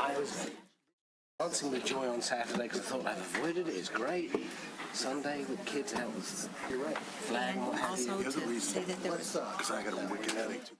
I was dancing with joy on Saturday because I thought I've avoided it. It's great. Sunday with kids out with flag and what have you. Also to say that there was Because I got a wicked headache too.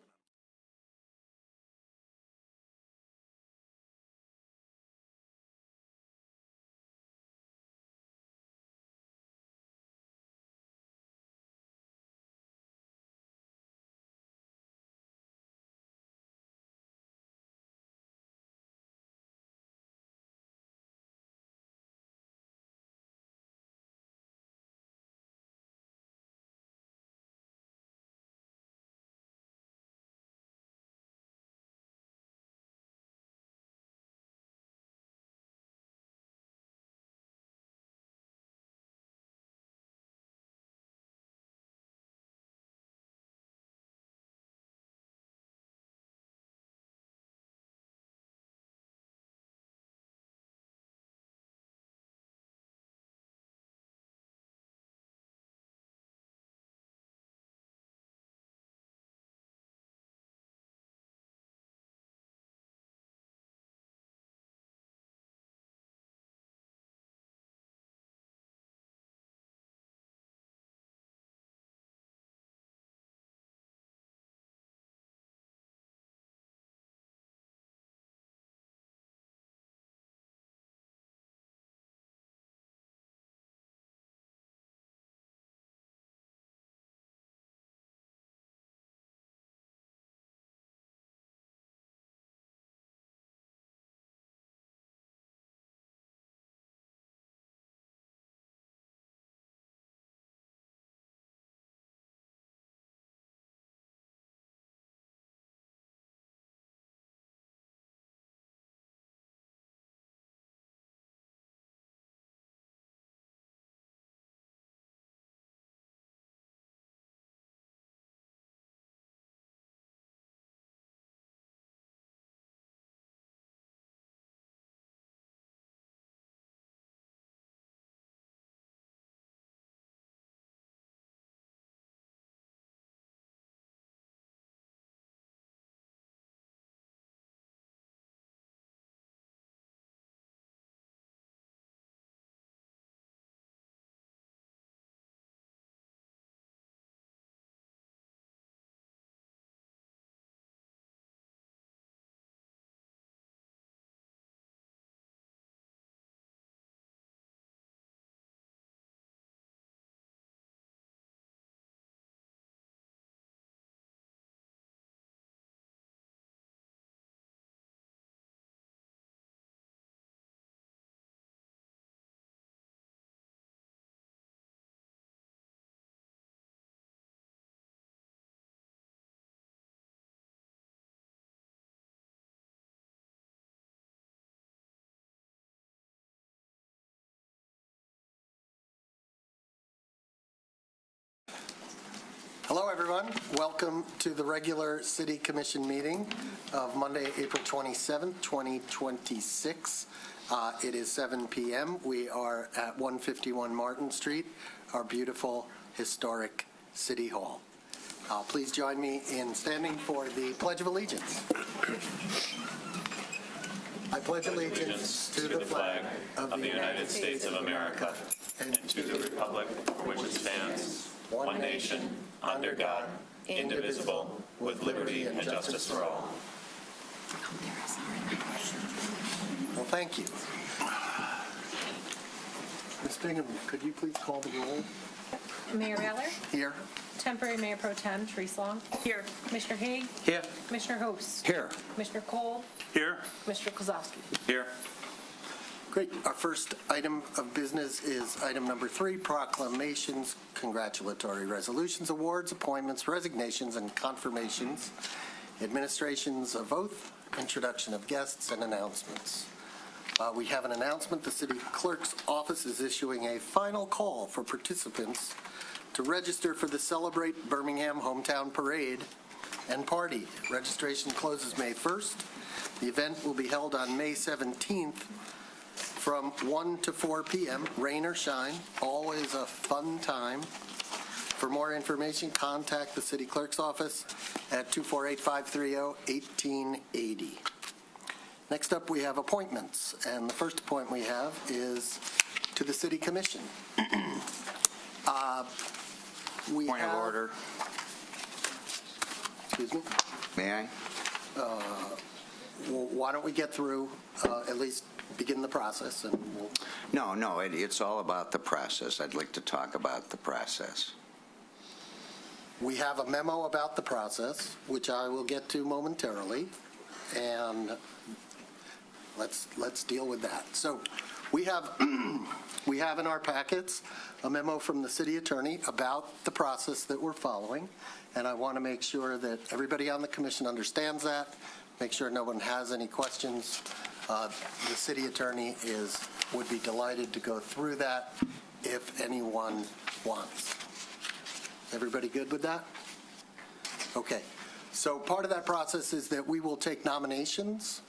Hello, everyone. Welcome to the regular City Commission meeting of Monday, April 27th, 2026. It is 7 p.m. We are at 151 Martin Street, our beautiful historic City Hall. Please join me in standing for the Pledge of Allegiance. I pledge allegiance to the flag of the United States of America and to the republic for which it stands, one nation, under God, indivisible, with liberty and justice for all. Well, thank you. Ms. Bingham, could you please call the roll? Mayor Eller? Here. Temporary Mayor Pro Tem Therese Long? Here. Commissioner Haig? Here. Commissioner Host? Here. Commissioner Cole? Here. Commissioner Kozlowski? Here. Great. Our first item of business is item number 3, proclamations, congratulatory resolutions, awards, appointments, resignations, and confirmations, administrations of oath, introduction of guests, and announcements. We have an announcement. The City Clerk's Office is issuing a final call for participants to register for the Celebrate Birmingham Hometown Parade and Party. Registration closes May 1st. The event will be held on May 17th from 1 to 4 p.m., rain or shine, always a fun time. For more information, contact the City Clerk's Office at 248-530-1880. Next up, we have appointments, and the first appointment we have is to the City Commission. Point of order. Excuse me? May I? Well, why don't we get through, at least begin the process, and we'll... No, it's all about the process. I'd like to talk about the process. We have a memo about the process, which I will get to momentarily, and let's deal with that. So we have we have in our packets a memo from the city attorney about the process that we're following, and I want to make sure that everybody on the commission understands that, make sure no one has any questions. The city attorney would be delighted to go through that if anyone wants. Everybody good with that? Okay. So part of that process is that we will take nominations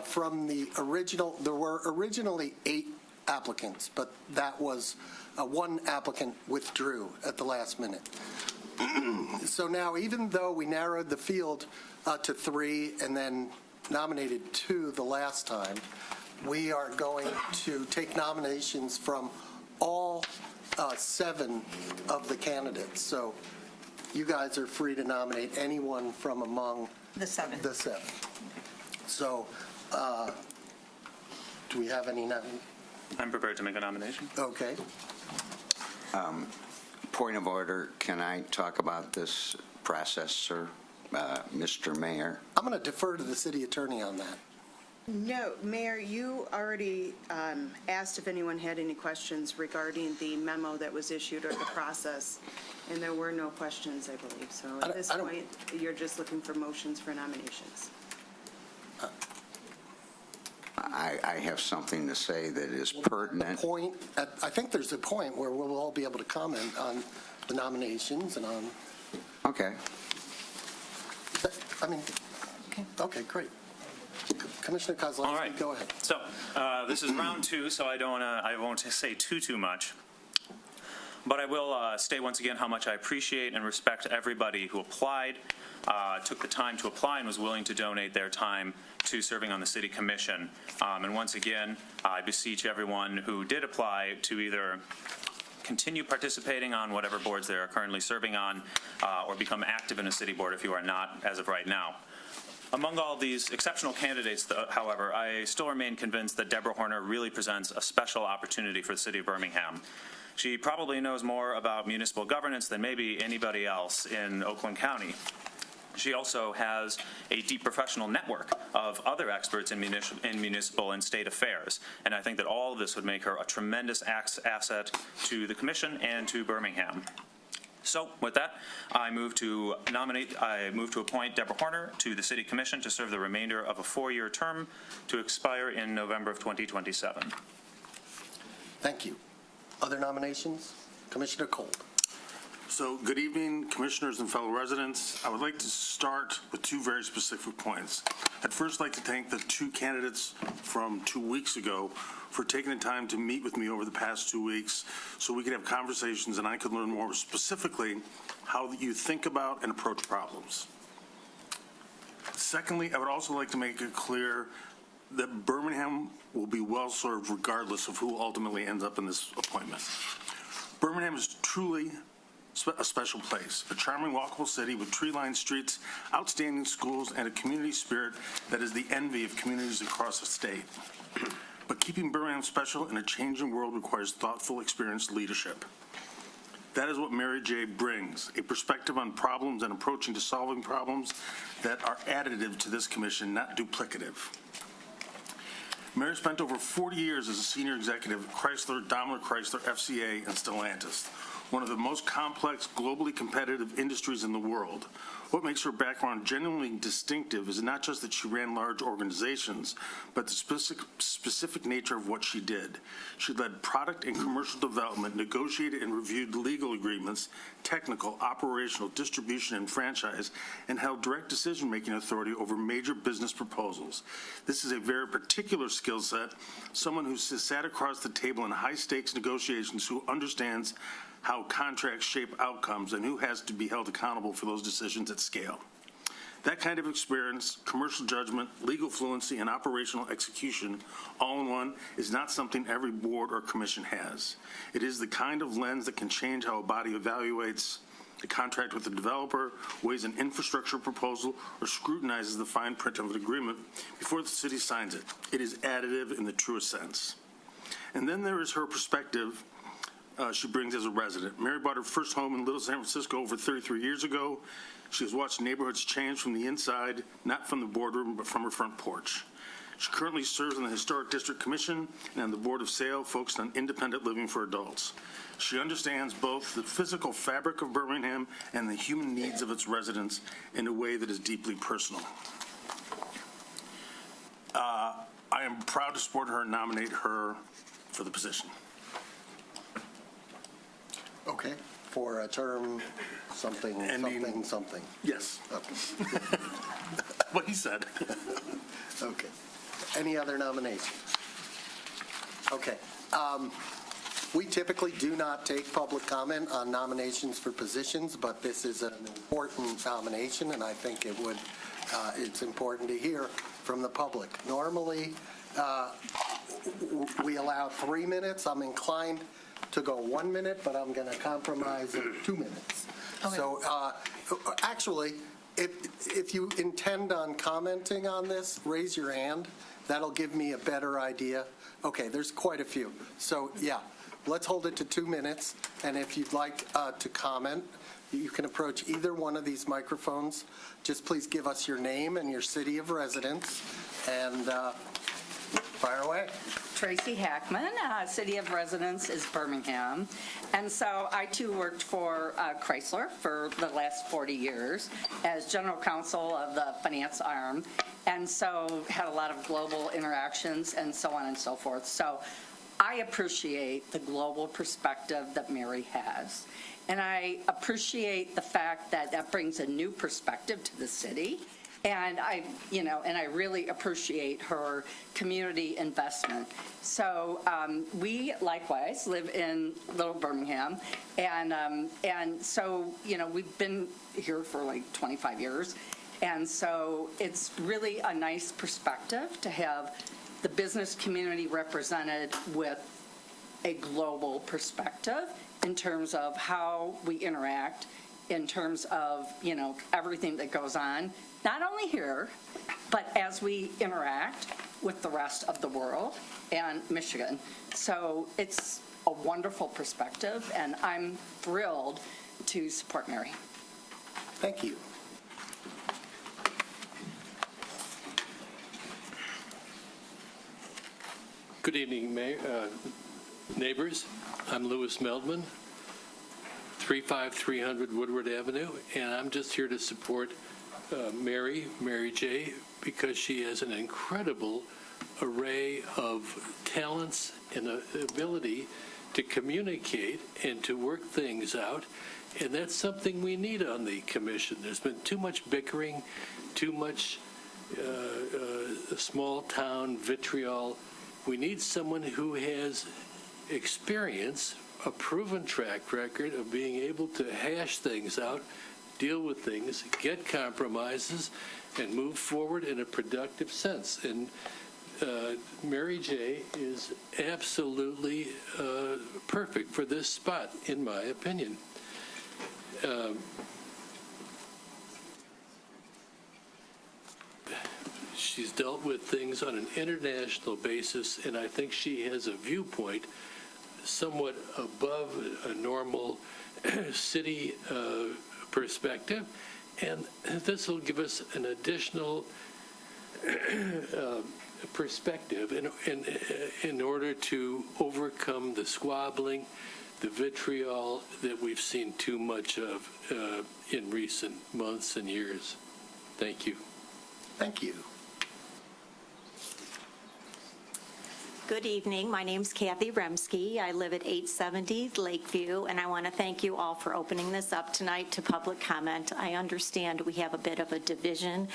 from the original. There were originally 8 applicants, but that was one applicant withdrew at the last minute. So now, even though we narrowed the field to 3 and then nominated 2 the last time, we are going to take nominations from all 7 of the candidates. So you guys are free to nominate anyone from among The 7. the 7. So do we have any? I'm prepared to make a nomination. Okay. Point of order, can I talk about this process, sir? Mr. Mayor? I'm going to defer to the city attorney on that. No, Mayor, you already asked if anyone had any questions regarding the memo that was issued or the process, and there were no questions, I believe. So at this point, you're just looking for motions for nominations. I have something to say that is pertinent. I think there's a point where we'll all be able to comment on the nominations and on, Okay. I mean, okay, great. Commissioner Kozlowski, All right. go ahead. So this is round 2, so I won't say too much. But I will state once again how much I appreciate and respect everybody who applied, took the time to apply, and was willing to donate their time to serving on the city commission. And once again, I beseech everyone who did apply to either continue participating on whatever boards they are currently serving on, or become active in a city board if you are not as of right now. Among all these exceptional candidates, however, I still remain convinced that Deborah Horner really presents a special opportunity for the city of Birmingham. She probably knows more about municipal governance than maybe anybody else in Oakland County. She also has a deep professional network of other experts in municipal and state affairs, and I think that all of this would make her a tremendous asset to the commission and to Birmingham. So with that, I move to appoint Deborah Horner to the City Commission to serve the remainder of a 4-year term to expire in November of 2027. Thank you. Other nominations? Commissioner Cole. So, good evening, commissioners and fellow residents. I would like to start with 2 very specific points. I'd first like to thank the 2 candidates from 2 weeks ago for taking the time to meet with me over the past 2 weeks so we could have conversations and I could learn more specifically how you think about and approach problems. Secondly, I would also like to make it clear that Birmingham will be well served regardless of who ultimately ends up in this appointment. Birmingham is truly a special place, a charming, walkable city with tree-lined streets, outstanding schools, and a community spirit that is the envy of communities across the state. But keeping Birmingham special in a changing world requires thoughtful, experienced leadership. That is what Mary J. brings, a perspective on problems and approaching to solving problems that are additive to this commission, not duplicative. Mary spent over 40 years as a senior executive at Chrysler, Daimler Chrysler, FCA, and Stellantis, one of the most complex, globally competitive industries in the world. What makes her background genuinely distinctive is not just that she ran large organizations, but the specific nature of what she did. She led product and commercial development, negotiated and reviewed legal agreements, technical, operational, distribution, and franchise, and held direct decision-making authority over major business proposals. This is a very particular skill set, someone who sat across the table in high-stakes negotiations, who understands how contracts shape outcomes and who has to be held accountable for those decisions at scale. That kind of experience, commercial judgment, legal fluency, and operational execution all in one is not something every board or commission has. It is the kind of lens that can change how a body evaluates a contract with a developer, weighs an infrastructure proposal, or scrutinizes the fine print of an agreement before the city signs it. It is additive in the truest sense. And then there is her perspective she brings as a resident. Mary bought her first home in Little San Francisco over 33 years ago. She has watched neighborhoods change from the inside, not from the boardroom, but from her front porch. She currently serves on the Historic District Commission and on the Board of Sale, focused on independent living for adults. She understands both the physical fabric of Birmingham and the human needs of its residents in a way that is deeply personal. I am proud to support her and nominate her for the position. Okay, for a term, something, Ending- something. Yes, Okay. what he said. Okay. Any other nominations? Okay. We typically do not take public comment on nominations for positions, but this is an important nomination, and I think it's important to hear from the public. Normally, we allow 3 minutes. I'm inclined to go 1 minute, but I'm going to compromise at 2 minutes. Okay. So actually, if you intend on commenting on this, raise your hand. That'll give me a better idea. Okay, there's quite a few. So yeah, let's hold it to 2 minutes. And if you'd like to comment, you can approach either one of these microphones. Just please give us your name and your city of residence, and fire away. Tracy Hackman, city of residence is Birmingham. And so I too worked for Chrysler for the last 40 years as general counsel of the finance arm. And so had a lot of global interactions and so on and so forth. So I appreciate the global perspective that Mary has. And I appreciate the fact that that brings a new perspective to the city. And I really appreciate her community investment. So we likewise live in Little Birmingham, and so we've been here for like 25 years, and so it's really a nice perspective to have the business community represented with a global perspective in terms of how we interact, in terms of everything that goes on. Not only here, but as we interact with the rest of the world and Michigan. So it's a wonderful perspective, and I'm thrilled to support Mary. Thank you. Good evening, neighbors. I'm Louis Meldman, 35300 Woodward Avenue, and I'm just here to support Mary J., because she has an incredible array of talents and ability to communicate and to work things out, and that's something we need on the commission. There's been too much bickering, too much small-town vitriol. We need someone who has experience, a proven track record of being able to hash things out, deal with things, get compromises, and move forward in a productive sense. And Mary J. is absolutely perfect for this spot, in my opinion. She's dealt with things on an international basis, and I think she has a viewpoint somewhat above a normal city perspective, and this will give us an additional perspective in order to overcome the squabbling, the vitriol that we've seen too much of in recent months and years. Thank you. Thank you. Good evening. My name's Kathy Remski. I live at 870 Lakeview, and I want to thank you all for opening this up tonight to public comment. I understand we have a bit of a division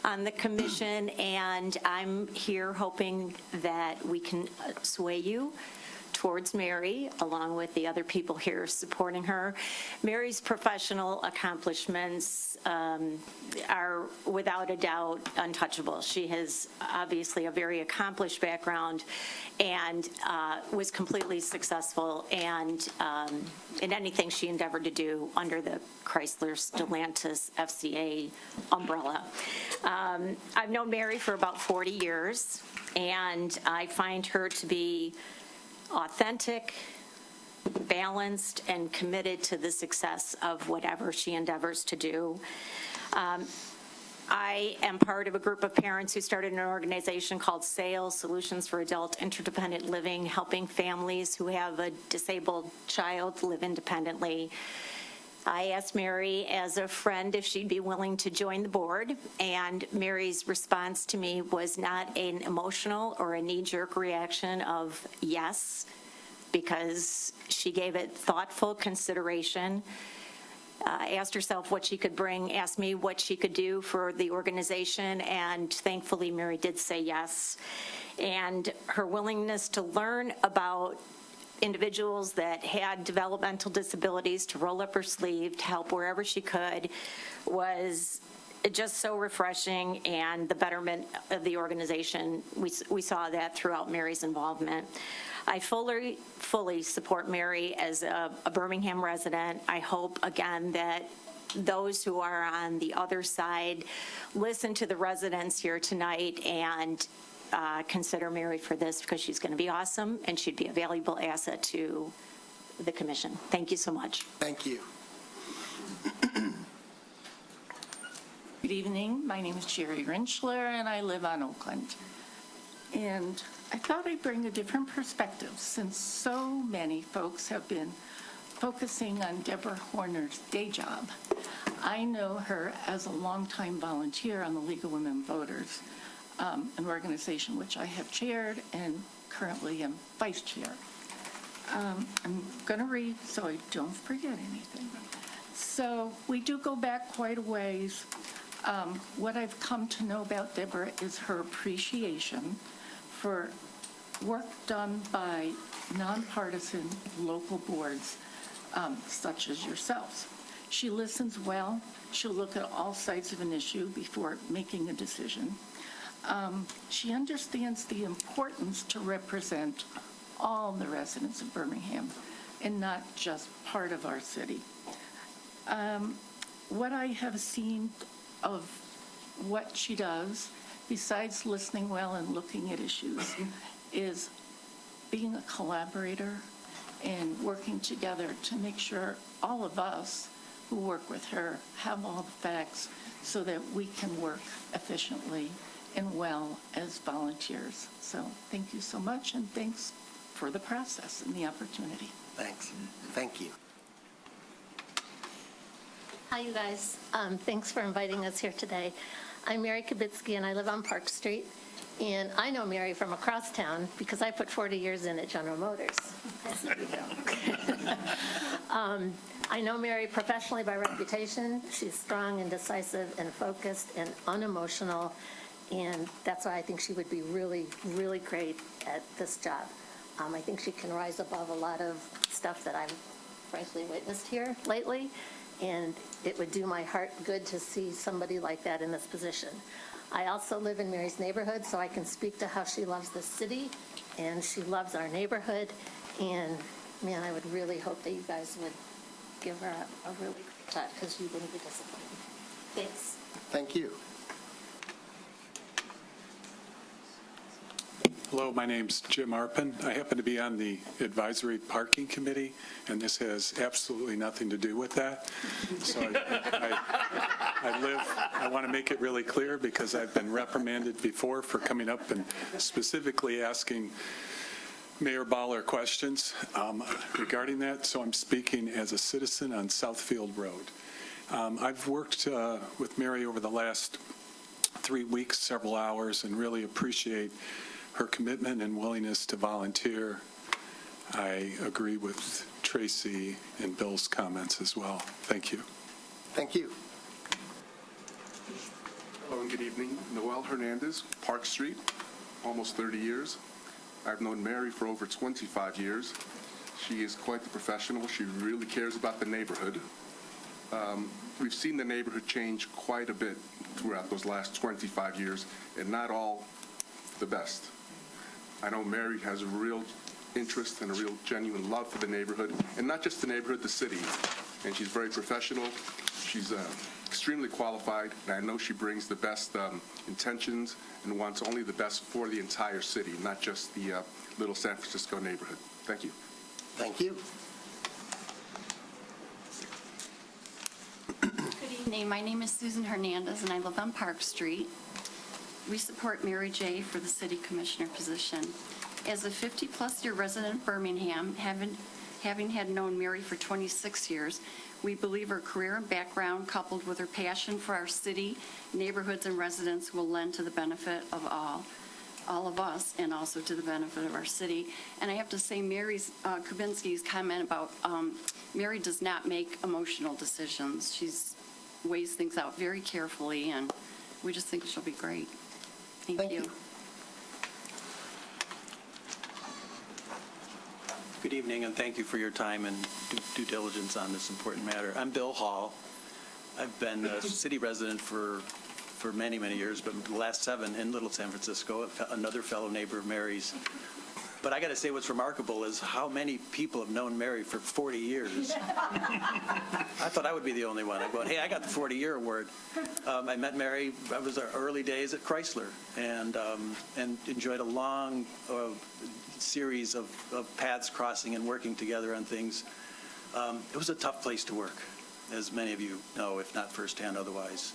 on the commission, and I'm here hoping that we can sway you towards Mary, along with the other people here supporting her. Mary's professional accomplishments are without a doubt untouchable. She has obviously a very accomplished background and was completely successful and in anything she endeavored to do under the Chrysler Stellantis FCA umbrella. I've known Mary for about 40 years, and I find her to be authentic, balanced, and committed to the success of whatever she endeavors to do. I am part of a group of parents who started an organization called SAIL, Solutions for Adult Interdependent Living, helping families who have a disabled child live independently. I asked Mary as a friend if she'd be willing to join the board, and Mary's response to me was not an emotional or a knee-jerk reaction of yes, because she gave it thoughtful consideration. Asked herself what she could bring, asked me what she could do for the organization, and thankfully Mary did say yes. And her willingness to learn about individuals that had developmental disabilities, to roll up her sleeve, to help wherever she could, was just so refreshing, and the betterment of the organization, we saw that throughout Mary's involvement. I fully support Mary as a Birmingham resident. I hope, again, that those who are on the other side listen to the residents here tonight and consider Mary for this, because she's going to be awesome and she'd be a valuable asset to the commission. Thank you so much. Thank you. Good evening. My name is Jerry Rinchler, and I live on Oakland. And I thought I'd bring a different perspective, since so many folks have been focusing on Deborah Horner's day job. I know her as a longtime volunteer on the League of Women Voters, an organization which I have chaired and currently am vice chair. I'm going to read so I don't forget anything. So we do go back quite a ways. What I've come to know about Deborah is her appreciation for work done by nonpartisan local boards such as yourselves. She listens well. She'll look at all sides of an issue before making a decision. She understands the importance to represent all the residents of Birmingham and not just part of our city. What I have seen of what she does, besides listening well and looking at issues, is being a collaborator and working together to make sure all of us who work with her have all the facts so that we can work efficiently and well as volunteers. So thank you so much, and thanks for the process and the opportunity. Thanks. Thank you. Hi, you guys. Thanks for inviting us here today. I'm Mary Kibitsky, and I live on Park Street. And I know Mary from across town because I put 40 years in at General Motors. I know Mary professionally by reputation. She's strong and decisive and focused and unemotional, and that's why I think she would be really, really great at this job. I think she can rise above a lot of stuff that I've frankly witnessed here lately, and it would do my heart good to see somebody like that in this position. I also live in Mary's neighborhood, so I can speak to how she loves the city and she loves our neighborhood. And man, I would really hope that you guys would give her a really great shot, because you wouldn't be disappointed. Thanks. Thank you. Hello, my name's Jim Arpin. I happen to be on the Advisory Parking Committee, and this has absolutely nothing to do with that. So I want to make it really clear, because I've been reprimanded before for coming up and specifically asking Mayor Baller questions regarding that, so I'm speaking as a citizen on Southfield Road. I've worked with Mary over the last 3 weeks, several hours, and really appreciate her commitment and willingness to volunteer. I agree with Tracy and Bill's comments as well. Thank you. Thank you. Hello and good evening. Noel Hernandez, Park Street, almost 30 years. I've known Mary for over 25 years. She is quite the professional. She really cares about the neighborhood. We've seen the neighborhood change quite a bit throughout those last 25 years, and not all the best. I know Mary has a real interest and a real genuine love for the neighborhood, and not just the neighborhood, the city. And she's very professional. She's extremely qualified, and I know she brings the best intentions and wants only the best for the entire city, not just the little San Francisco neighborhood. Thank you. Thank you. Good evening. My name is Susan Hernandez, and I live on Park Street. We support Mary J. for the city commissioner position. As a 50-plus year resident of Birmingham, having had known Mary for 26 years, we believe her career and background, coupled with her passion for our city, neighborhoods, and residents, will lend to the benefit of all of us, and also to the benefit of our city. And I have to say, Kubinski's comment about Mary does not make emotional decisions. She weighs things out very carefully, and we just think she'll be great. Thank you. Good evening, and thank you for your time and due diligence on this important matter. I'm Bill Hall. I've been a city resident for many, many years, but the last 7 in Little San Francisco, another fellow neighbor of Mary's. But I got to say, what's remarkable is how many people have known Mary for 40 years. I thought I would be the only one. I'm going, hey, I got the 40-year award. I met Mary, I was our early days at Chrysler, and enjoyed a long series of paths crossing and working together on things. It was a tough place to work, as many of you know, if not firsthand otherwise.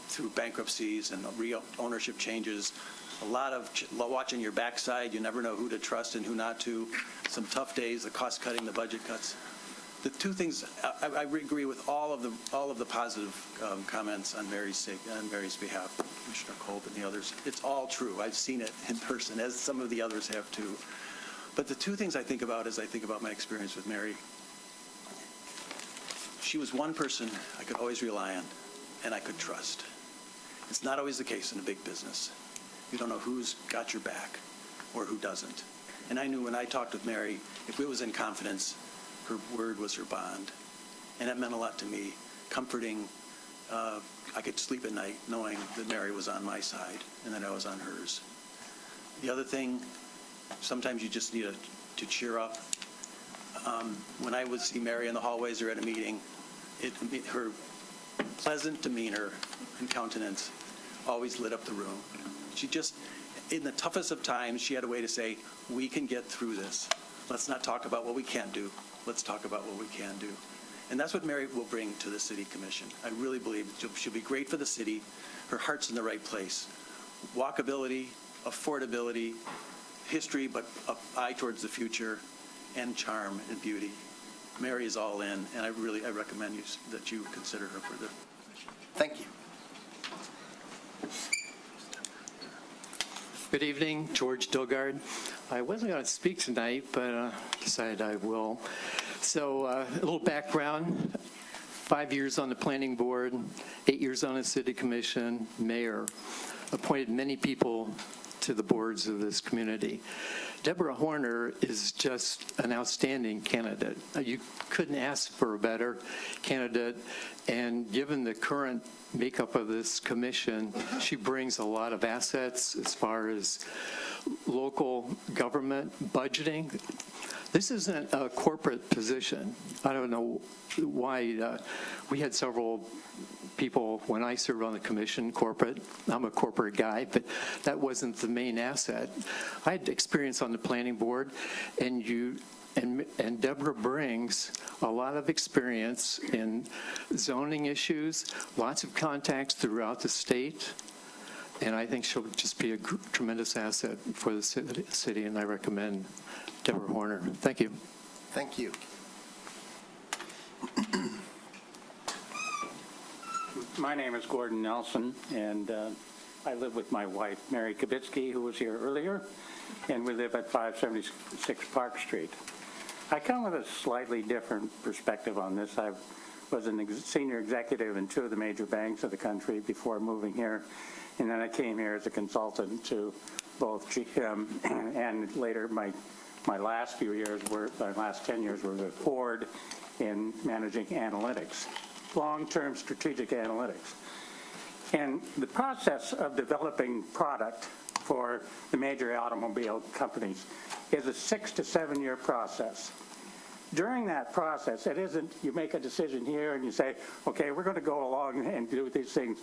Through bankruptcies and ownership changes, a lot of watching your backside. You never know who to trust and who not to. Some tough days, the cost cutting, the budget cuts. The two things, I agree with all of the positive comments on Mary's behalf, Commissioner Kolb and the others. It's all true. I've seen it in person, as some of the others have too. But the two things I think about as I think about my experience with Mary, she was one person I could always rely on and I could trust. It's not always the case in a big business. You don't know who's got your back or who doesn't. And I knew when I talked with Mary, if it was in confidence, her word was her bond. And it meant a lot to me, comforting. I could sleep at night knowing that Mary was on my side and that I was on hers. The other thing, sometimes you just need to cheer up. When I would see Mary in the hallways or at a meeting, her pleasant demeanor and countenance always lit up the room. She just, in the toughest of times, she had a way to say, we can get through this. Let's not talk about what we can't do. Let's talk about what we can do. And that's what Mary will bring to the City Commission. I really believe she'll be great for the city. Her heart's in the right place. Walkability, affordability, history, but an eye towards the future, and charm and beauty. Mary is all in, and I recommend that you consider her for the position. Thank you. Good evening, George Dugard. I wasn't going to speak tonight, but decided I will. So a little background, 5 years on the planning board, 8 years on the city commission, mayor, appointed many people to the boards of this community. Deborah Horner is just an outstanding candidate. You couldn't ask for a better candidate, and given the current makeup of this commission, she brings a lot of assets as far as local government budgeting. This isn't a corporate position. I don't know why. We had several people when I served on the commission, corporate. I'm a corporate guy, but that wasn't the main asset. I had experience on the planning board, and Deborah brings a lot of experience in zoning issues, lots of contacts throughout the state, and I think she'll just be a tremendous asset for the city, and I recommend Deborah Horner. Thank you. Thank you. My name is Gordon Nelson, and I live with my wife, Mary Kubitsky, who was here earlier, and we live at 576 Park Street. I come with a slightly different perspective on this. I was a senior executive in 2 of the major banks of the country before moving here, and then I came here as a consultant to both him and later my last 10 years were with Ford in managing analytics, long-term strategic analytics. And the process of developing product for the major automobile companies is a 6 to 7 year process. During that process, it isn't you make a decision here and you say, okay, we're going to go along and do these things,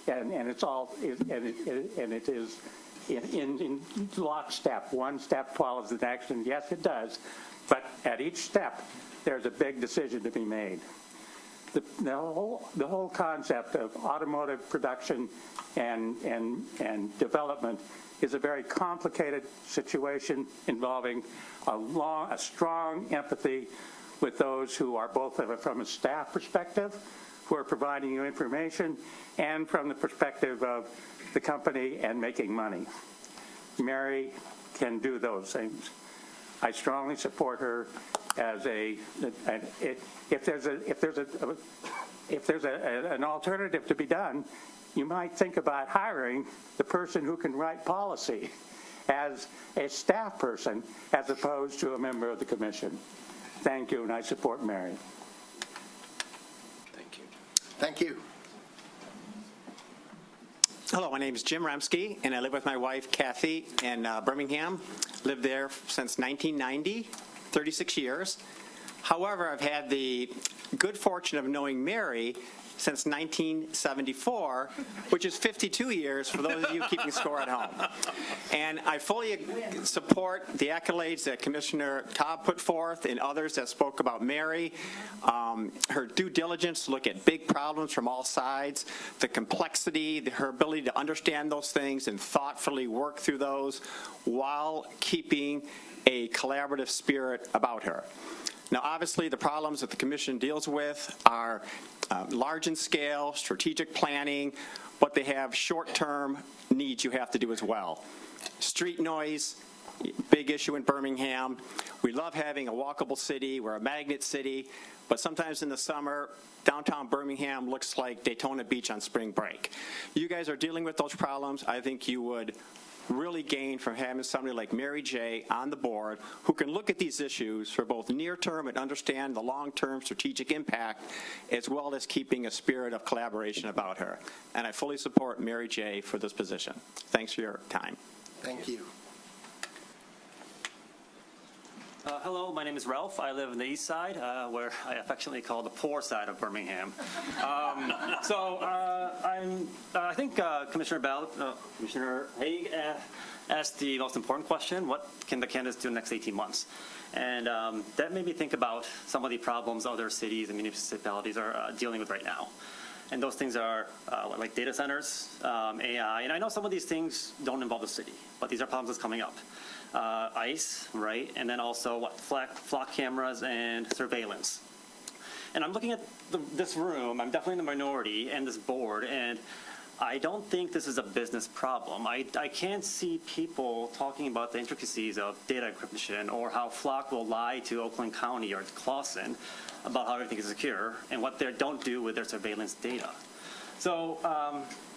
and it's all and it is in lockstep. One step follows the next, and yes, it does. But at each step, there's a big decision to be made. The whole concept of automotive production and development is a very complicated situation involving a strong empathy with those who are both from a staff perspective, who are providing you information, and from the perspective of the company and making money. Mary can do those things. I strongly support her as if there's an alternative to be done, you might think about hiring the person who can write policy as a staff person as opposed to a member of the commission. Thank you, and I support Mary. Thank you. Thank you. Hello, my name is Jim Remsky, and I live with my wife, Kathy, in Birmingham. Lived there since 1990, 36 years. However, I've had the good fortune of knowing Mary since 1974, which is 52 years for those of you keeping score at home. And I fully support the accolades that Commissioner Cobb put forth and others that spoke about Mary. Her due diligence to look at big problems from all sides, the complexity, her ability to understand those things and thoughtfully work through those while keeping a collaborative spirit about her. Now, obviously, the problems that the Commission deals with are large in scale, strategic planning, but they have short-term needs you have to do as well. Street noise, big issue in Birmingham. We love having a walkable city. We're a magnet city, but sometimes in the summer, downtown Birmingham looks like Daytona Beach on spring break. You guys are dealing with those problems. I think you would really gain from having somebody like Mary J. on the board who can look at these issues for both near-term and understand the long-term strategic impact, as well as keeping a spirit of collaboration about her. And I fully support Mary J. for this position. Thanks for your time. Thank you. Hello, my name is Ralph. I live on the east side, where I affectionately call the poor side of Birmingham. I think Commissioner Haig asked the most important question: what can the candidates do in the next 18 months? And that made me think about some of the problems other cities and municipalities are dealing with right now. And those things are like data centers, AI, and I know some of these things don't involve the city, but these are problems that's coming up. ICE, right? And then also flock cameras and surveillance. And I'm looking at this room, I'm definitely in the minority, and this board, and I don't think this is a business problem. I can't see people talking about the intricacies of data encryption or how Flock will lie to Oakland County or to Clawson about how everything is secure and what they don't do with their surveillance data. So,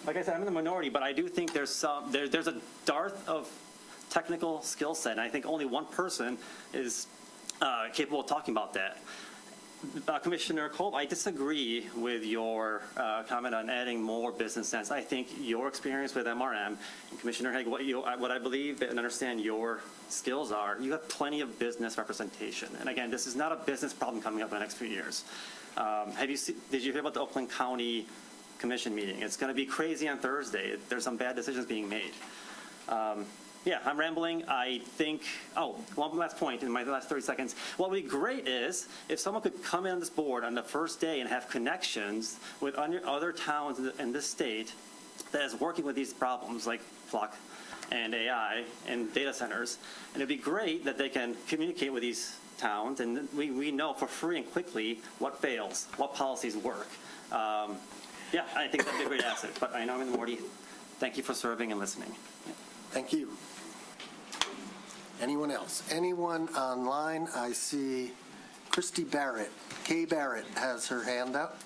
like I said, I'm in the minority, but I do think there's a dearth of technical skill set, and I think only one person is capable of talking about that. Commissioner Kolb, I disagree with your comment on adding more business sense. I think your experience with MRM, and Commissioner Haig, what I believe and understand your skills are, you have plenty of business representation. And again, this is not a business problem coming up in the next few years. Did you hear about the Oakland County Commission meeting? It's going to be crazy on Thursday. There's some bad decisions being made. Yeah, I'm rambling. I think, one last point in my last 30 seconds. What would be great is if someone could come in on this board on the first day and have connections with other towns in this state that is working with these problems like Flock and AI and data centers. And it'd be great that they can communicate with these towns, and we know for free and quickly what fails, what policies work. Yeah, I think that'd be a great asset, but I know I'm in the minority. Thank you for serving and listening. Thank you. Anyone else? Anyone online? I see Christy Barrett. Kay Barrett has her hand up.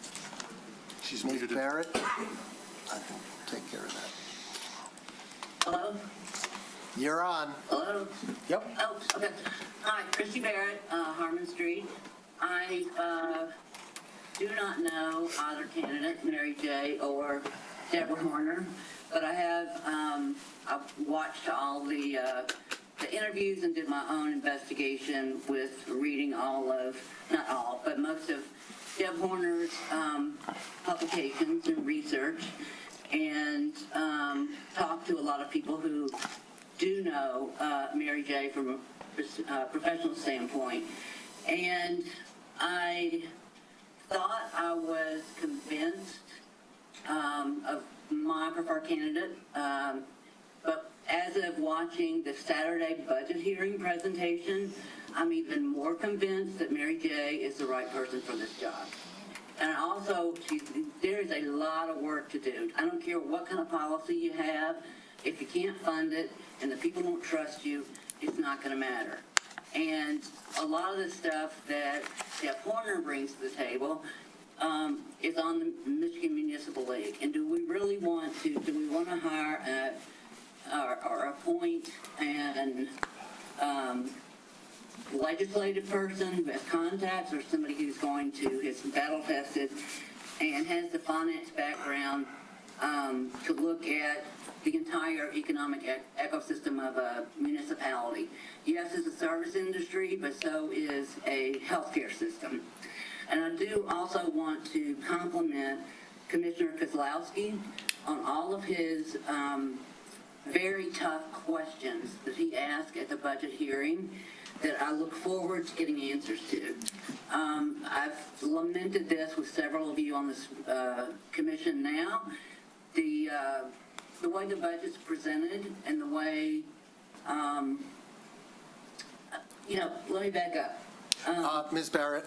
She's Ms. muted. Barrett, I can take care of that. Hello? You're on. Hello? Yep. Oh, okay. Hi, Christy Barrett, Harmon Street. I do not know either candidate, Mary J. or Deborah Horner, but I have I've watched all the interviews and did my own investigation with reading all of, not all, but most of Deb Horner's publications and research, and talked to a lot of people who do know Mary J. from a professional standpoint. And I thought I was convinced of my preferred candidate, but as of watching the Saturday budget hearing presentation, I'm even more convinced that Mary J. is the right person for this job. And also, there is a lot of work to do. I don't care what kind of policy you have. If you can't fund it and the people don't trust you, it's not going to matter. And a lot of the stuff that Jeff Horner brings to the table is on the Michigan Municipal League. And do we really want to, hire or appoint an legislative person who has contacts, or somebody who's going to, is battle tested and has the finance background to look at the entire economic ecosystem of a municipality? Yes, it's a service industry, but so is a healthcare system. And I do also want to compliment Commissioner Kozlowski on all of his very tough questions that he asked at the budget hearing that I look forward to getting answers to. I've lamented this with several of you on this commission now. The way the budget's presented and the way, let me back up. Ms. Barrett,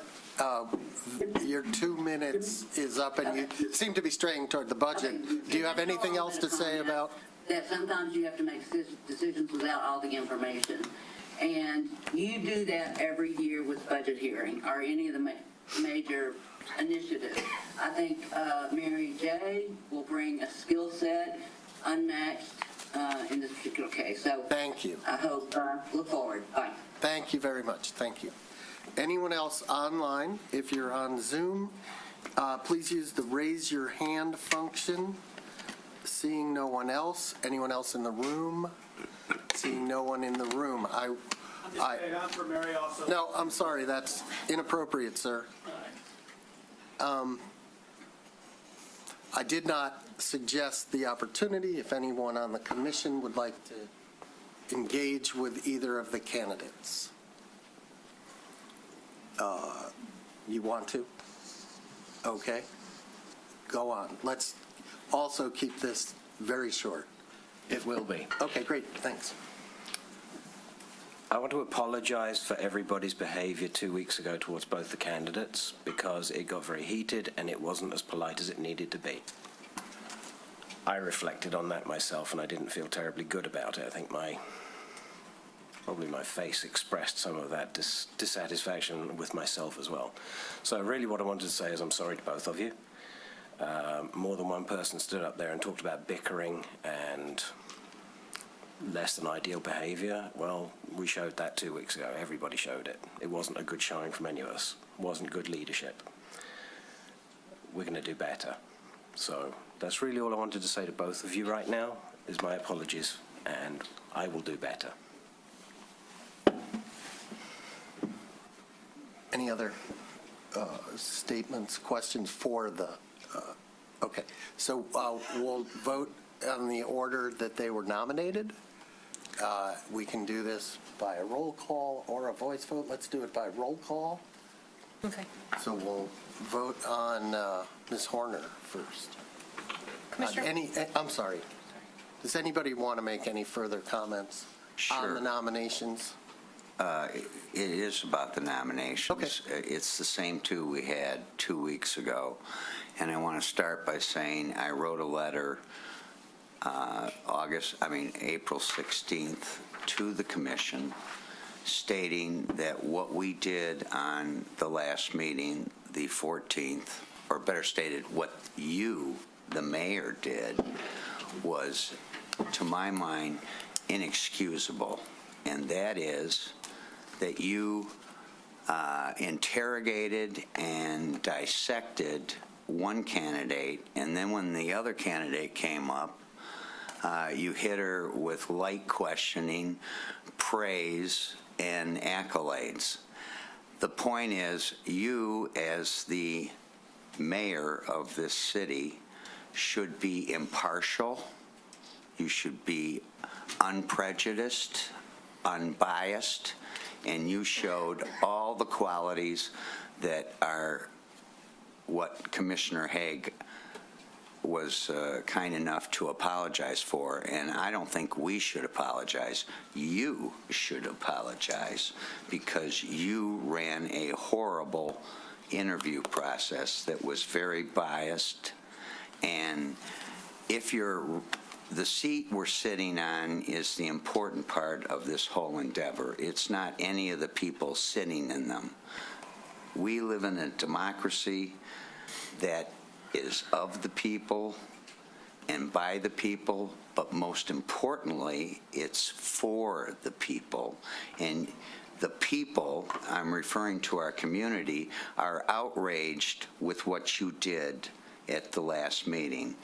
your 2 minutes is up, and you seem to be straying toward the budget. Okay. Do you have anything else to say about? That sometimes you have to make decisions without all the information. And you do that every year with budget hearing or any of the major initiatives. I think Mary J. will bring a skill set unmatched in this particular case. So thank you. I hope, look forward. Bye. Thank you very much. Thank you. Anyone else online? If you're on Zoom, please use the raise your hand function. Seeing no one else. Anyone else in the room? Seeing no one in the room. I'm just for Mary also. No, I'm sorry. That's inappropriate, sir. I did not suggest the opportunity. If anyone on the commission would like to engage with either of the candidates. You want to? Okay. Go on. Let's also keep this very short. It will be. Okay, great. Thanks. I want to apologize for everybody's behavior 2 weeks ago towards both the candidates, because it got very heated and it wasn't as polite as it needed to be. I reflected on that myself and I didn't feel terribly good about it. I think probably my face expressed some of that dissatisfaction with myself as well. So really what I wanted to say is I'm sorry to both of you. More than one person stood up there and talked about bickering and less than ideal behavior. Well, we showed that 2 weeks ago. Everybody showed it. It wasn't a good showing from any of us. It wasn't good leadership. We're going to do better. So that's really all I wanted to say to both of you right now, is my apologies, and I will do better. Any other statements, questions for the, okay. So we'll vote on the order that they were nominated. We can do this by a roll call or a voice vote. Let's do it by roll call. Okay. So we'll vote on Ms. Horner first. Commissioner? I'm sorry. Does anybody want to make any further comments on the nominations? It is about the nominations. Okay. It's the same two we had 2 weeks ago. And I want to start by saying I wrote a letter April 16th to the commission stating that what we did on the last meeting, the 14th, or better stated, what you, the mayor, did was, to my mind, inexcusable, and that is that you interrogated and dissected one candidate, and then when the other candidate came up, you hit her with light questioning, praise, and accolades. The point is, you, as the mayor of this city, should be impartial. You should be unprejudiced, unbiased, and you showed all the qualities that are what Commissioner Haig was kind enough to apologize for, and I don't think we should apologize. You should apologize because you ran a horrible interview process that was very biased, and if the seat we're sitting on is the important part of this whole endeavor. It's not any of the people sitting in them. We live in a democracy that is of the people and by the people, but most importantly, it's for the people. And the people, I'm referring to our community, are outraged with what you did at the last meeting.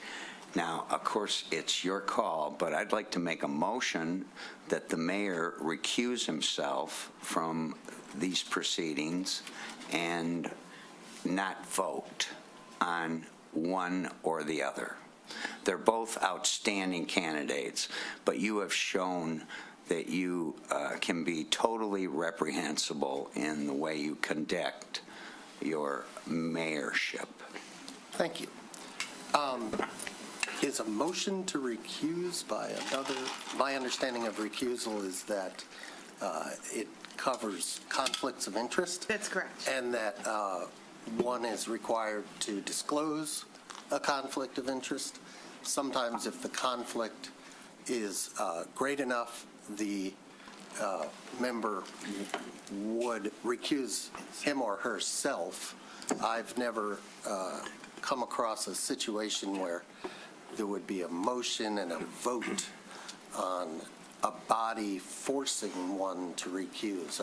Now, of course, it's your call, but I'd like to make a motion that the mayor recuse himself from these proceedings and not vote on one or the other. They're both outstanding candidates, but you have shown that you can be totally reprehensible in the way you conduct your mayorship. Thank you. Is a motion to recuse by another, my understanding of recusal is that it covers conflicts of interest? That's correct. And that one is required to disclose a conflict of interest. Sometimes if the conflict is great enough, the member would recuse him or herself. I've never come across a situation where there would be a motion and a vote on a body forcing one to recuse.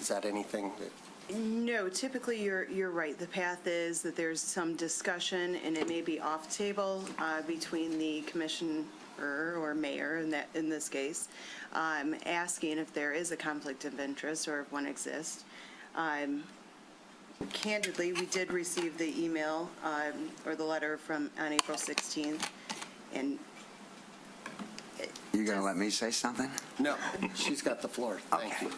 Is that anything that? No, typically you're right. The path is that there's some discussion, and it may be off table between the commissioner or mayor in this case, asking if there is a conflict of interest or if one exists. Candidly, we did receive the email or the letter on April 16th, and You gonna let me say something? No, she's got the floor. Thank you.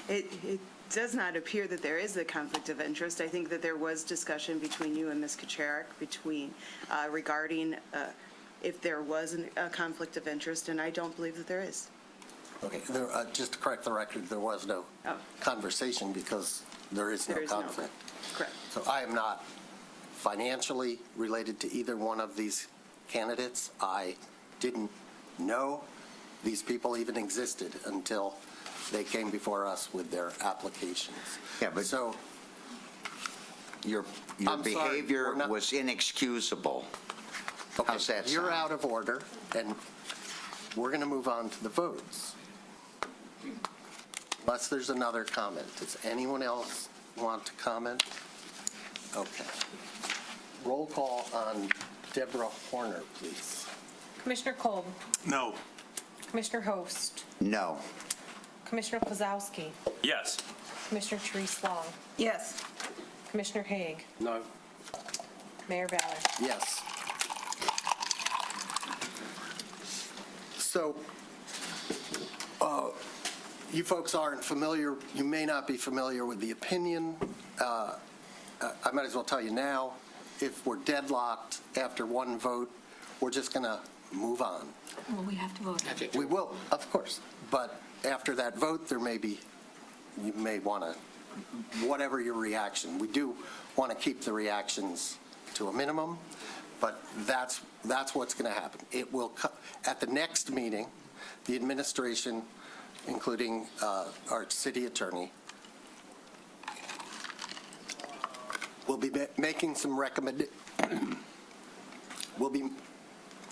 it does not appear that there is a conflict of interest. I think that there was discussion between you and Ms. Kacharik regarding if there was a conflict of interest, and I don't believe that there is. Okay, just to correct the record, there was no conversation because there is no conflict. Correct. So I am not financially related to either one of these candidates. I didn't know these people even existed until they came before us with their applications. Yeah, but so your I'm sorry, behavior we're not- was inexcusable. Okay, How's that you're sound? out of order, and we're going to move on to the votes. Unless there's another comment. Does anyone else want to comment? Okay. Roll call on Deborah Horner, please. Commissioner Kolb, No. Commissioner Host, No. Commissioner Kozowski, Yes. Commissioner Therese Long, Yes. Commissioner Haig, No. Mayor Ballard. Yes. So, you folks aren't familiar, you may not be familiar with the opinion. I might as well tell you now, if we're deadlocked after one vote, we're just going to move on. Well, we have to vote. We will, of course, but after that vote, you may want to, whatever your reaction, we do want to keep the reactions to a minimum, but that's what's going to happen. It will, at the next meeting, the administration, including our city attorney, will be making some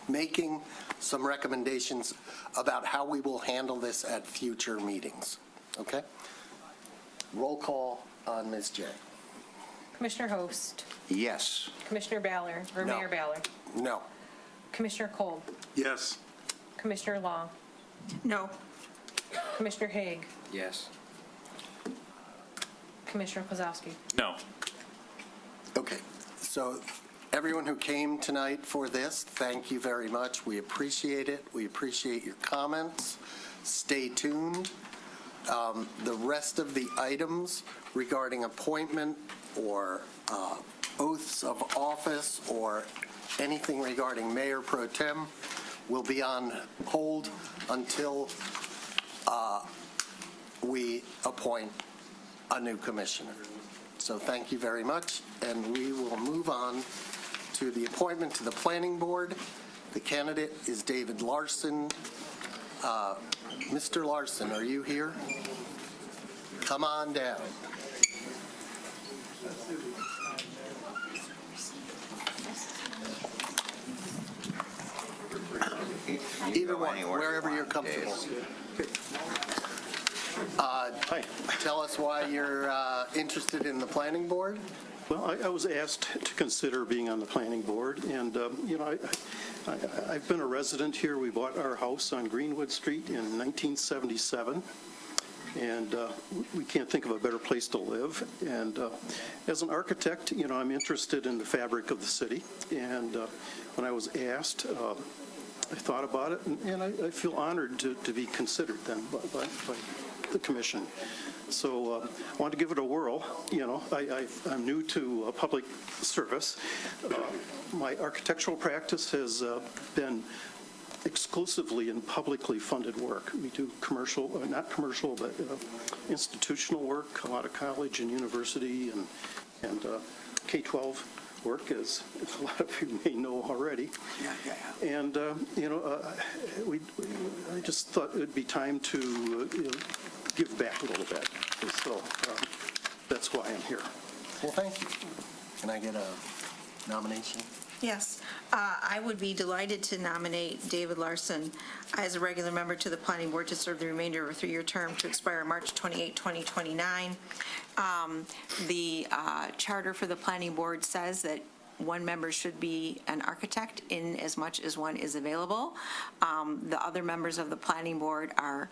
making some recommendations about how we will handle this at future meetings. Okay? Roll call on Ms. J. Commissioner Host, Yes. Commissioner Ballard, or No. Mayor Ballard, No. Commissioner Kolb, Yes. Commissioner Long, No. Commissioner Haig, Yes. Commissioner Kozowski. No. Okay, so everyone who came tonight for this, thank you very much. We appreciate it. We appreciate your comments. Stay tuned. The rest of the items regarding appointment or oaths of office or anything regarding Mayor Pro Tem will be on hold until we appoint a new commissioner. So thank you very much, and we will move on to the appointment to the Planning Board. The candidate is David Larson. Mr. Larson, are you here? Come on down. Either one, wherever you're comfortable. Tell us why you're interested in the Planning Board. Well, I was asked to consider being on the planning board, and, I've been a resident here. We bought our house on Greenwood Street in 1977, and we can't think of a better place to live. And as an architect, I'm interested in the fabric of the city, and when I was asked, I thought about it, and I feel honored to be considered then by the commission. So I want to give it a whirl. I'm new to public service. My architectural practice has been exclusively in publicly funded work. We do commercial, not commercial, but institutional work, a lot of college and university and K-12 work, as a lot of you may know already. And, I just thought it would be time to give back a little bit. So that's why I'm here. Well, thank you. Can I get a nomination? Yes. I would be delighted to nominate David Larson as a regular member to the Planning Board to serve the remainder of a 3-year term to expire March 28, 2029. The charter for the Planning Board says that one member should be an architect in as much as one is available. The other members of the Planning Board are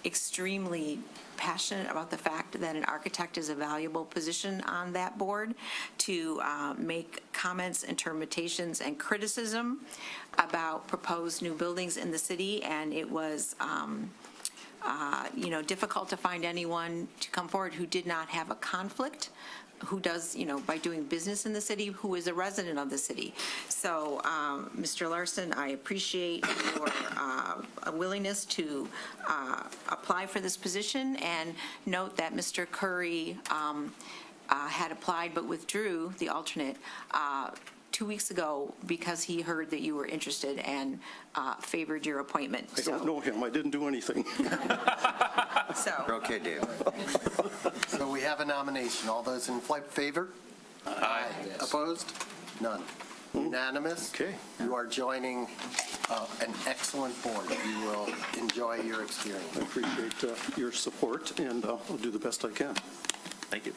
extremely passionate about the fact that an architect is a valuable position on that board to make comments, interpretations, and criticism about proposed new buildings in the city, and it was difficult to find anyone to come forward who did not have a conflict, who does, by doing business in the city, who is a resident of the city. So, Mr. Larson, I appreciate your willingness to apply for this position, and note that Mr. Curry had applied but withdrew, the alternate, 2 weeks ago because he heard that you were interested and favored your appointment. I don't know him. I didn't do anything. Okay, Dave. So we have a nomination. All those in favor? Aye. Opposed? None. Unanimous? Okay. You are joining an excellent board. You will enjoy your experience. I appreciate your support, and I'll do the best I can. Thank you.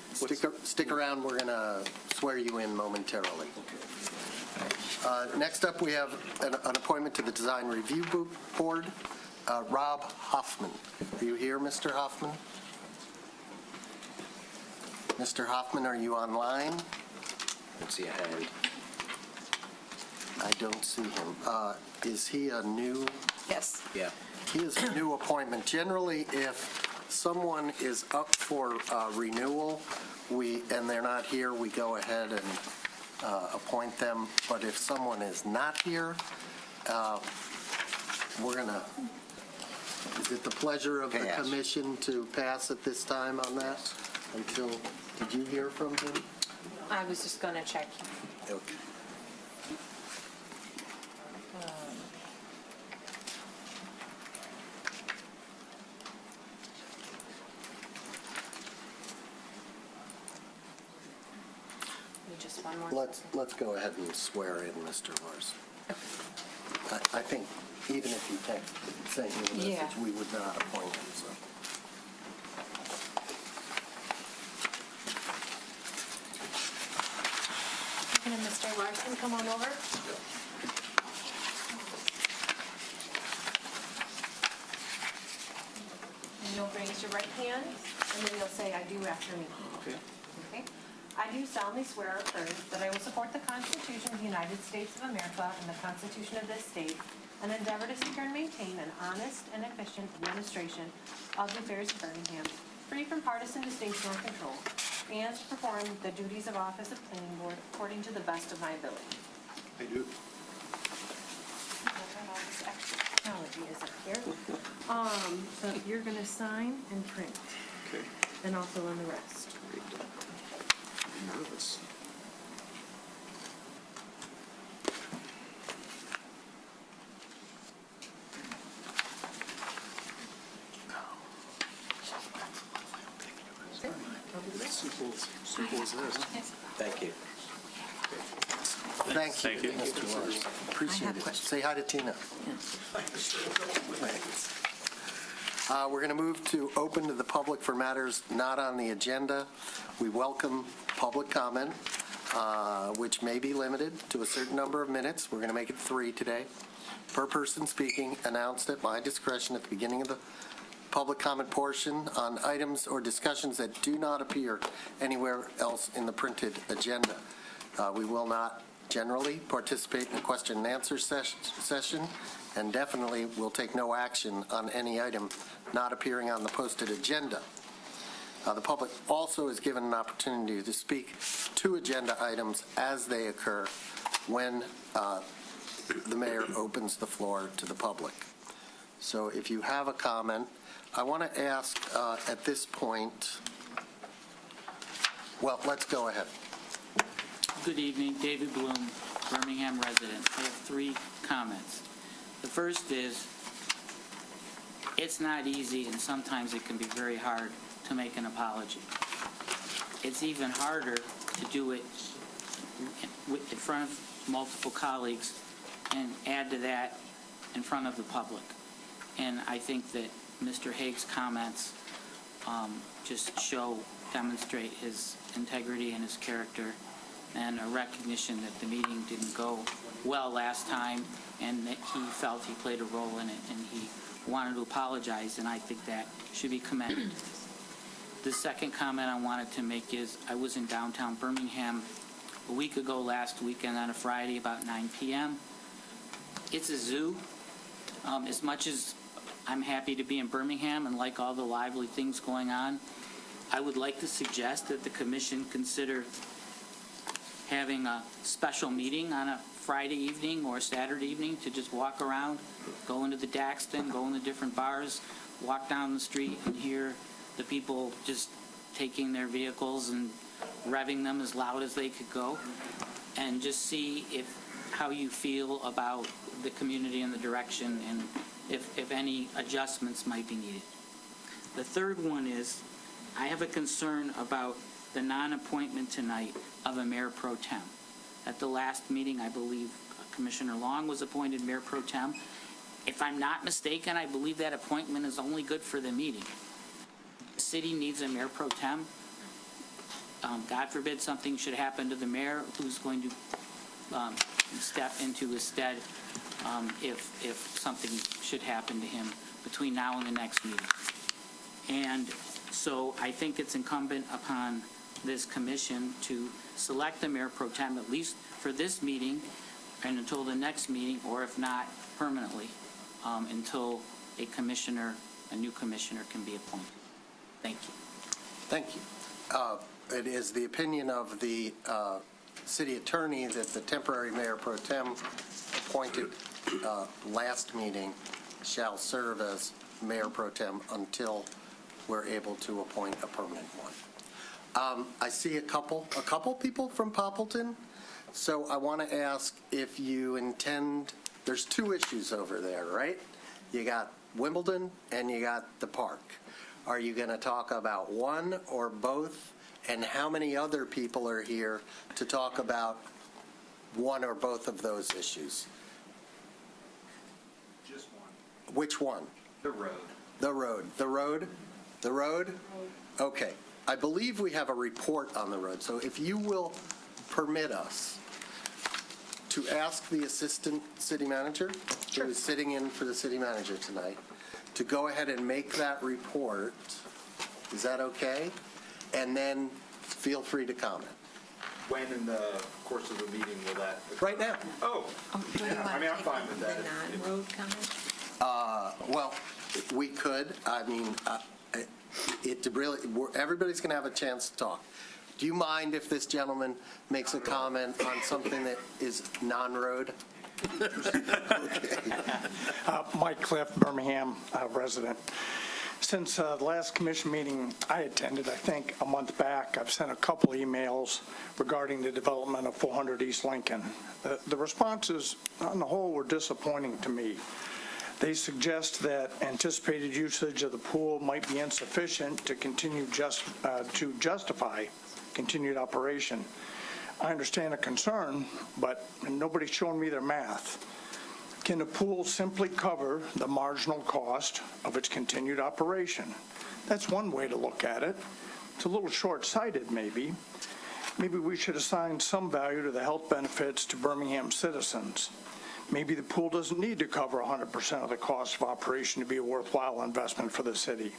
Stick around. We're going to swear you in momentarily. Next up, we have an appointment to the Design Review Board. Rob Hoffman. Are you here, Mr. Hoffman? Mr. Hoffman, are you online? I don't see a hand. I don't see him. Is he a new? Yes. Yeah. He is a new appointment. Generally, if someone is up for renewal, and they're not here, we go ahead and appoint them. But if someone is not here, we're going to, is it the pleasure of the commission to pass at this time on that? Did you hear from him? I was just going to check. Okay. Just one more. Let's go ahead and swear in Mr. Larson. I think even if you text, sent you a message, Yeah. we would not appoint him, so. Can Mr. Larson come on over? And you'll raise your right hand, and then you'll say, "I do," after me. Okay. Okay? I do solemnly swear or affirm that I will support the Constitution of the United States of America and the Constitution of this state, and endeavor to secure and maintain an honest and efficient administration of the affairs of Birmingham, free from partisan distinction or control, and to perform the duties of office of planning board according to the best of my ability. I do. All this extra technology is up here. So you're gonna sign and print, Okay. and I'll fill in the rest. I'm nervous. Simple as this. Thank you. Thank you, Thank you. Mr. Larson. Appreciate have it. questions. Say hi to Tina. Thanks. We're going to move to open to the public for matters not on the agenda. We welcome public comment, which may be limited to a certain number of minutes. We're going to make it 3 today. Per person speaking, announced at my discretion at the beginning of the public comment portion on items or discussions that do not appear anywhere else in the printed agenda. We will not generally participate in a question and answer session, and definitely will take no action on any item not appearing on the posted agenda. The public also is given an opportunity to speak to agenda items as they occur when the mayor opens the floor to the public. So if you have a comment, I want to ask at this point, well, let's go ahead. Good evening, David Bloom, Birmingham resident. I have 3 comments. The first is, it's not easy and sometimes it can be very hard to make an apology. It's even harder to do it in front of multiple colleagues and add to that in front of the public. And I think that Mr. Haig's comments just demonstrate his integrity and his character, and a recognition that the meeting didn't go well last time, and that he felt he played a role in it, and he wanted to apologize, and I think that should be commended. The second comment I wanted to make is, I was in downtown Birmingham a week ago last weekend on a Friday about 9 p.m. It's a zoo. As much as I'm happy to be in Birmingham and like all the lively things going on, I would like to suggest that the commission consider having a special meeting on a Friday evening or Saturday evening to just walk around, go into the Daxton, go into different bars, walk down the street and hear the people just taking their vehicles and revving them as loud as they could go, and just see how you feel about the community and the direction, and if any adjustments might be needed. The third one is, I have a concern about the non-appointment tonight of a mayor pro tem. At the last meeting, I believe Commissioner Long was appointed mayor pro tem. If I'm not mistaken, I believe that appointment is only good for the meeting. The city needs a mayor pro tem. God forbid something should happen to the mayor, who's going to step into his stead if something should happen to him between now and the next meeting. And so I think it's incumbent upon this commission to select the mayor pro tem, at least for this meeting and until the next meeting, or if not, permanently, until a new commissioner can be appointed. Thank you. Thank you. It is the opinion of the city attorney that the temporary mayor pro tem appointed last meeting shall serve as mayor pro tem until we're able to appoint a permanent one. I see a couple people from Poppleton, so I want to ask if you intend, there's 2 issues over there, right? You got Wimbledon and you got the park. Are you going to talk about one or both? And how many other people are here to talk about one or both of those issues? Which one? The road. The road. The road? The road? Okay. I believe we have a report on the road, so if you will permit us to ask the Assistant City Manager, who is sitting in for the City Manager tonight, to go ahead and make that report. Is that okay? And then feel free to comment. When in the course of the meeting will that occur? Right now. Oh, Do you yeah, want I mean, to I'm take fine with that. the non-road comment? Well, we could. I mean, everybody's going to have a chance to talk. Do you mind if this gentleman makes a comment on something that is non-road? Mike Cliff, Birmingham resident. Since the last commission meeting I attended, I think a month back, I've sent a couple emails regarding the development of 400 East Lincoln. The responses, on the whole, were disappointing to me. They suggest that anticipated usage of the pool might be insufficient to continue to justify continued operation. I understand the concern, but nobody's shown me their math. Can the pool simply cover the marginal cost of its continued operation? That's one way to look at it. It's a little short-sighted, maybe. Maybe we should assign some value to the health benefits to Birmingham citizens. Maybe the pool doesn't need to cover 100% of the cost of operation to be a worthwhile investment for the city.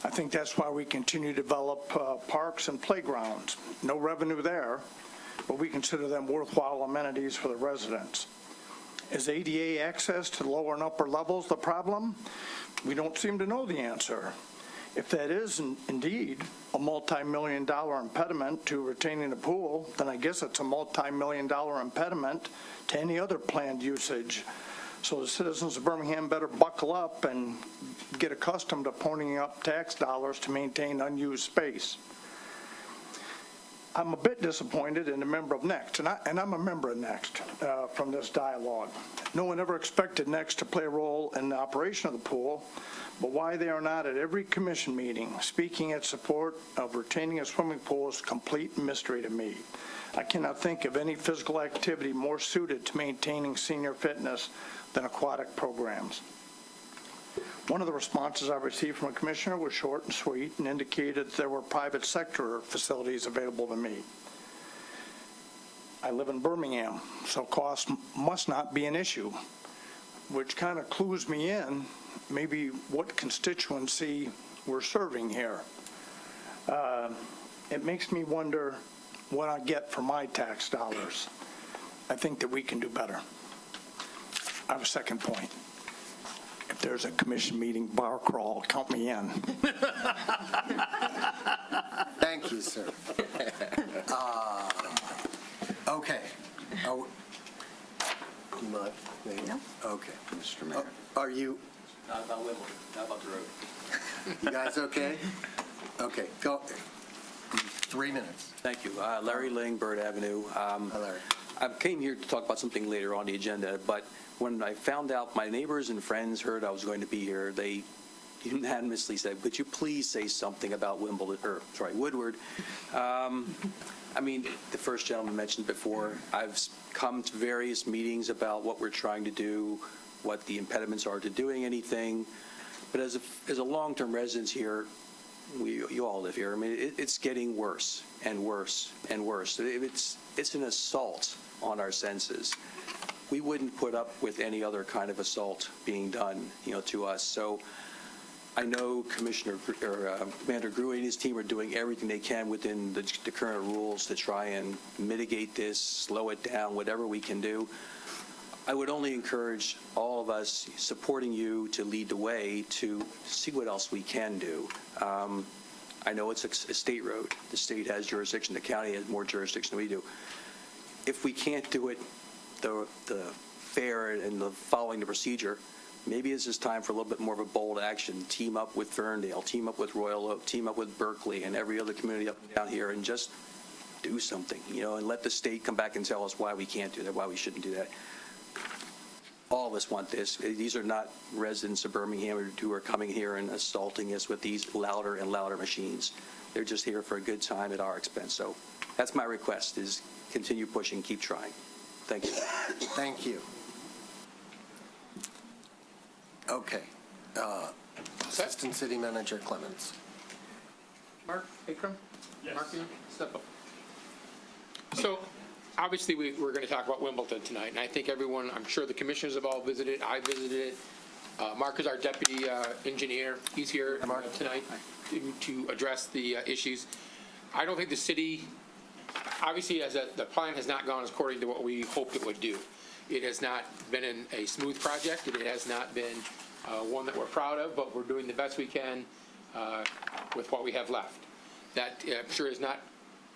I think that's why we continue to develop parks and playgrounds. No revenue there, but we consider them worthwhile amenities for the residents. Is ADA access to the lower and upper levels the problem? We don't seem to know the answer. If that is indeed a multi-million-dollar impediment to retaining the pool, then I guess it's a multi-million-dollar impediment to any other planned usage. So the citizens of Birmingham better buckle up and get accustomed to ponying up tax dollars to maintain unused space. I'm a bit disappointed in a member of NEXT, and I'm a member of NEXT from this dialogue. No one ever expected NEXT to play a role in the operation of the pool, but why they are not at every commission meeting speaking in support of retaining a swimming pool is a complete mystery to me. I cannot think of any physical activity more suited to maintaining senior fitness than aquatic programs. One of the responses I received from a commissioner was short and sweet and indicated there were private sector facilities available to me. I live in Birmingham, so cost must not be an issue, which kind of clues me in maybe what constituency we're serving here. It makes me wonder what I get for my tax dollars. I think that we can do better. I have a second point. If there's a commission meeting bar crawl, count me in. Thank you, sir. Okay. Oh, you mind? No. Okay. Mr. Mayor. Are you, Not about Wimbledon, not about the road. you guys okay? Okay, go. 3 minutes. Thank you. Larry Ling, Bird Avenue. Hi, Larry. I came here to talk about something later on the agenda, but when I found out my neighbors and friends heard I was going to be here, they unanimously said, "Could you please say something about Woodward?" I mean, the first gentleman mentioned before, I've come to various meetings about what we're trying to do, what the impediments are to doing anything, but as a long-term residents here, you all live here. I mean, it's getting worse and worse and worse. It's an assault on our senses. We wouldn't put up with any other kind of assault being done, to us. So I know Commander Gruey and his team are doing everything they can within the current rules to try and mitigate this, slow it down, whatever we can do. I would only encourage all of us supporting you to lead the way to see what else we can do. I know it's a state road. The state has jurisdiction. The county has more jurisdiction than we do. If we can't do it the fair and following the procedure, maybe it's just time for a little bit more of a bold action. Team up with Ferndale, team up with Royal Oak, team up with Berkeley and every other community up and down here, and just do something, and let the state come back and tell us why we can't do that, why we shouldn't do that. All of us want this. These are not residents of Birmingham who are coming here and assaulting us with these louder and louder machines. They're just here for a good time at our expense. So that's my request, is continue pushing, keep trying. Thank you. Thank you. Okay. Assistant City Manager Clemens. Mark Akram? Yes. Mark, you step up. So, obviously, we're going to talk about Wimbledon tonight, and I think everyone, I'm sure the commissioners have all visited, I visited it. Mark is our deputy engineer. He's here tonight to address the issues. I don't think the city, obviously, the plan has not gone according to what we hoped it would do. It has not been a smooth project. It has not been one that we're proud of, but we're doing the best we can with what we have left. That, I'm sure, is not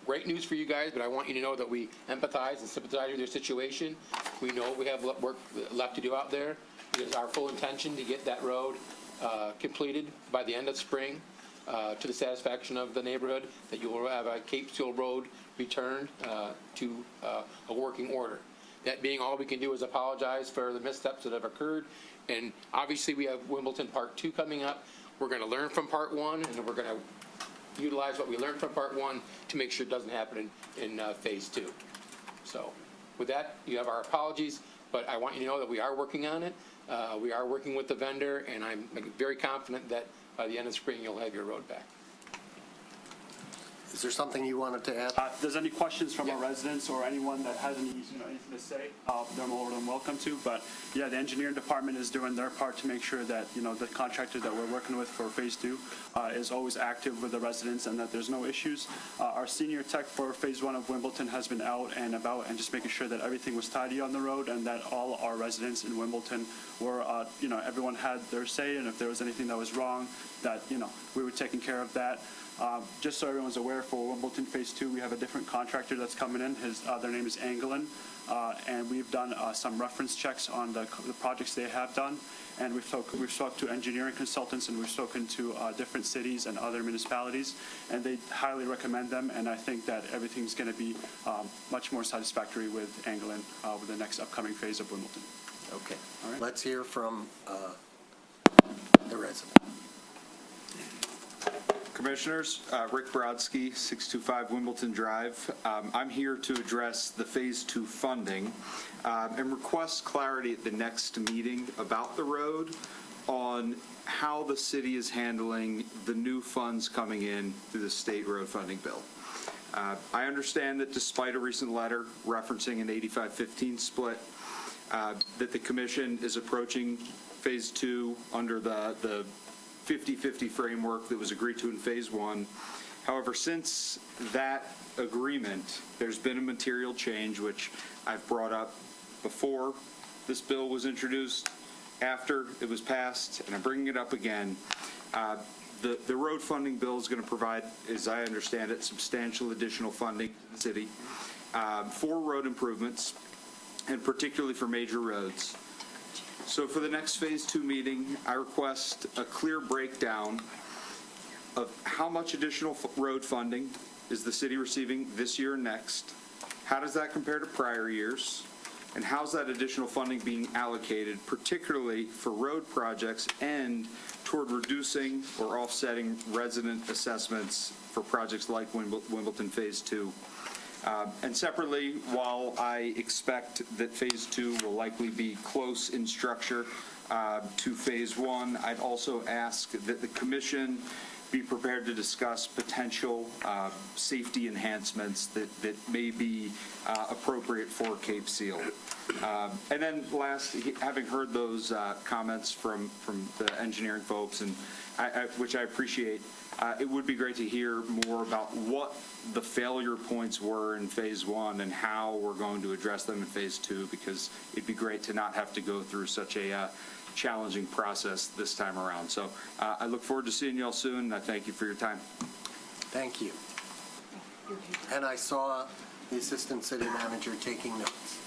great news for you guys, but I want you to know that we empathize and sympathize with your situation. We know we have work left to do out there. It is our full intention to get that road completed by the end of spring to the satisfaction of the neighborhood, that you will have a Cape Seal Road returned to a working order. That being all we can do is apologize for the missteps that have occurred. And obviously, we have Wimbledon Part 2 coming up. We're going to learn from Part 1, and we're going to utilize what we learned from Part 1 to make sure it doesn't happen in Phase 2. So with that, you have our apologies, but I want you to know that we are working on it. We are working with the vendor, and I'm very confident that by the end of spring, you'll have your road back. Is there something you wanted to add? If there's any questions from our residents or anyone that has anything to say, they're more than welcome to. But yeah, the engineering department is doing their part to make sure that the contractor that we're working with for Phase 2 is always active with the residents and that there's no issues. Our senior tech for Phase 1 of Wimbledon has been out and about and just making sure that everything was tidy on the road and that all our residents in Wimbledon were, everyone had their say, and if there was anything that was wrong, that we were taking care of that. Just so everyone's aware, for Wimbledon Phase 2, we have a different contractor that's coming in. Their name is Anglin, and we've done some reference checks on the projects they have done, and we've talked to engineering consultants, and we've spoken to different cities and other municipalities, and they highly recommend them, and I think that everything's going to be much more satisfactory with Anglin with the next upcoming phase of Wimbledon. Okay. All right. Let's hear from the resident. Commissioners, Rick Brodsky, 625 Wimbledon Drive. I'm here to address the Phase 2 funding and request clarity at the next meeting about the road on how the city is handling the new funds coming in through the state road funding bill. I understand that despite a recent letter referencing an 85-15 split, that the commission is approaching Phase 2 under the 50-50 framework that was agreed to in Phase 1. However, since that agreement, there's been a material change, which I've brought up before this bill was introduced, after it was passed, and I'm bringing it up again. The road funding bill is going to provide, as I understand it, substantial additional funding to the city for road improvements, and particularly for major roads. So for the next Phase 2 meeting, I request a clear breakdown of how much additional road funding is the city receiving this year and next, how does that compare to prior years, and how's that additional funding being allocated, particularly for road projects and toward reducing or offsetting resident assessments for projects like Wimbledon Phase 2. And separately, while I expect that Phase 2 will likely be close in structure to Phase 1, I'd also ask that the commission be prepared to discuss potential safety enhancements that may be appropriate for Cape Seal. And then last, having heard those comments from the engineering folks, and which I appreciate, it would be great to hear more about what the failure points were in Phase 1 and how we're going to address them in Phase 2, because it'd be great to not have to go through such a challenging process this time around. So I look forward to seeing you all soon, and I thank you for your time. Thank you. And I saw the Assistant City Manager taking notes.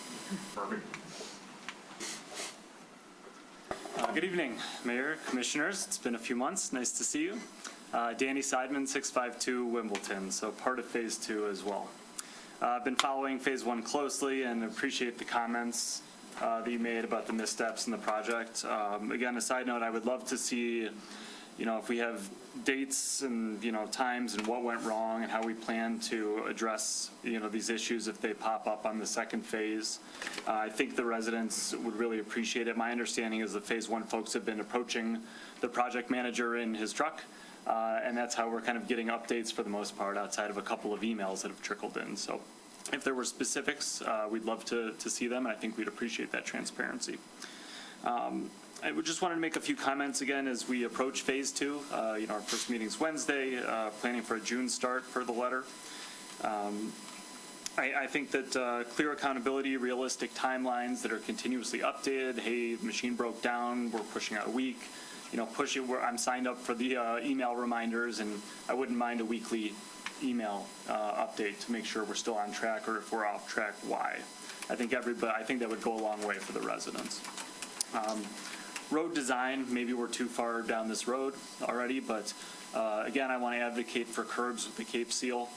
Good evening, Mayor, Commissioners. It's been a few months. Nice to see you. Danny Seidman, 652 Wimbledon, so part of Phase 2 as well. I've been following Phase 1 closely and appreciate the comments that you made about the missteps in the project. Again, a side note, I would love to see if we have dates and, times and what went wrong and how we plan to address, these issues if they pop up on the second phase. I think the residents would really appreciate it. My understanding is the Phase 1 folks have been approaching the project manager in his truck, and that's how we're kind of getting updates for the most part, outside of a couple of emails that have trickled in. So if there were specifics, we'd love to see them, and I think we'd appreciate that transparency. I would just wanted to make a few comments again as we approach Phase 2. Our first meeting's Wednesday, planning for a June start per the letter. I think that clear accountability, realistic timelines that are continuously updated. Hey, the machine broke down, we're pushing out a week. I'm signed up for the email reminders, and I wouldn't mind a weekly email update to make sure we're still on track, or if we're off track, why. I think that would go a long way for the residents. Road design, maybe we're too far down this road already, but again, I want to advocate for curbs with the Cape Seal.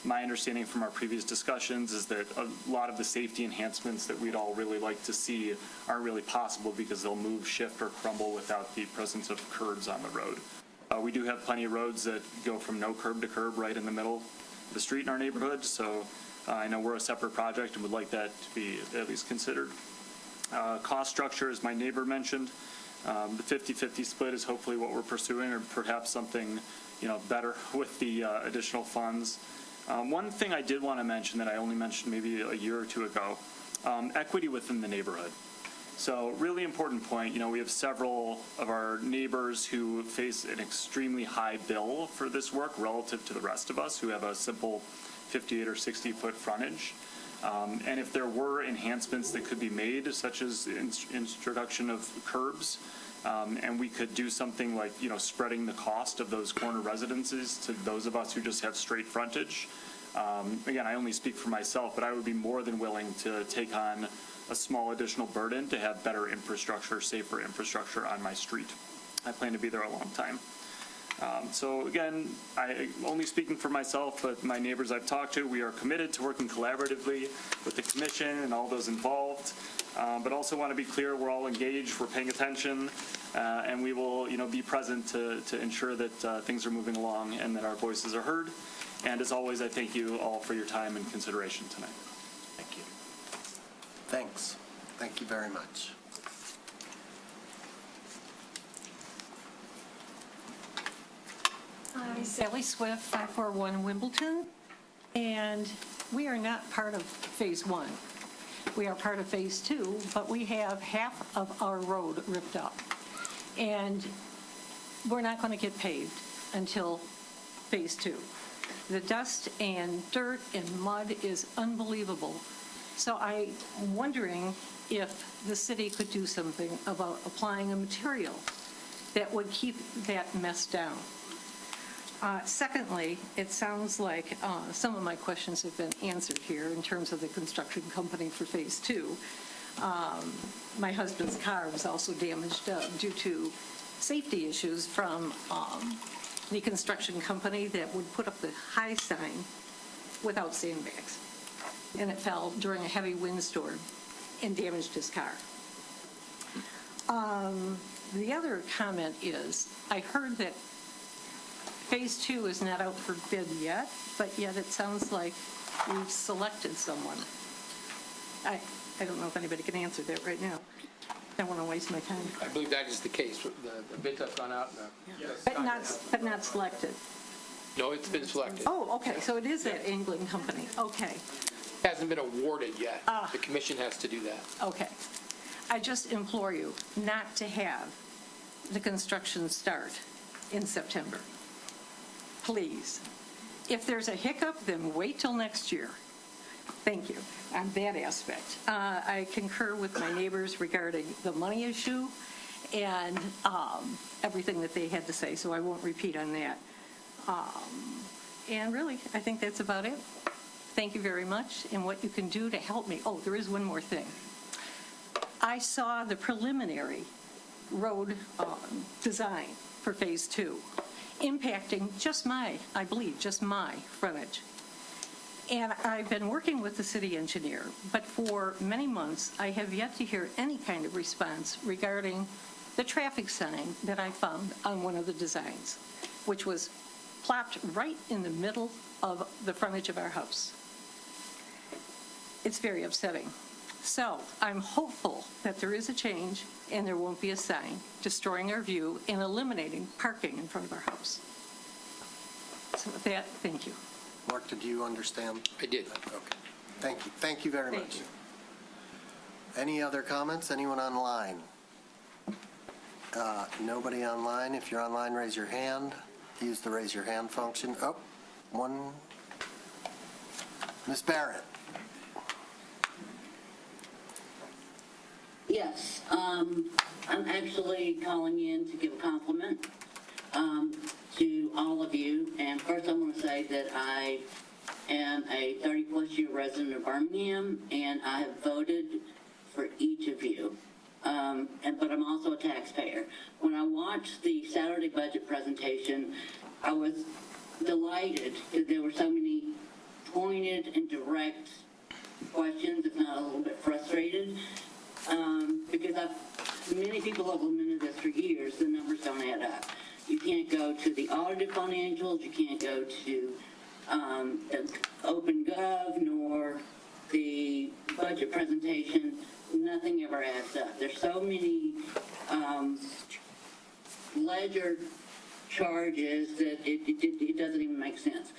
My understanding from our previous discussions is that a lot of the safety enhancements that we'd all really like to see aren't really possible because they'll move, shift, or crumble without the presence of curbs on the road. We do have plenty of roads that go from no curb to curb right in the middle of the street in our neighborhood, so I know we're a separate project and would like that to be at least considered. Cost structure, as my neighbor mentioned, the 50-50 split is hopefully what we're pursuing, or perhaps something better with the additional funds. One thing I did want to mention that I only mentioned maybe a year or two ago, equity within the neighborhood. So really important point, we have several of our neighbors who face an extremely high bill for this work relative to the rest of us who have a simple 58 or 60-foot frontage. And if there were enhancements that could be made, such as introduction of curbs, and we could do something like, spreading the cost of those corner residences to those of us who just have straight frontage. Again, I only speak for myself, but I would be more than willing to take on a small additional burden to have better infrastructure, safer infrastructure on my street. I plan to be there a long time. So again, I only speaking for myself, but my neighbors I've talked to, we are committed to working collaboratively with the commission and all those involved, but also want to be clear we're all engaged, we're paying attention, and we will be present to ensure that things are moving along and that our voices are heard. And as always, I thank you all for your time and consideration tonight. Thank you. Thanks. Thank you very much. I'm Sally Swift, 541 Wimbledon, and we are not part of Phase 1. We are part of Phase 2, but we have half of our road ripped up. And we're not going to get paved until Phase 2. The dust and dirt and mud is unbelievable. So I'm wondering if the city could do something about applying a material that would keep that mess down. Secondly, it sounds like some of my questions have been answered here in terms of the construction company for Phase 2. My husband's car was also damaged due to safety issues from the construction company that would put up the high sign without sandbags. And it fell during a heavy windstorm and damaged his car. The other comment is, I heard that Phase 2 is not out for bid yet, but yet it sounds like we've selected someone. I don't know if anybody can answer that right now. I don't want to waste my time. I believe that is the case. The bids have gone out. But not selected. No, it's been selected. Oh, okay, so it is that angling company. Okay, Hasn't been awarded yet. The commission has to do that. okay. I just implore you not to have the construction start in September. Please. If there's a hiccup, then wait till next year. Thank you on that aspect. I concur with my neighbors regarding the money issue and everything that they had to say, so I won't repeat on that. And really, I think that's about it. Thank you very much, and what you can do to help me. Oh, there is one more thing. I saw the preliminary road design for Phase 2, impacting just my frontage. And I've been working with the city engineer, but for many months, I have yet to hear any kind of response regarding the traffic sign that I found on one of the designs, which was plopped right in the middle of the frontage of our house. It's very upsetting. So I'm hopeful that there is a change and there won't be a sign destroying our view and eliminating parking in front of our house. So with that, thank you. Mark, did you understand? I did. Okay. Thank you. Thank you very Thank much. you. Any other comments? Anyone online? Nobody online. If you're online, raise your hand. Use the raise your hand function. Oh, one. Ms. Barrett. Yes, I'm actually calling in to give a compliment to all of you. And first I want to say that I am a 30-plus year resident of Birmingham, and I have voted for each of you. But I'm also a taxpayer. When I watched the Saturday budget presentation, I was delighted because there were so many pointed and direct questions, if not a little bit frustrated. Because many people have lamented this for years, the numbers don't add up. You can't go to the audited financials, you can't go to the OpenGov, nor the budget presentation. Nothing ever adds up. There's so many ledger charges that it doesn't even make sense.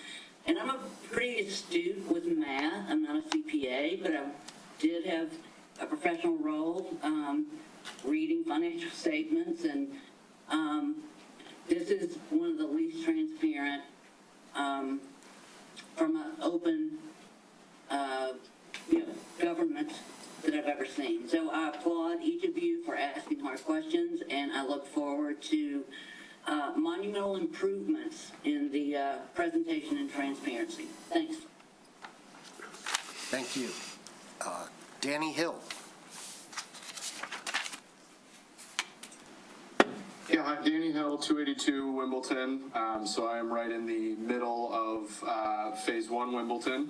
And I'm pretty astute with math. I'm not a CPA, but I did have a professional role reading financial statements, and this is one of the least transparent from an open government that I've ever seen. So I applaud each of you for asking hard questions, and I look forward to monumental improvements in the presentation and transparency. Thanks. Thank you. Danny Hill. Yeah, hi, Danny Hill, 282 Wimbledon. So I am right in the middle of Phase 1 Wimbledon.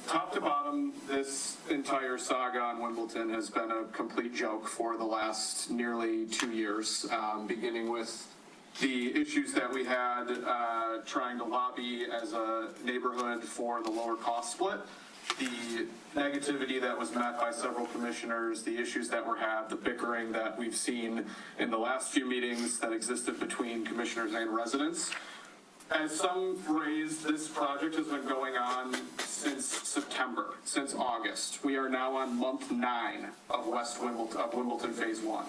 Top to bottom, this entire saga on Wimbledon has been a complete joke for the last nearly 2 years, beginning with the issues that we had trying to lobby as a neighborhood for the lower cost split, the negativity that was met by several commissioners, the issues that were had, the bickering that we've seen in the last few meetings that existed between commissioners and residents. As some phrase, this project has been going on since September, since August. We are now on month 9 of Wimbledon Phase 1.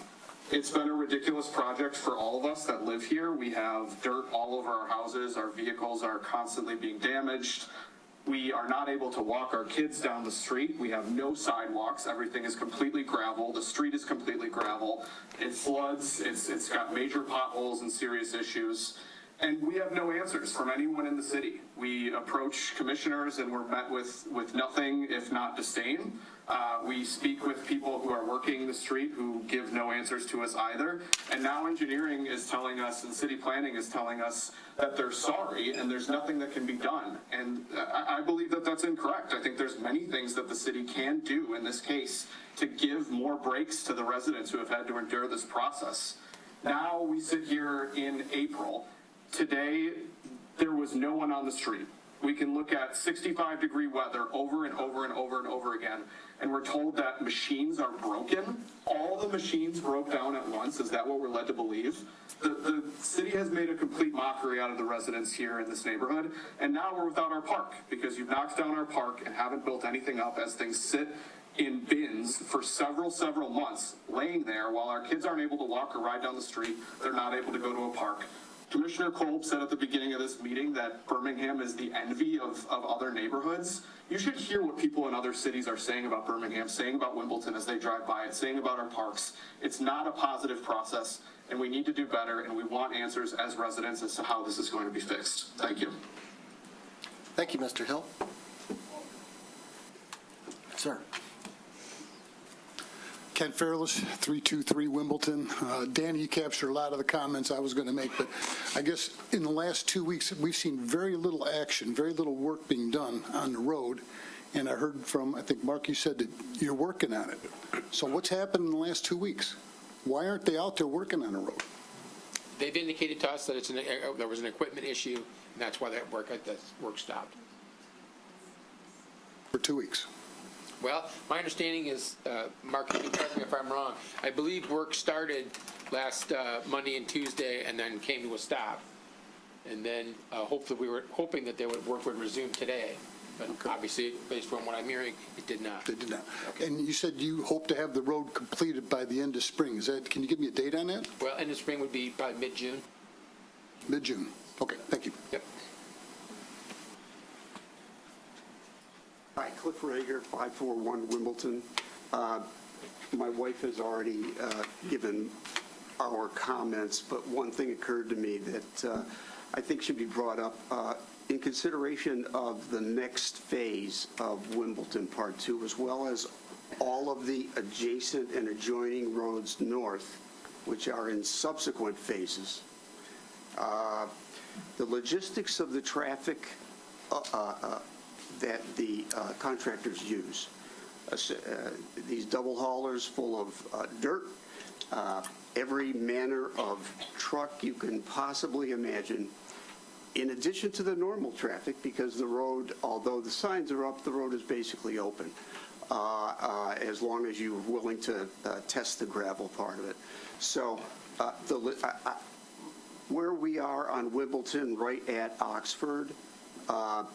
It's been a ridiculous project for all of us that live here. We have dirt all over our houses. Our vehicles are constantly being damaged. We are not able to walk our kids down the street. We have no sidewalks. Everything is completely gravel. The street is completely gravel. It floods. It's got major potholes and serious issues. And we have no answers from anyone in the city. We approach commissioners and we're met with nothing, if not disdain. We speak with people who are working the street who give no answers to us either. And now engineering is telling us and city planning is telling us that they're sorry and there's nothing that can be done. And I believe that that's incorrect. I think there's many things that the city can do in this case to give more breaks to the residents who have had to endure this process. Now we sit here in April. Today, there was no one on the street. We can look at 65-degree weather over and over and over and over again, and we're told that machines are broken. All the machines broke down at once. Is that what we're led to believe? The city has made a complete mockery out of the residents here in this neighborhood, and now we're without our park because you've knocked down our park and haven't built anything up as things sit in bins for several months, laying there while our kids aren't able to walk or ride down the street. They're not able to go to a park. Commissioner Kolb said at the beginning of this meeting that Birmingham is the envy of other neighborhoods. You should hear what people in other cities are saying about Birmingham, saying about Wimbledon as they drive by it, saying about our parks. It's not a positive process, and we need to do better, and we want answers as residents as to how this is going to be fixed. Thank you. Thank you, Mr. Hill. Sir. Ken Fairless, 323 Wimbledon. Danny, you captured a lot of the comments I was going to make, but I guess in the last 2 weeks, we've seen very little action, very little work being done on the road. And I heard from, I think, Mark, you said that you're working on it. So what's happened in the last 2 weeks? Why aren't they out there working on the road? They've indicated to us that there was an equipment issue, and that's why that work stopped. For 2 weeks? Well, my understanding is, Mark, you can correct me if I'm wrong, I believe work started last Monday and Tuesday and then came to a stop. And then hopefully we were hoping that work would resume today. But obviously, based on what I'm hearing, it did not. They did not. And you said you hope to have the road completed by the end of spring. Can you give me a date on that? Well, end of spring would be probably mid-June. Mid-June. Okay, thank you. Yep. Hi, Cliff Rager, 541 Wimbledon. My wife has already given our comments, but one thing occurred to me that I think should be brought up. In consideration of the next phase of Wimbledon Part 2, as well as all of the adjacent and adjoining roads north, which are in subsequent phases, the logistics of the traffic that the contractors use, these double haulers full of dirt, every manner of truck you can possibly imagine, in addition to the normal traffic, because the road, although the signs are up, the road is basically open, as long as you're willing to test the gravel part of it. So where we are on Wimbledon, right at Oxford, I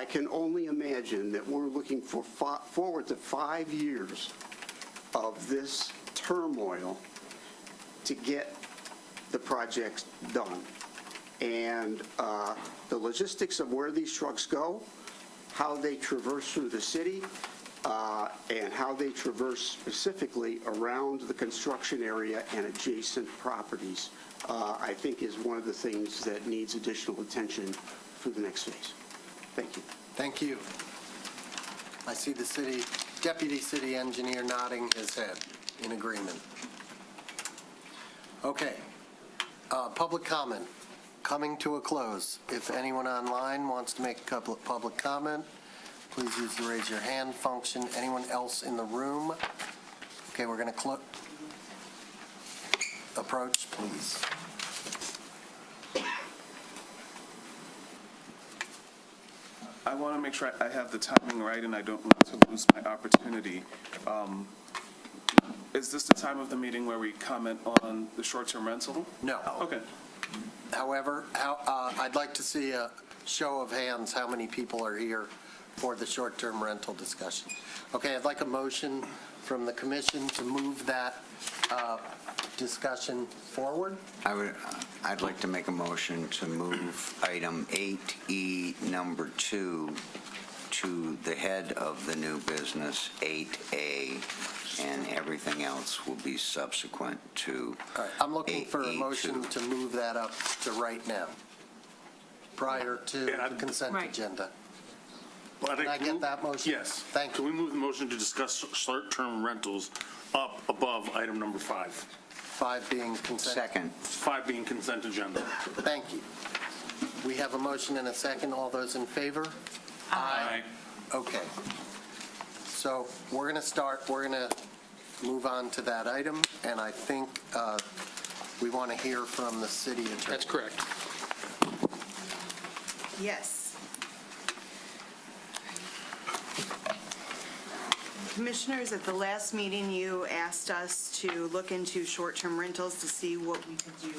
can only imagine that we're looking forward to 5 years of this turmoil to get the projects done. And the logistics of where these trucks go, how they traverse through the city, and how they traverse specifically around the construction area and adjacent properties, I think is one of the things that needs additional attention for the next phase. Thank you. Thank you. I see the Deputy City Engineer nodding his head in agreement. Okay. Public comment coming to a close. If anyone online wants to make a public comment, please use the raise your hand function. Anyone else in the room? Okay, we're going to approach, please. I want to make sure I have the timing right and I don't want to lose my opportunity. Is this the time of the meeting where we comment on the short-term rental? No. Okay. However, I'd like to see a show of hands how many people are here for the short-term rental discussion. Okay, I'd like a motion from the commission to move that discussion forward. I'd like to make a motion to move item 8E, number 2, to the head of the new business, 8A, and everything else will be subsequent to 8E2. All right, I'm looking for a motion to move that up to right now, prior to the consent agenda. Can I get that motion? Yes. Thank you. Can we move the motion to discuss short-term rentals up above item number 5? 5 being consent. Second. 5 being consent agenda. Thank you. We have a motion and a second. All those in favor? Aye. Okay. So we're going to move on to that item, and I think we want to hear from the city attorney. That's correct. Yes. Commissioners, at the last meeting, you asked us to look into short-term rentals to see what we could do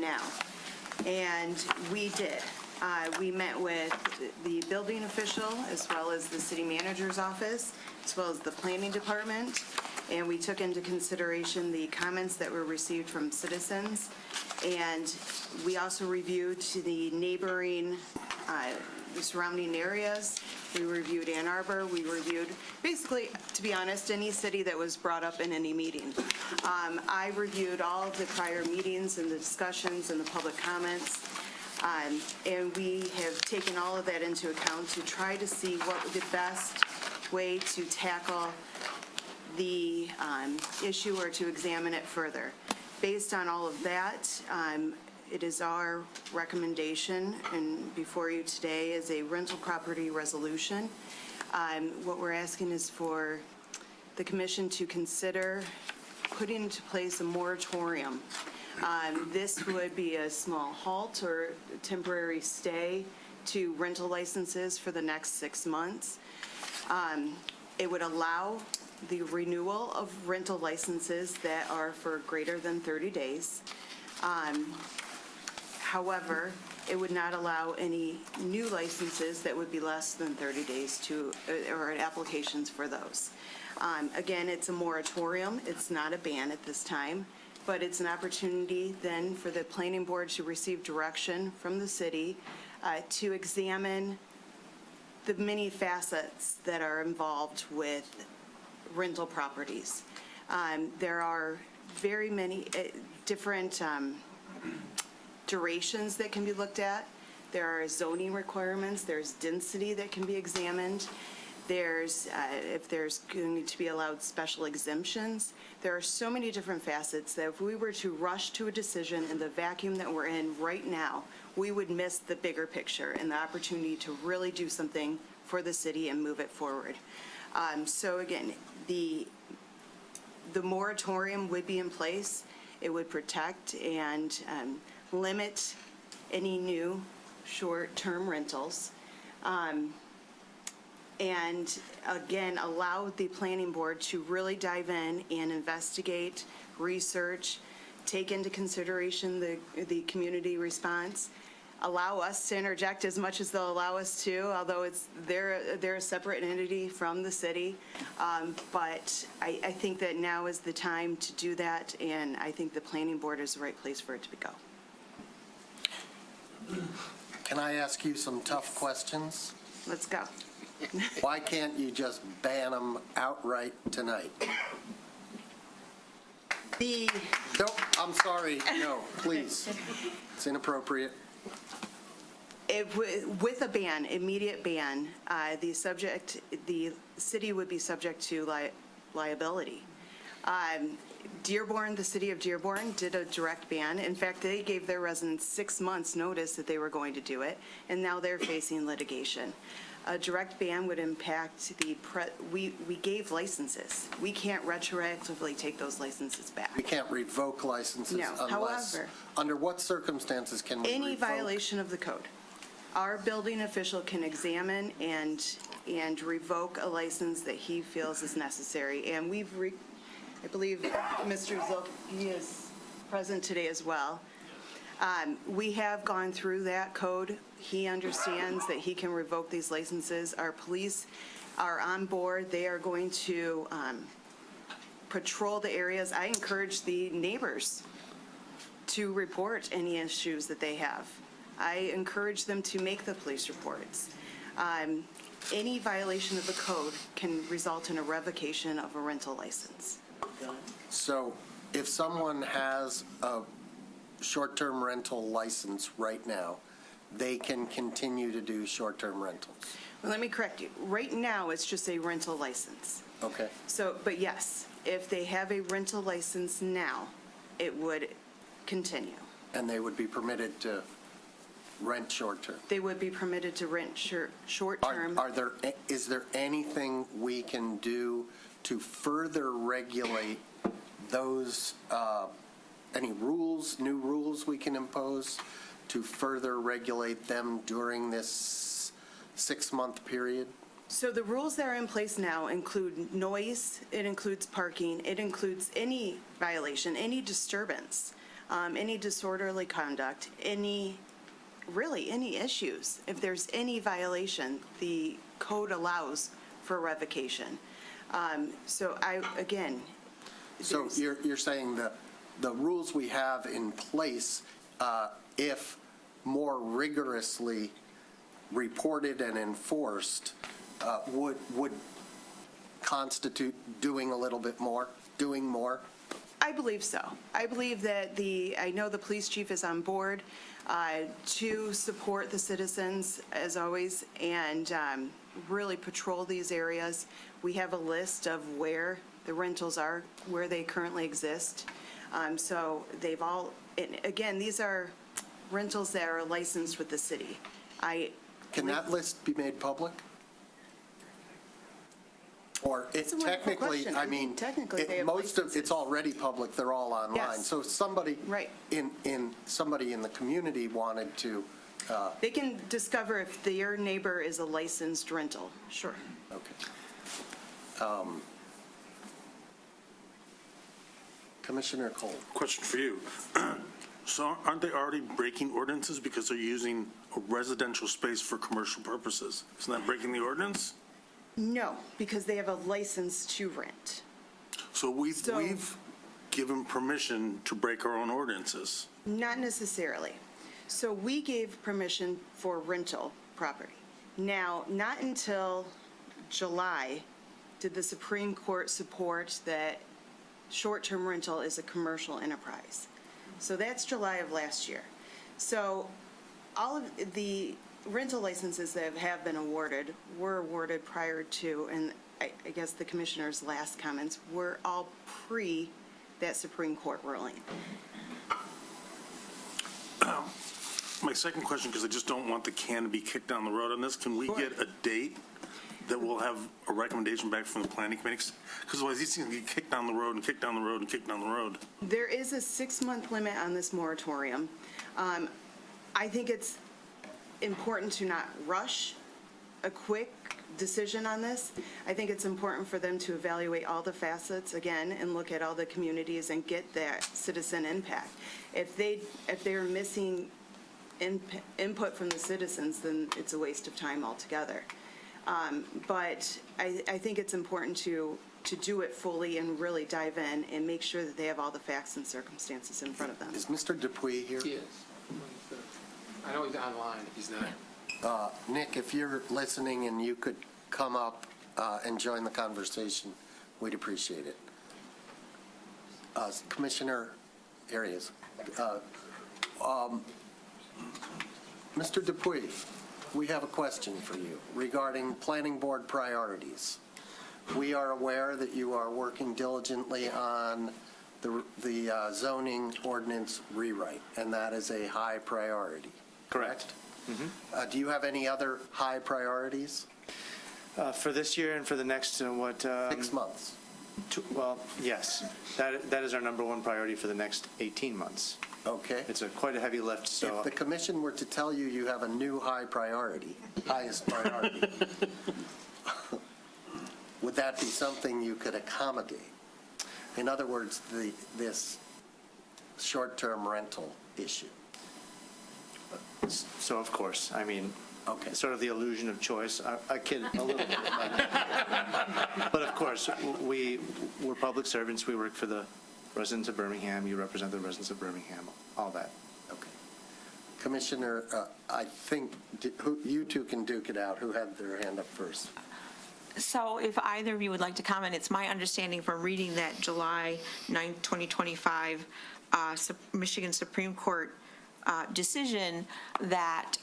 now. And we did. We met with the building official, as well as the city manager's office, as well as the planning department, and we took into consideration the comments that were received from citizens. And we also reviewed the neighboring, the surrounding areas. We reviewed Ann Arbor. We reviewed, basically, to be honest, any city that was brought up in any meeting. I reviewed all of the prior meetings and the discussions and the public comments. And we have taken all of that into account to try to see what the best way to tackle the issue or to examine it further. Based on all of that, it is our recommendation, and before you today is a rental property resolution. What we're asking is for the commission to consider putting into place a moratorium. This would be a small halt or temporary stay to rental licenses for the next 6 months. It would allow the renewal of rental licenses that are for greater than 30 days. However, it would not allow any new licenses that would be less than 30 days to, or applications for those. Again, it's a moratorium. It's not a ban at this time, but it's an opportunity then for the planning board to receive direction from the city to examine the many facets that are involved with rental properties. There are very many different durations that can be looked at. There are zoning requirements. There's density that can be examined. There's, if there's going to be allowed special exemptions. There are so many different facets that if we were to rush to a decision in the vacuum that we're in right now, we would miss the bigger picture and the opportunity to really do something for the city and move it forward. So again, the moratorium would be in place. It would protect and limit any new short-term rentals. And again, allow the planning board to really dive in and investigate, research, take into consideration the community response, allow us to interject as much as they'll allow us to, although they're a separate entity from the city. But I think that now is the time to do that, and I think the planning board is the right place for it to go. Can I ask you some tough questions? Let's go. Why can't you just ban them outright tonight? No, I'm sorry. No, please. It's inappropriate. With a ban, immediate ban, the city would be subject to liability. Dearborn, the city of Dearborn, did a direct ban. In fact, they gave their residents 6 months' notice that they were going to do it, and now they're facing litigation. A direct ban would impact we gave licenses. We can't retroactively take those licenses back. We can't revoke licenses No. unless. However, under what circumstances can we any revoke? violation of the code, our building official can examine and revoke a license that he feels is necessary. And I believe Mr. Zilke is present today as well. We have gone through that code. He understands that he can revoke these licenses. Our police are on board. They are going to patrol the areas. I encourage the neighbors to report any issues that they have. I encourage them to make the police reports. Any violation of the code can result in a revocation of a rental license. So if someone has a short-term rental license right now, they can continue to do short-term rentals? Well, let me correct you. Right now, it's just a rental license. Okay. So, but yes, if they have a rental license now, it would continue. And they would be permitted to rent short-term? They would be permitted to rent short-term. Is there anything we can do to further regulate those, any rules, new rules we can impose to further regulate them during this 6-month period? So the rules that are in place now include noise, it includes parking, it includes any violation, any disturbance, any disorderly conduct, any issues. If there's any violation, the code allows for revocation. So So you're saying the rules we have in place, if more rigorously reported and enforced, would constitute doing a little bit more, doing more? I believe so. I believe that I know the police chief is on board to support the citizens, as always, and really patrol these areas. We have a list of where the rentals are, where they currently exist. So they've all, again, these are rentals that are licensed with the city. Can that list be made public? Or it That's a wonderful technically, question. I mean, Technically, they have most of, it's already public, they're all online. Yes. So somebody Right. somebody in the community wanted to, They can discover if their neighbor is a licensed rental, sure. okay. Commissioner Cole. Question for you. So aren't they already breaking ordinances because they're using a residential space for commercial purposes? Isn't that breaking the ordinance? No, because they have a license to rent. So we've given permission to break our own ordinances. Not necessarily. So we gave permission for rental property. Now, not until July did the Supreme Court support that short-term rental is a commercial enterprise. So that's July of last year. So all of the rental licenses that have been awarded were awarded prior to, and I guess the commissioner's last comments, were all pre that Supreme Court ruling. My second question, because I just don't want the can to be kicked down the road on this, can we get a date that we'll have a recommendation back from the planning committee? Because otherwise these things get kicked down the road and kicked down the road and kicked down the road. There is a 6-month limit on this moratorium. I think it's important to not rush a quick decision on this. I think it's important for them to evaluate all the facets again and look at all the communities and get that citizen impact. If they're missing input from the citizens, then it's a waste of time altogether. But I think it's important to do it fully and really dive in and make sure that they have all the facts and circumstances in front of them. Is Mr. Dupuy here? He is. I know he's online if he's not. Nick, if you're listening and you could come up and join the conversation, we'd appreciate it. Commissioner Arias. Mr. Dupuy, we have a question for you regarding planning board priorities. We are aware that you are working diligently on the zoning ordinance rewrite, and that is a high priority. Correct? Do you have any other high priorities? For this year and for the next, 6 months. Well, yes. That is our number one priority for the next 18 months. Okay. It's quite a heavy lift, so. If the commission were to tell you you have a new highest priority, would that be something you could accommodate? In other words, this short-term rental issue. So, of course, I mean, okay, sort of the illusion of choice. I kid a little bit. But of course, we're public servants. We work for the residents of Birmingham. You represent the residents of Birmingham, all that. Okay. Commissioner, I think you two can duke it out. Who had their hand up first? So if either of you would like to comment, it's my understanding from reading that July 9th, 2025 Michigan Supreme Court decision that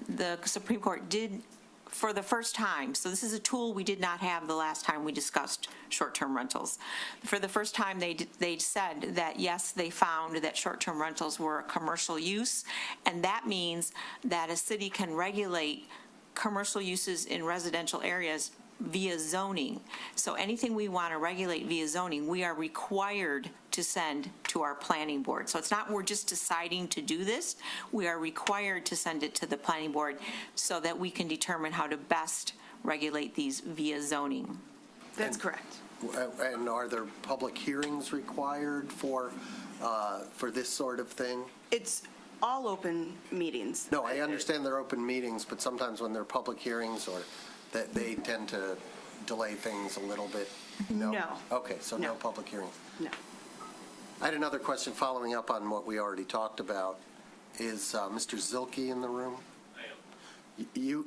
the Supreme Court did, for the first time, so this is a tool we did not have the last time we discussed short-term rentals. For the first time, they said that, yes, they found that short-term rentals were a commercial use, and that means that a city can regulate commercial uses in residential areas via zoning. So anything we want to regulate via zoning, we are required to send to our planning board. So it's not we're just deciding to do this, we are required to send it to the planning board so that we can determine how to best regulate these via zoning. That's correct. And are there public hearings required for this sort of thing? It's all open meetings. No, I understand they're open meetings, but sometimes when they're public hearings or that they tend to delay things a little bit? No. Okay, so no public hearings. No. I had another question following up on what we already talked about. Is Mr. Zilke in the room? I am.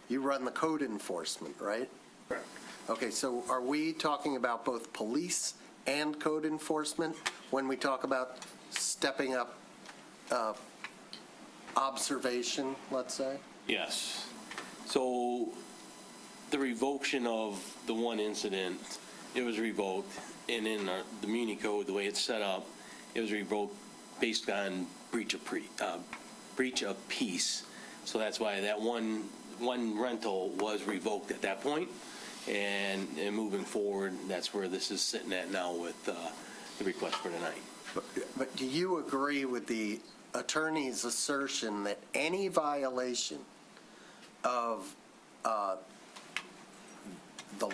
You run the code enforcement, right? Correct. Okay, so are we talking about both police and code enforcement when we talk about stepping up observation, let's say? Yes. So the revocation of the one incident, it was revoked, and in the Muni Code, the way it's set up, it was revoked based on breach of peace. So that's why that one rental was revoked at that point. And moving forward, that's where this is sitting at now with the request for tonight. But do you agree with the attorney's assertion that any violation of the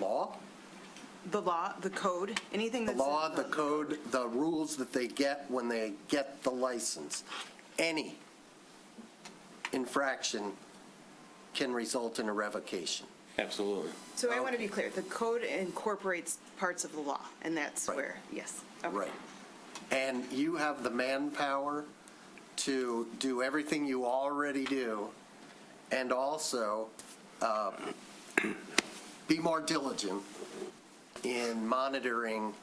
law, The code, anything the that's. law, the code, the rules that they get when they get the license, any infraction can result in a revocation? Absolutely. So I want to be clear, the code incorporates parts of the law, and that's Right. where, yes. Okay. Right. And you have the manpower to do everything you already do, and also be more diligent in monitoring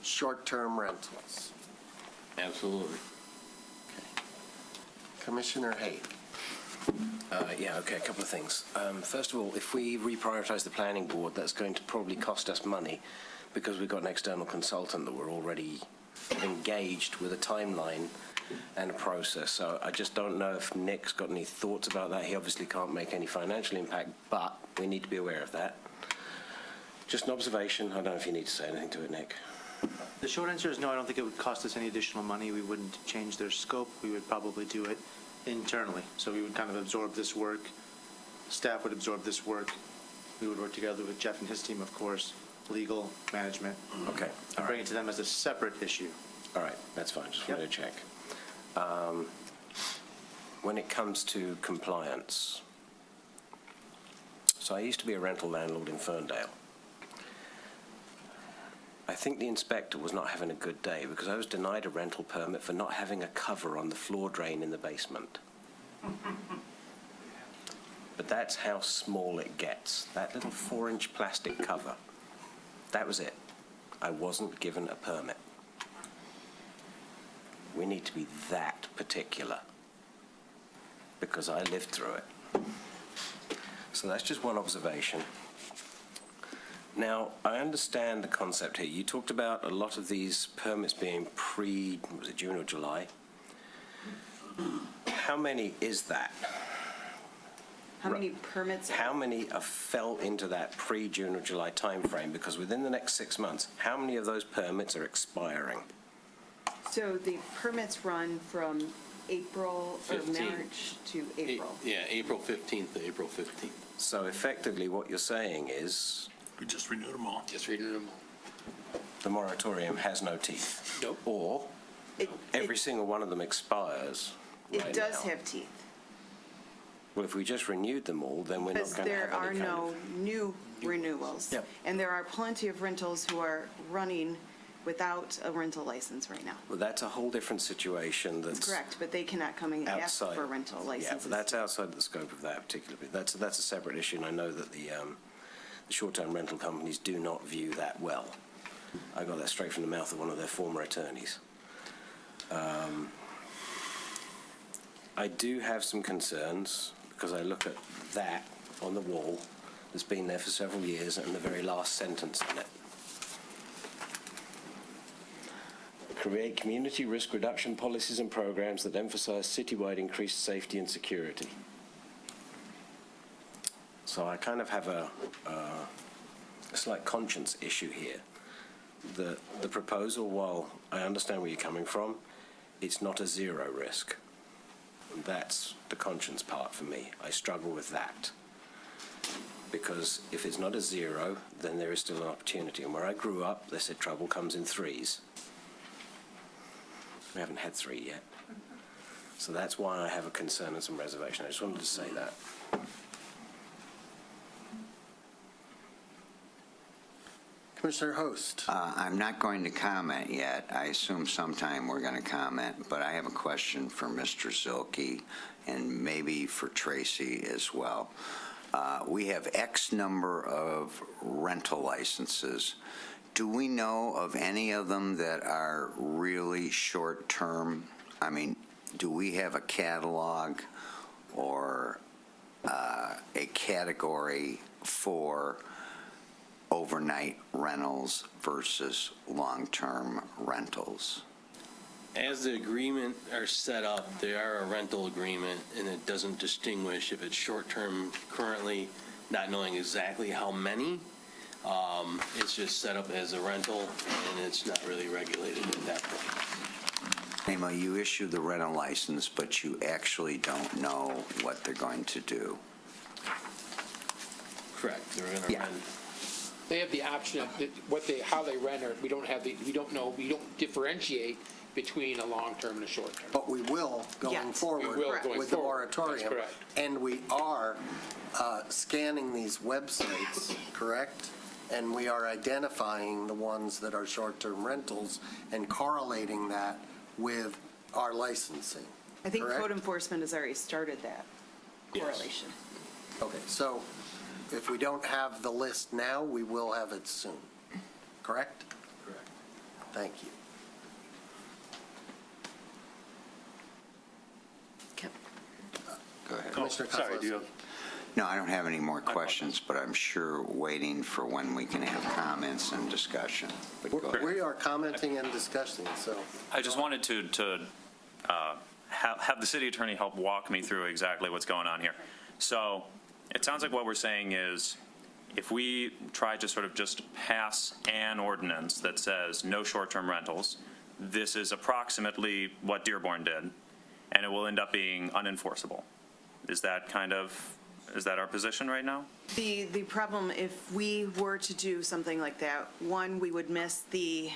short-term rentals. Absolutely. Commissioner Hay. Yeah, okay, a couple of things. First of all, if we reprioritize the planning board, that's going to probably cost us money because we've got an external consultant that we're already engaged with a timeline and a process. So I just don't know if Nick's got any thoughts about that. He obviously can't make any financial impact, but we need to be aware of that. Just an observation. I don't know if you need to say anything to it, Nick. The short answer is no, I don't think it would cost us any additional money. We wouldn't change their scope. We would probably do it internally. So we would kind of absorb this work. Staff would absorb this work. We would work together with Jeff and his team, of course, legal, management. Okay. And bring it to them as a separate issue. All right, that's fine. Just wanted to check. When it comes to compliance, so I used to be a rental landlord in Ferndale. I think the inspector was not having a good day because I was denied a rental permit for not having a cover on the floor drain in the basement. But that's how small it gets. That little 4-inch plastic cover. That was it. I wasn't given a permit. We need to be that particular because I lived through it. So that's just one observation. Now, I understand the concept here. You talked about a lot of these permits being was it June or July? How many is that? How many permits? How many fell into that pre-June or July timeframe? Because within the next 6 months, how many of those permits are expiring? So the permits run from April or 15th. March to April. Yeah, April 15th to April 15th. So effectively, what you're saying is We just renewed them all. Just reading them all. the moratorium has no teeth. Nope. Or every single one of them expires It right does now. have teeth, Well, if we just renewed them all, then we're not because going to there have are any kind no of... new renewals. Yep. And there are plenty of rentals who are running without a rental license right now. Well, that's a whole different situation that's... Correct, but they cannot come and ask outside. for rental Yeah, licenses. but that's outside the scope of that particularly. That's a separate issue, and I know that the short-term rental companies do not view that well. I got that straight from the mouth of one of their former attorneys. I do have some concerns because I look at that on the wall that's been there for several years and the very last sentence in it. Create community risk reduction policies and programs that emphasize citywide increased safety and security. So I kind of have a slight conscience issue here. The proposal, while I understand where you're coming from, it's not a zero risk. That's the conscience part for me. I struggle with that. Because if it's not a zero, then there is still an opportunity. And where I grew up, they said trouble comes in threes. We haven't had 3 yet. So that's why I have a concern and some reservation. I just wanted to say that. Commissioner Host. I'm not going to comment yet. I assume sometime we're going to comment, but I have a question for Mr. Zilke and maybe for Tracy as well. We have X number of rental licenses. Do we know of any of them that are really short-term? I mean, do we have a catalog or a category for overnight rentals versus long-term rentals? As the agreement are set up, they are a rental agreement, and it doesn't distinguish if it's short-term currently, not knowing exactly how many, It's just set up as a rental, and it's not really regulated at that point. Nemo, you issue the rental license, but you actually don't know what they're going to do. Correct. They're going to rent. They have the option of how they rent, or we don't know, we don't differentiate between a long-term and a short-term. But we will going forward We will going with the forward. moratorium. That's correct. And we are scanning these websites, correct? And we are identifying the ones that are short-term rentals and correlating that with our licensing. I think correct? code enforcement has already started that correlation. Okay, so if we don't have the list now, we will have it soon, correct? Correct. Thank you. Go ahead. Commissioner Sorry, do you have? No, I don't have any more questions, but I'm sure waiting for when we can have comments and discussion. But go ahead. We are commenting and discussing, so. I just wanted to have the city attorney help walk me through exactly what's going on here. So it sounds like what we're saying is if we try to sort of just pass an ordinance that says no short-term rentals, this is approximately what Dearborn did, and it will end up being unenforceable. Is that our position right now? The problem, if we were to do something like that, one, we would miss the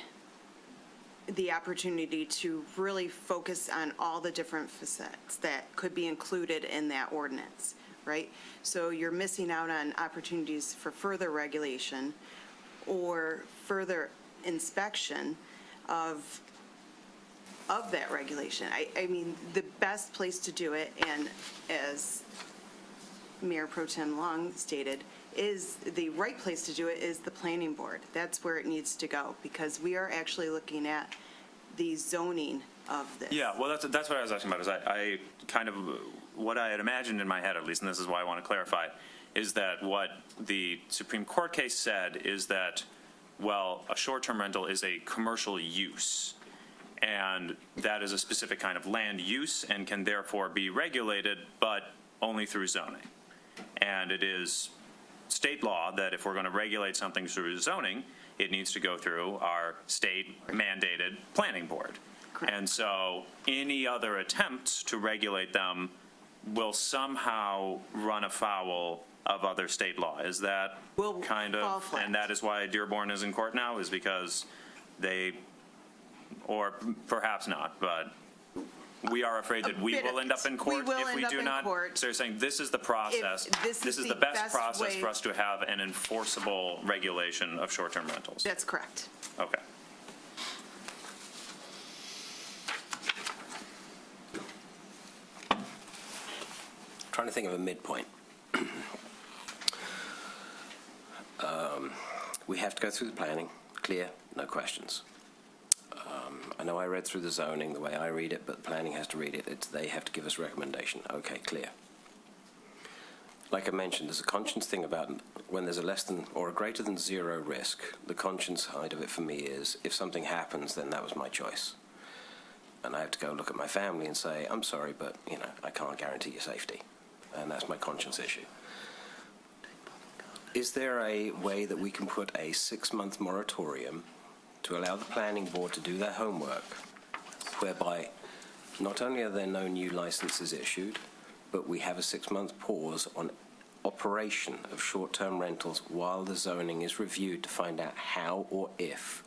opportunity to really focus on all the different facets that could be included in that ordinance, right? So you're missing out on opportunities for further regulation or further inspection of that regulation. I mean, the best place to do it, and as Mayor Pro Tem Long stated, is the right place to do it is the planning board. That's where it needs to go, because we are actually looking at the zoning of this. Yeah, well, that's what I was asking about, is I kind of, what I had imagined in my head, at least, and this is why I want to clarify, is that what the Supreme Court case said is that, well, a short-term rental is a commercial use, and that is a specific kind of land use and can therefore be regulated, but only through zoning. And it is state law that if we're going to regulate something through zoning, it needs to go through our state-mandated planning board. Correct. And so any other attempts to regulate them will somehow run afoul of other state law. Is that Will kind fall of, flat. and that is why Dearborn is in court now, is because they, or perhaps not, but we are afraid that we bit will of end up in it. court We will if we end up do in not. court. So you're saying this is the process. This is the the best best process way- for us to have an enforceable regulation of short-term rentals. That's correct. Okay. Trying to think of a midpoint. We have to go through the planning, clear, no questions. I know I read through the zoning the way I read it, but planning has to read it. They have to give us recommendation. Okay, clear. Like I mentioned, there's a conscience thing about when there's a less than or a greater than zero risk. The conscience side of it for me is if something happens, then that was my choice. And I have to go look at my family and say, I'm sorry, but I can't guarantee your safety. And that's my conscience issue. Is there a way that we can put a 6-month moratorium to allow the planning board to do their homework, whereby not only are there no new licenses issued, but we have a 6-month pause on operation of short-term rentals while the zoning is reviewed to find out how or if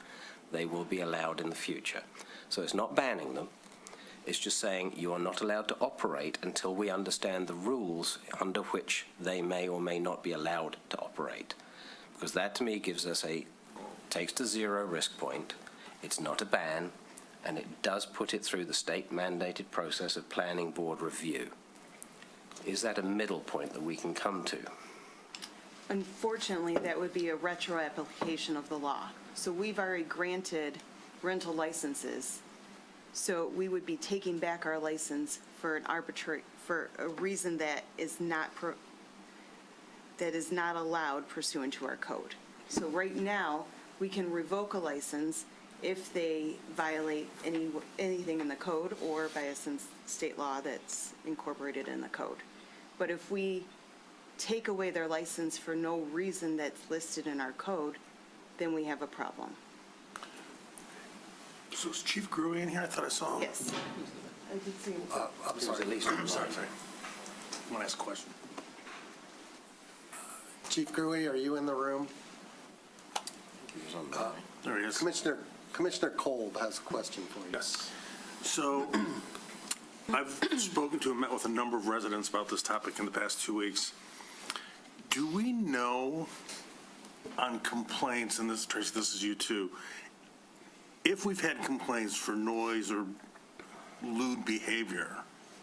they will be allowed in the future? So it's not banning them. It's just saying you are not allowed to operate until we understand the rules under which they may or may not be allowed to operate. Because that, to me, gives us takes to zero risk point. It's not a ban, and it does put it through the state-mandated process of planning board review. Is that a middle point that we can come to? Unfortunately, that would be a retro application of the law. So we've already granted rental licenses. So we would be taking back our license for a reason that is not allowed pursuant to our code. So right now, we can revoke a license if they violate anything in the code or by a state law that's incorporated in the code. But if we take away their license for no reason that's listed in our code, then we have a problem. So is Chief Gruey in here? I thought I saw him. Yes. I did see him. I'm sorry. I'm sorry. I want to ask a question. Chief Gruey, are you in the room? There he is. Commissioner Kolb has a question for you. Yes. So I've spoken to and met with a number of residents about this topic in the past 2 weeks. Do we know on complaints, and this, Tracy, this is you too, if we've had complaints for noise or lewd behavior,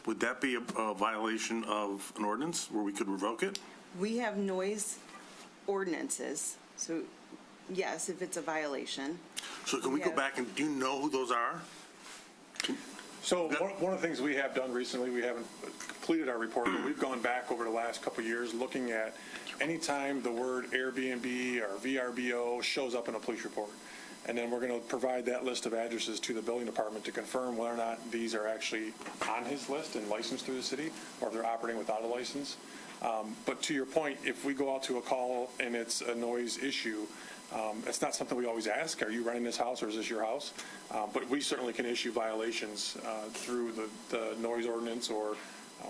would that be a violation of an ordinance where we could revoke it? We have noise ordinances, so yes, if it's a violation. So can we go back and do you know who those are? So one of the things we have done recently, we haven't completed our report, but we've gone back over the last couple of years looking at any time the word Airbnb or VRBO shows up in a police report. And then we're going to provide that list of addresses to the building department to confirm whether or not these are actually on his list and licensed through the city, or if they're operating without a license. But to your point, if we go out to a call and it's a noise issue, it's not something we always ask, are you renting this house or is this your house? But we certainly can issue violations through the noise ordinance or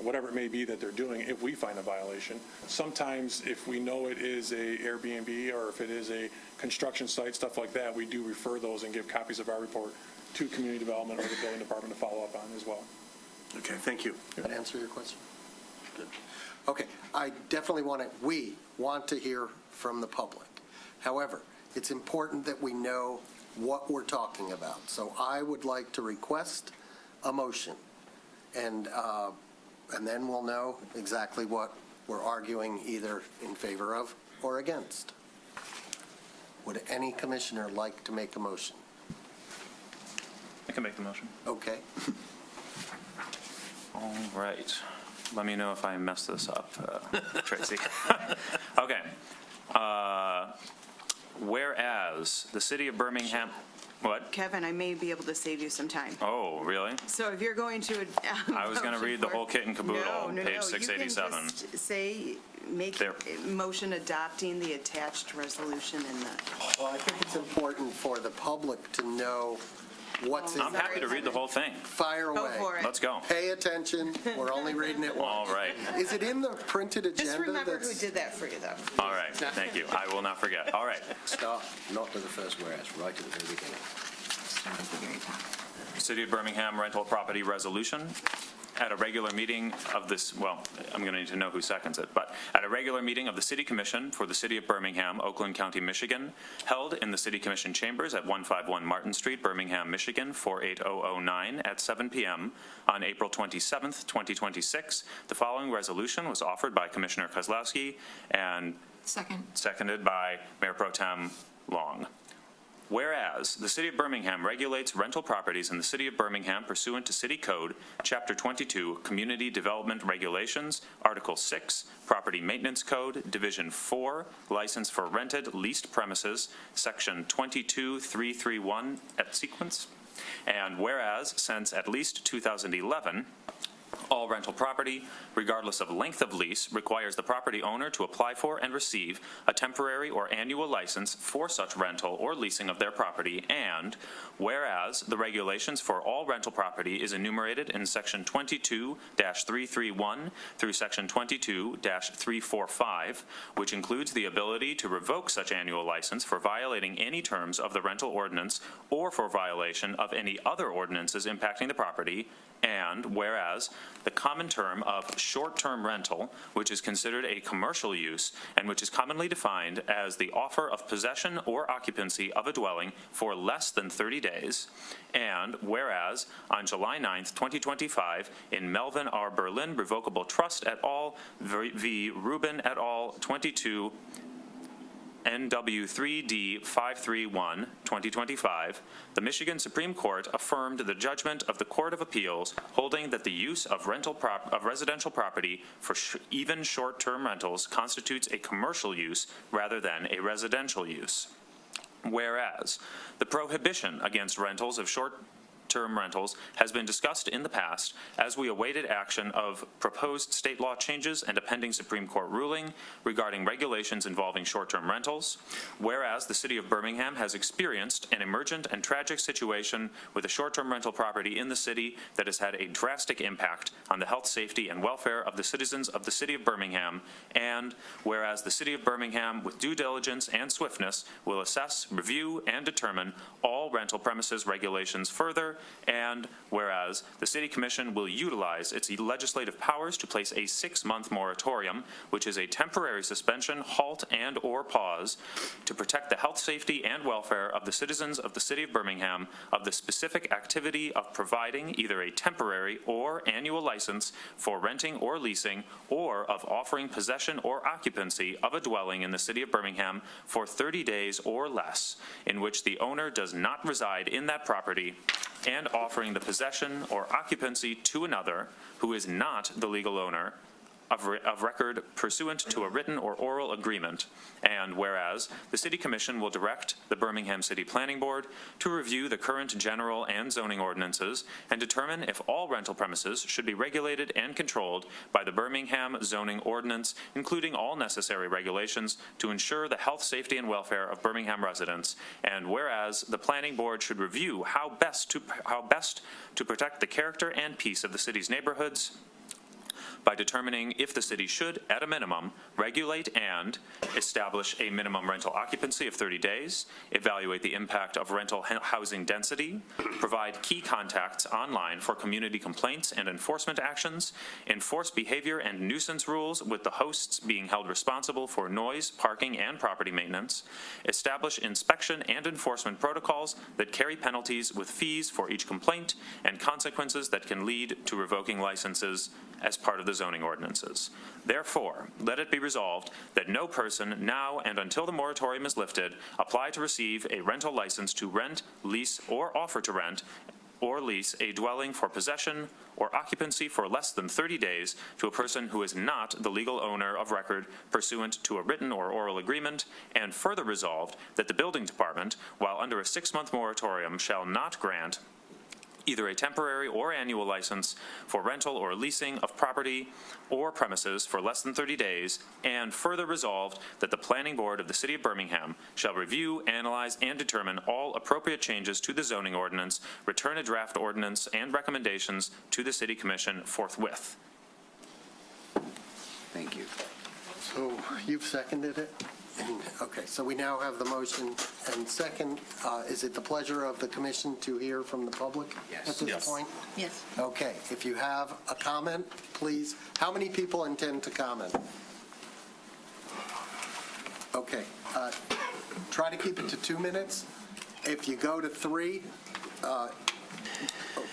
whatever it may be that they're doing if we find a violation. Sometimes if we know it is a Airbnb or if it is a construction site, stuff like that, we do refer those and give copies of our report to community development or the building department to follow up on as well. Okay, thank you. Did that answer your question? Good. Okay, I definitely we want to hear from the public. However, it's important that we know what we're talking about. So I would like to request a motion, and then we'll know exactly what we're arguing either in favor of or against. Would any commissioner like to make a motion? I can make the motion. Okay. All right. Let me know if I mess this up, Tracy. Okay. Whereas the city of Birmingham, what? Kevin, I may be able to save you some time. Oh, really? So if you're going to. I was going to read the whole kit and caboodle, page 687. You can just say, make a motion adopting the attached resolution in the. Well, I think it's important for the public to know what's in. I'm happy to read the whole thing. Fire away. Go for it. Let's go. Pay attention. We're only reading it once. All right. Is it in the printed agenda? Just remember who did that for you, though. All right. Thank you. I will not forget. All right. Start not to the first whereas, right at the very beginning. City of Birmingham rental property resolution. At a regular meeting of this, well, I'm going to need to know who seconds it, but at a regular meeting of the City Commission for the City of Birmingham, Oakland County, Michigan, held in the City Commission chambers at 151 Martin Street, Birmingham, Michigan, 48009 at 7 p.m. on April 27th, 2026, the following resolution was offered by Commissioner Kozlowski and seconded by Mayor Pro Tem Long. Whereas the City of Birmingham regulates rental properties in the City of Birmingham pursuant to City Code, Chapter 22, Community Development Regulations, Article 6, Property Maintenance Code, Division 4, License for Rented Leased Premises, Section 22331 et sequence. And whereas since at least 2011, all rental property, regardless of length of lease, requires the property owner to apply for and receive a temporary or annual license for such rental or leasing of their property, and whereas the regulations for all rental property is enumerated in Section 22-331 through Section 22-345, which includes the ability to revoke such annual license for violating any terms of the rental ordinance or for violation of any other ordinances impacting the property, and whereas the common term of short-term rental, which is considered a commercial use and which is commonly defined as the offer of possession or occupancy of a dwelling for less than 30 days, and whereas on July 9th, 2025, in Melvin R. Berlin Revocable Trust et al. v. Rubin et al. 22 NW3D 531, 2025, the Michigan Supreme Court affirmed the judgment of the Court of Appeals holding that the use of residential property for even short-term rentals constitutes a commercial use rather than a residential use. Whereas the prohibition against rentals of short-term rentals has been discussed in the past as we awaited action of proposed state law changes and a pending Supreme Court ruling regarding regulations involving short-term rentals. Whereas the City of Birmingham has experienced an emergent and tragic situation with a short-term rental property in the city that has had a drastic impact on the health, safety, and welfare of the citizens of the City of Birmingham, and whereas the City of Birmingham, with due diligence and swiftness, will assess, review, and determine all rental premises regulations further, and whereas the City Commission will utilize its legislative powers to place a 6-month moratorium, which is a temporary suspension, halt, and/or pause to protect the health, safety, and welfare of the citizens of the City of Birmingham of the specific activity of providing either a temporary or annual license for renting or leasing, or of offering possession or occupancy of a dwelling in the City of Birmingham for 30 days or less, in which the owner does not reside in that property, and offering the possession or occupancy to another who is not the legal owner of record pursuant to a written or oral agreement. And whereas the City Commission will direct the Birmingham City Planning Board to review the current general and zoning ordinances and determine if all rental premises should be regulated and controlled by the Birmingham zoning ordinance, including all necessary regulations to ensure the health, safety, and welfare of Birmingham residents. And whereas the Planning Board should review how best to protect the character and peace of the city's neighborhoods by determining if the city should, at a minimum, regulate and establish a minimum rental occupancy of 30 days, evaluate the impact of rental housing density, provide key contacts online for community complaints and enforcement actions, enforce behavior and nuisance rules with the hosts being held responsible for noise, parking, and property maintenance, establish inspection and enforcement protocols that carry penalties with fees for each complaint and consequences that can lead to revoking licenses as part of the zoning ordinances. Therefore, let it be resolved that no person now and until the moratorium is lifted apply to receive a rental license to rent, lease, or offer to rent or lease a dwelling for possession or occupancy for less than 30 days to a person who is not the legal owner of record pursuant to a written or oral agreement, and further resolved that the building department, while under a 6-month moratorium, shall not grant either a temporary or annual license for rental or leasing of property or premises for less than 30 days, and further resolved that the Planning Board of the City of Birmingham shall review, analyze, and determine all appropriate changes to the zoning ordinance, return a draft ordinance and recommendations to the City Commission forthwith. Thank you. So you've seconded it? Okay, so we now have the motion and second. Is it the pleasure of the commission to hear from the public at this point? Yes. Okay, if you have a comment, please. How many people intend to comment? Okay, try to keep it to 2 minutes. If you go to 3,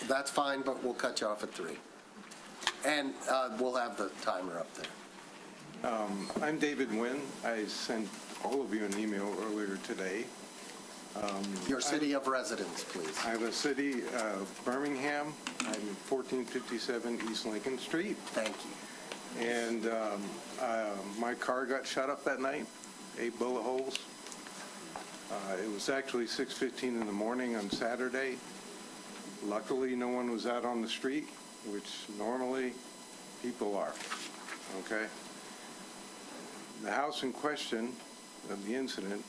that's fine, but we'll cut you off at 3. And we'll have the timer up there. I'm David Nguyen. I sent all of you an email earlier today. Your city of residence, please. I have a city of Birmingham. I'm 1457 East Lincoln Street. Thank you. And my car got shot up that night, 8 bullet holes. It was actually 6:15 in the morning on Saturday. Luckily, no one was out on the street, which normally people are, okay? The house in question of the incident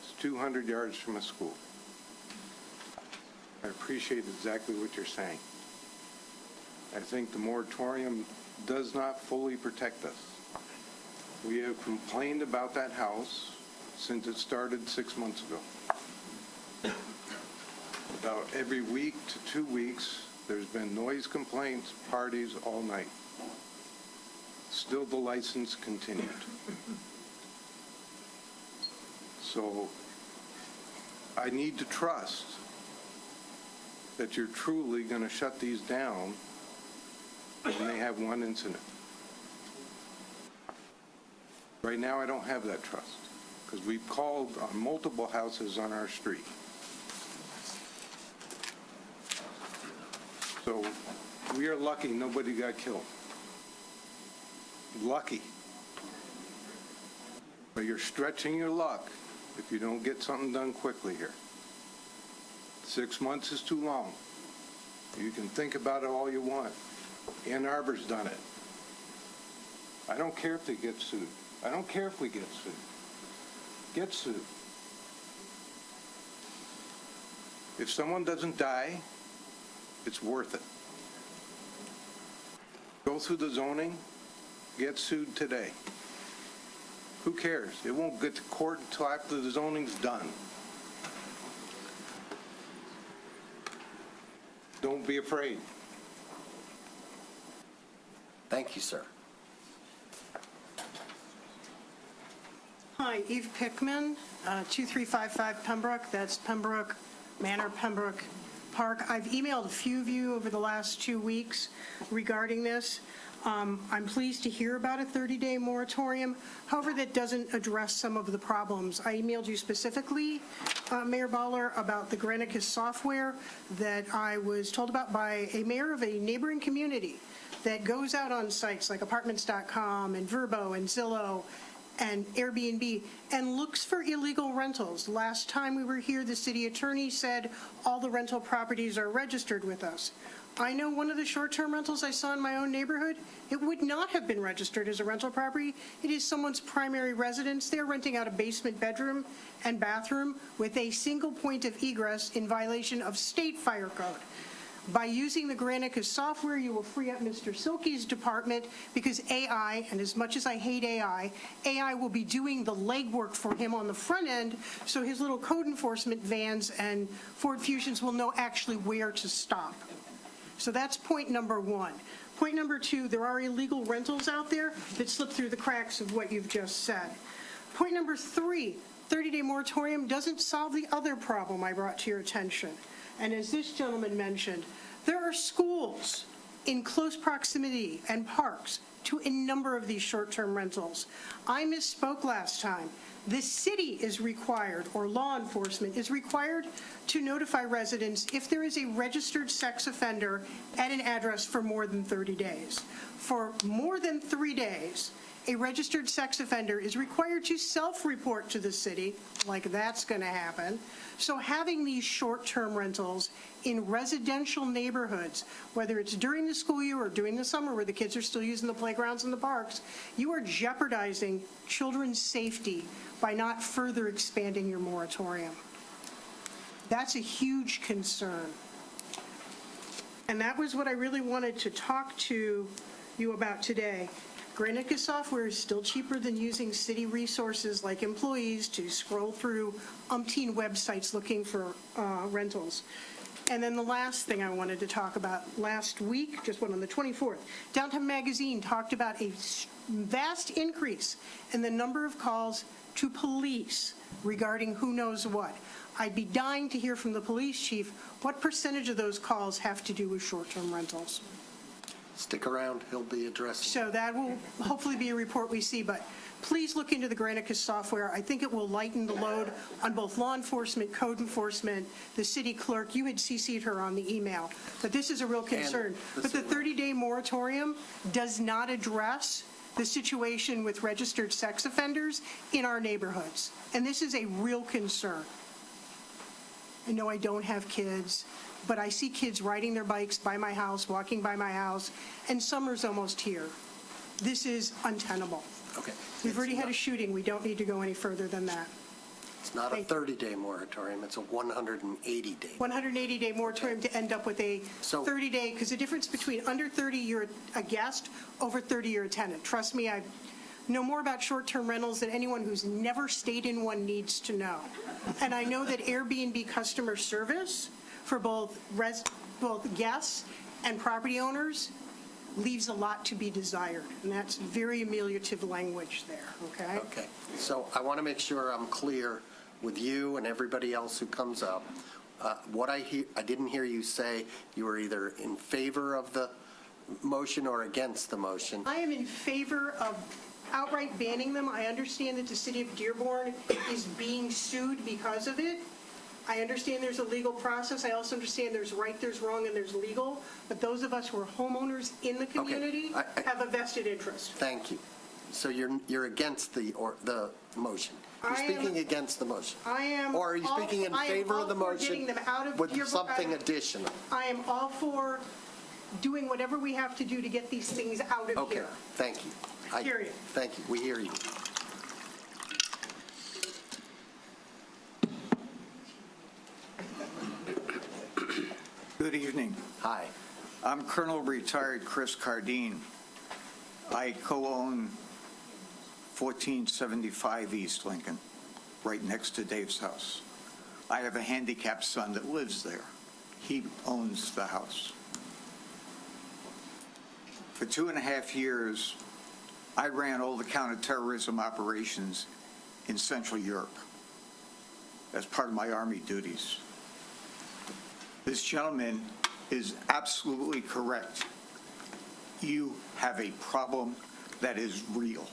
is 200 yards from a school. I appreciate exactly what you're saying. I think the moratorium does not fully protect us. We have complained about that house since it started 6 months ago. About every week to 2 weeks, there's been noise complaints, parties all night. Still, the license continued. So I need to trust that you're truly going to shut these down when they have one incident. Right now, I don't have that trust because we've called on multiple houses on our street. So we are lucky nobody got killed. Lucky. But you're stretching your luck if you don't get something done quickly here. 6 months is too long. You can think about it all you want. Ann Arbor's done it. I don't care if they get sued. I don't care if we get sued. Get sued. If someone doesn't die, it's worth it. Go through the zoning, get sued today. Who cares? It won't get to court until after the zoning's done. Don't be afraid. Thank you, sir. Hi, Eve Pickman, 2355 Pembroke. That's Pembroke Manor, Pembroke Park. I've emailed a few of you over the last 2 weeks regarding this. I'm pleased to hear about a 30-day moratorium. However, that doesn't address some of the problems. I emailed you specifically, Mayor Baller, about the Granicus software that I was told about by a mayor of a neighboring community that goes out on sites like apartments.com and Verbo and Zillow and Airbnb and looks for illegal rentals. Last time we were here, the city attorney said all the rental properties are registered with us. I know one of the short-term rentals I saw in my own neighborhood, it would not have been registered as a rental property. It is someone's primary residence. They're renting out a basement bedroom and bathroom with a single point of egress in violation of state fire code. By using the Granicus software, you will free up Mr. Silkey's department because AI, and as much as I hate AI will be doing the legwork for him on the front end, so his little code enforcement vans and Ford Fusions will know actually where to stop. So that's point number one. Point number two, there are illegal rentals out there that slip through the cracks of what you've just said. Point number three, 30-day moratorium doesn't solve the other problem I brought to your attention. And as this gentleman mentioned, there are schools in close proximity and parks to a number of these short-term rentals. I misspoke last time. The city is required, or law enforcement is required, to notify residents if there is a registered sex offender at an address for more than 30 days. For more than 3 days, a registered sex offender is required to self-report to the city, like that's going to happen. So having these short-term rentals in residential neighborhoods, whether it's during the school year or during the summer where the kids are still using the playgrounds and the parks, you are jeopardizing children's safety by not further expanding your moratorium. That's a huge concern. And that was what I really wanted to talk to you about today. Granicus software is still cheaper than using city resources like employees to scroll through umpteen websites looking for rentals. And then the last thing I wanted to talk about, last week, just went on the 24th, Downtown Magazine talked about a vast increase in the number of calls to police regarding who knows what. I'd be dying to hear from the police chief what percentage of those calls have to do with short-term rentals. Stick around, he'll be addressing. So that will hopefully be a report we see, but please look into the Granicus software. I think it will lighten the load on both law enforcement, code enforcement, the city clerk. You had CC'd her on the email, but this is a real concern. But the 30-day moratorium does not address the situation with registered sex offenders in our neighborhoods, and this is a real concern. I know I don't have kids, but I see kids riding their bikes by my house, walking by my house, and summer's almost here. This is untenable. Okay. We've already had a shooting. We don't need to go any further than that. It's not a 30-day moratorium, it's a 180-day. 180-day moratorium to end up with a 30-day, because the difference between under 30, you're a guest, over 30, you're a tenant. Trust me, I know more about short-term rentals than anyone who's never stayed in one needs to know. And I know that Airbnb customer service for both guests and property owners leaves a lot to be desired, and that's very ameliorative language there, okay? Okay, so I want to make sure I'm clear with you and everybody else who comes up. What I didn't hear you say you were either in favor of the motion or against the motion. I am in favor of outright banning them. I understand that the city of Dearborn is being sued because of it. I understand there's a legal process. I also understand there's right, there's wrong, and there's legal. But those of us who are homeowners in the community have a vested interest. Thank you. So you're against the motion. You're speaking against the motion. I am. Or are you speaking in favor of the Getting motion them out of with here, something additional? I am all for doing whatever we have to do to get these things out of Okay, here. thank you. Period. Thank you, we hear you. Good evening. Hi. I'm Colonel Retired Chris Cardine. I co-own 1475 East Lincoln, right next to Dave's house. I have a handicapped son that lives there. He owns the house. For 2.5 years, I ran all the counterterrorism operations in Central Europe as part of my Army duties. This gentleman is absolutely correct. You have a problem that is real.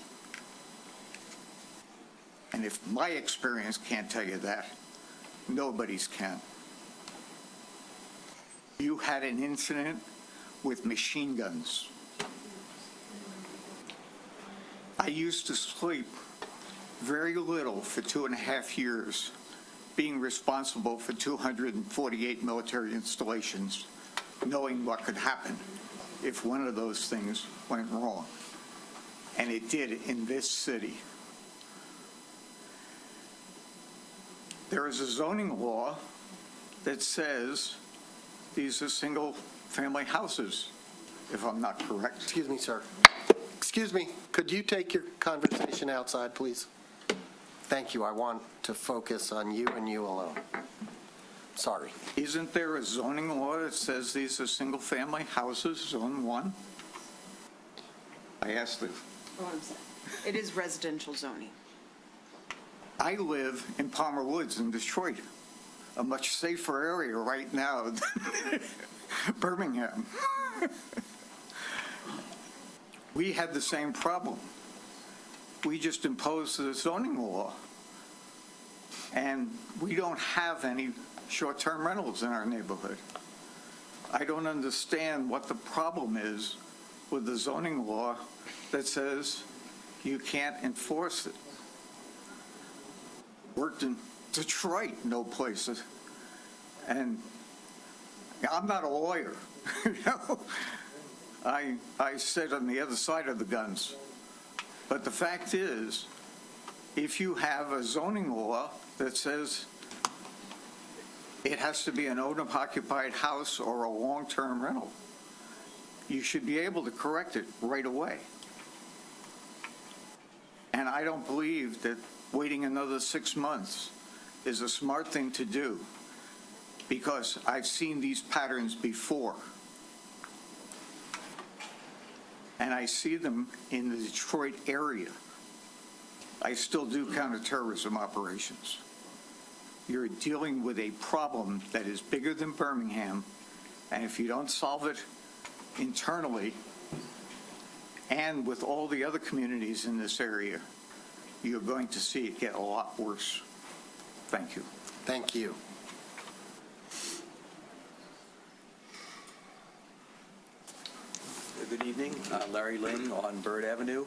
And if my experience can't tell you that, nobody's can. You had an incident with machine guns. I used to sleep very little for 2.5 years, being responsible for 248 military installations, knowing what could happen if one of those things went wrong. And it did in this city. There is a zoning law that says these are single-family houses, if I'm not correct. Excuse me, sir. Excuse me, could you take your conversation outside, please? Thank you. I want to focus on you and you alone. Sorry. Isn't there a zoning law that says these are single-family houses, Zone 1? I asked it. It is residential zoning. I live in Palmer Woods in Detroit, a much safer area right now than Birmingham. We had the same problem. We just imposed the zoning law, and we don't have any short-term rentals in our neighborhood. I don't understand what the problem is with the zoning law that says you can't enforce it. Worked in Detroit, no places. And I'm not a lawyer, you know? I sit on the other side of the guns. But the fact is, if you have a zoning law that says it has to be an owner-occupied house or a long-term rental, you should be able to correct it right away. And I don't believe that waiting another 6 months is a smart thing to do, because I've seen these patterns before. And I see them in the Detroit area. I still do counterterrorism operations. You're dealing with a problem that is bigger than Birmingham, and if you don't solve it internally and with all the other communities in this area, you're going to see it get a lot worse. Thank you. Thank you. Good evening. Larry Lynn on Bird Avenue.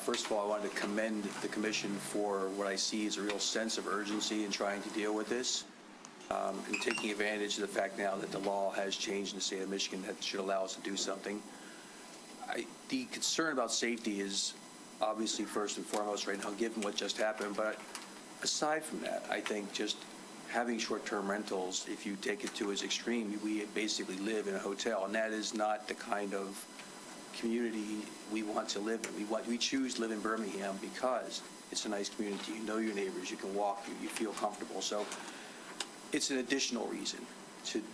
First of all, I wanted to commend the commission for what I see as a real sense of urgency in trying to deal with this, and taking advantage of the fact now that the law has changed in the state of Michigan that should allow us to do something. The concern about safety is obviously first and foremost right now, given what just happened. But aside from that, I think just having short-term rentals, if you take it to its extreme, we basically live in a hotel, and that is not the kind of community we want to live in. We choose to live in Birmingham because it's a nice community. You know your neighbors. You can walk. You feel comfortable. So it's an additional reason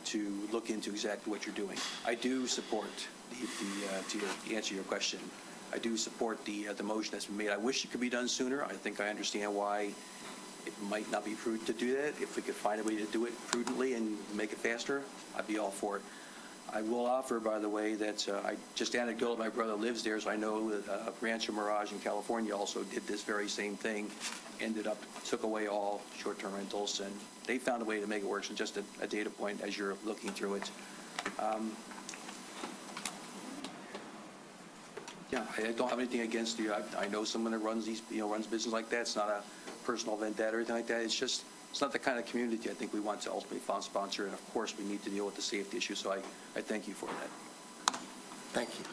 to look into exactly what you're doing. I do support to answer your question. I do support the motion that's been made. I wish it could be done sooner. I think I understand why it might not be prudent to do that. If we could find a way to do it prudently and make it faster, I'd be all for it. I will offer, by the way, that I just anecdotal, my brother lives there, so I know that Rancho Mirage in California also did this very same thing, took away all short-term rentals, and they found a way to make it work. So just a data point as you're looking through it. Yeah, I don't have anything against you. I know someone that runs runs business like that. It's not personal vendetta or anything like that. It's not the kind of community I think we want to ultimately sponsor, and of course, we need to deal with the safety issue, so I thank you for that. Thank you.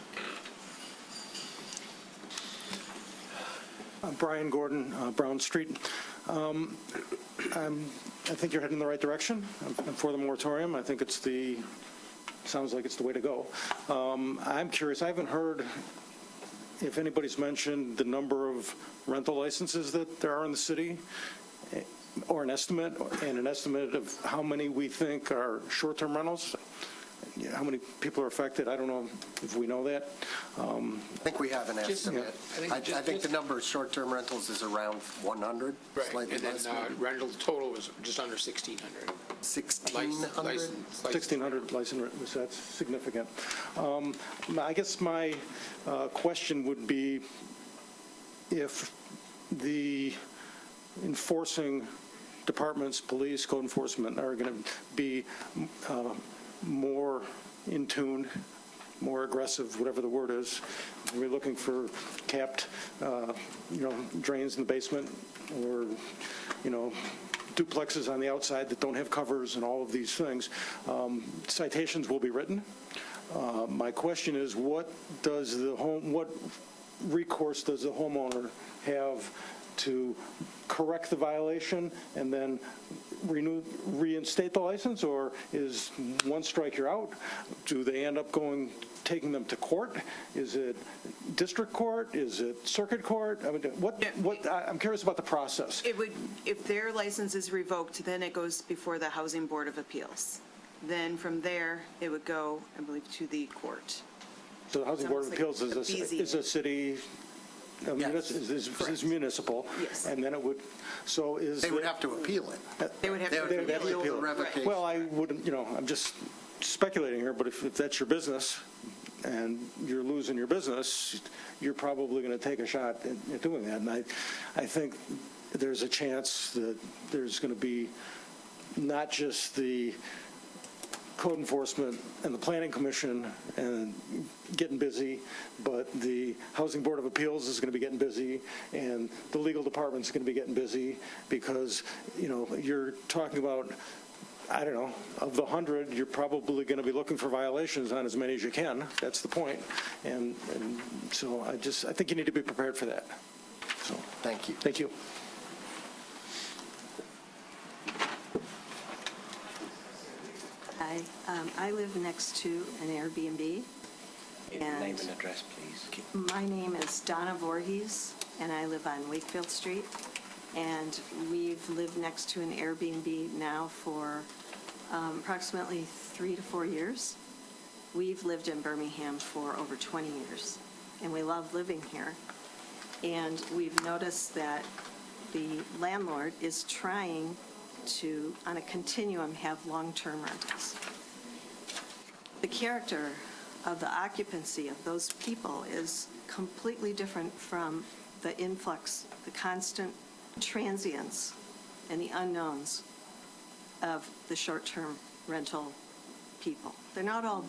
Brian Gordon, Brown Street. I think you're heading in the right direction. I'm for the moratorium. I think sounds like it's the way to go. I'm curious, I haven't heard if anybody's mentioned the number of rental licenses that there are in the city, or an estimate of how many we think are short-term rentals. How many people are affected? I don't know if we know that. I think we have an estimate. I think the number of short-term rentals is around 100, Right, slightly and then less. maybe. rental total was just under 1,600. 1,600? 1,600 licenses, that's significant. I guess my question would be if the enforcing departments, police, code enforcement, are going to be more in tune, more aggressive, whatever the word is. We're looking for capped, drains in the basement, or, duplexes on the outside that don't have covers, and all of these things. Citations will be written. My question is, what recourse does the homeowner have to correct the violation and then reinstate the license, or is one strike you're out? Do they end up taking them to court? Is it district court? Is it circuit court? I mean, I'm curious about the process. It would, if their license is revoked, then it goes before the Housing Board of Appeals. Then from there, it would go, I believe, to the court. So the Housing Board of Appeals is a city, is municipal. Yes. And then it would, They would have to appeal it. They would have to appeal the revocation. Well, I wouldn't, I'm just speculating here, but if that's your business and you're losing your business, you're probably going to take a shot at doing that. And I think there's a chance that there's going to be not just the code enforcement and the planning commission and getting busy, but the Housing Board of Appeals is going to be getting busy, and the legal department is going to be getting busy, because, you're talking about, I don't know, of the 100, you're probably going to be looking for violations on as many as you can. That's the point. And so I think you need to be prepared for that. So thank you. Thank you. Hi, I live next to an Airbnb. And name and address, please. My name is Donna Voorhees, and I live on Wakefield Street. And we've lived next to an Airbnb now for approximately 3 to 4 years. We've lived in Birmingham for over 20 years, and we love living here. And we've noticed that the landlord is trying to, on a continuum, have long-term rentals. The character of the occupancy of those people is completely different from the influx, the constant transience, and the unknowns of the short-term rental people. They're not all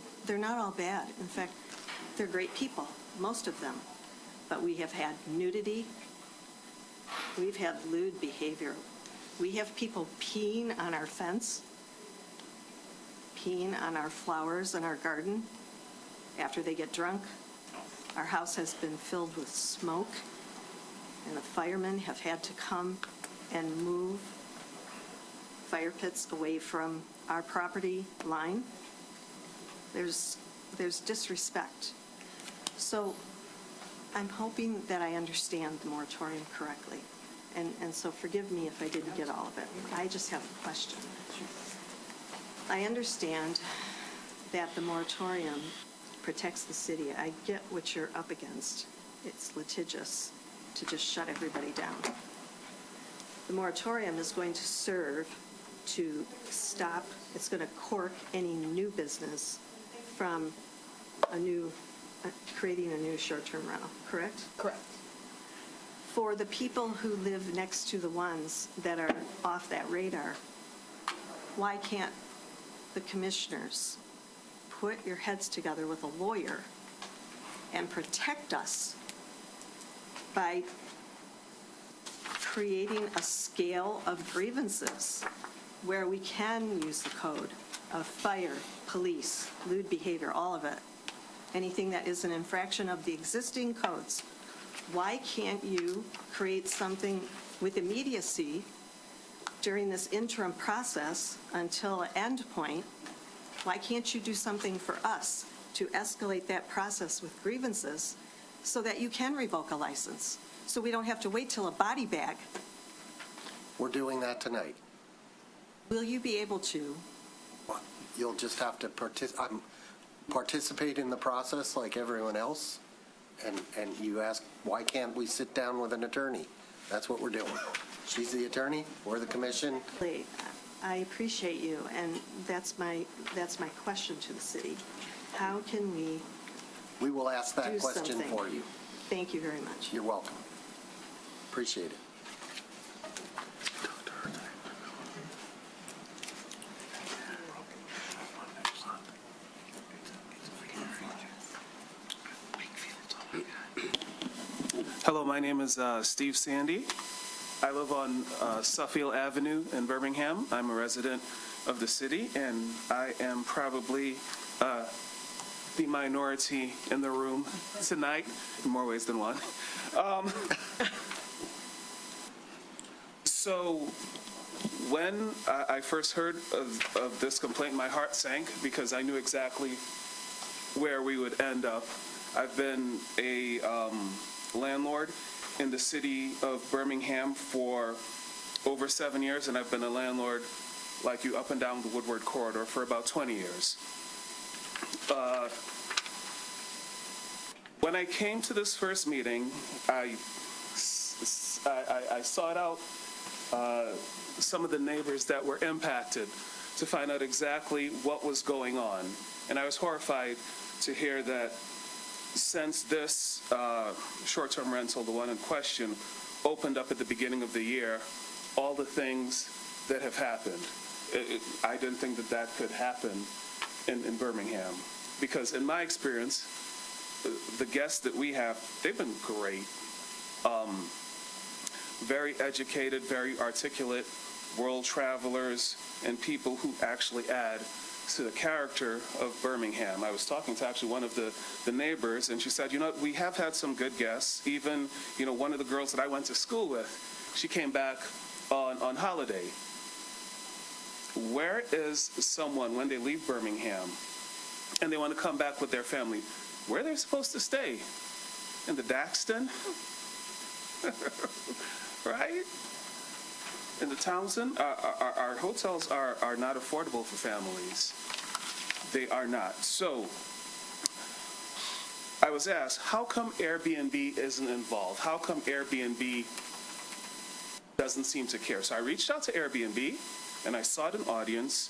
bad. In fact, they're great people, most of them. But we have had nudity. We've had lewd behavior. We have people peeing on our fence, peeing on our flowers in our garden after they get drunk. Our house has been filled with smoke, and the firemen have had to come and move fire pits away from our property line. There's disrespect. So I'm hoping that I understand the moratorium correctly. And so forgive me if I didn't get all of it. I just have a question. I understand that the moratorium protects the city. I get what you're up against. It's litigious to just shut everybody down. The moratorium is going to serve to stop, it's going to cork any new business from creating a new short-term rental, correct? Correct. For the people who live next to the ones that are off that radar, why can't the commissioners put your heads together with a lawyer and protect us by creating a scale of grievances where we can use the code of fire, police, lewd behavior, all of it. Anything that is an infraction of the existing codes. Why can't you create something with immediacy during this interim process until an end point? Why can't you do something for us to escalate that process with grievances so that you can revoke a license? So we don't have to wait till a body bag. We're doing that tonight. Will you be able to? You'll just have to participate in the process like everyone else, and you ask, why can't we sit down with an attorney? That's what we're doing. She's the attorney, we're the commission. I appreciate you, and that's my question to the city. How can we We will ask that do question something? for you. Thank you very much. You're welcome. Appreciate it. Hello, my name is Steve Sandy. I live on Suffield Avenue in Birmingham. I'm a resident of the city, and I am probably the minority in the room tonight, in more ways than one. So when I first heard of this complaint, my heart sank because I knew exactly where we would end up. I've been a landlord in the city of Birmingham for over 7 years, and I've been a landlord like you up and down the Woodward corridor for about 20 years. When I came to this first meeting, I sought out some of the neighbors that were impacted to find out exactly what was going on. And I was horrified to hear that since this short-term rental, the one in question, opened up at the beginning of the year, all the things that have happened. I didn't think that that could happen in Birmingham, because in my experience, the guests that we have, they've been great. Very educated, very articulate, world travelers, and people who actually add to the character of Birmingham. I was talking to actually one of the neighbors, and she said, we have had some good guests. Even, one of the girls that I went to school with, she came back on holiday. Where is someone, when they leave Birmingham and they want to come back with their family, where are they supposed to stay? In the Daxton? Right? In the Townsend? Our hotels are not affordable for families. They are not. So I was asked, how come Airbnb isn't involved? How come Airbnb doesn't seem to care? So I reached out to Airbnb, and I sought an audience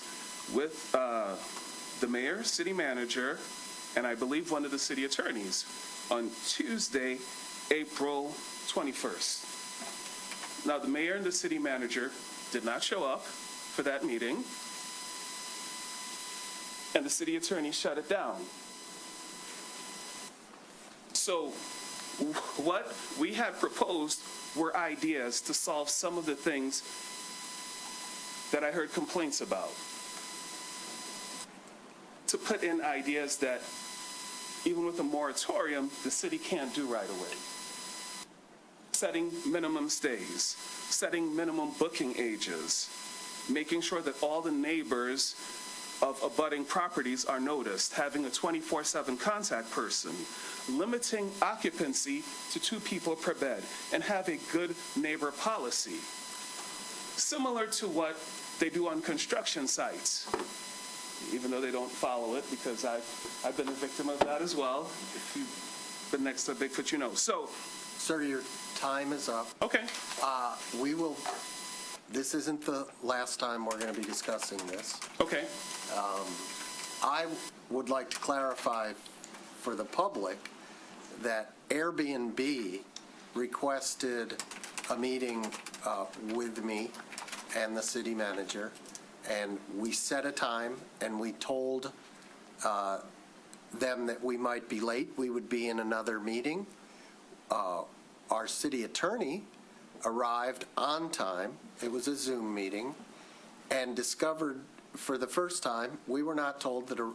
with the mayor, city manager, and I believe one of the city attorneys on Tuesday, April 21st. Now, the mayor and the city manager did not show up for that meeting, and the city attorney shut it down. So what we had proposed were ideas to solve some of the things that I heard complaints about. To put in ideas that, even with a moratorium, the city can't do right away. Setting minimum stays, setting minimum booking ages, making sure that all the neighbors of abutting properties are noticed, having a 24/7 contact person, limiting occupancy to 2 people per bed, and have a good neighbor policy. Similar to what they do on construction sites, even though they don't follow it, because I've been a victim of that as well. If you've been next to Bigfoot, you know. So, sir, your time is up. Okay. This isn't the last time we're going to be discussing this. Okay. I would like to clarify for the public that Airbnb requested a meeting with me and the city manager, and we set a time, and we told them that we might be late. We would be in another meeting. Our city attorney arrived on time, it was a Zoom meeting, and discovered for the first time, we were not told that a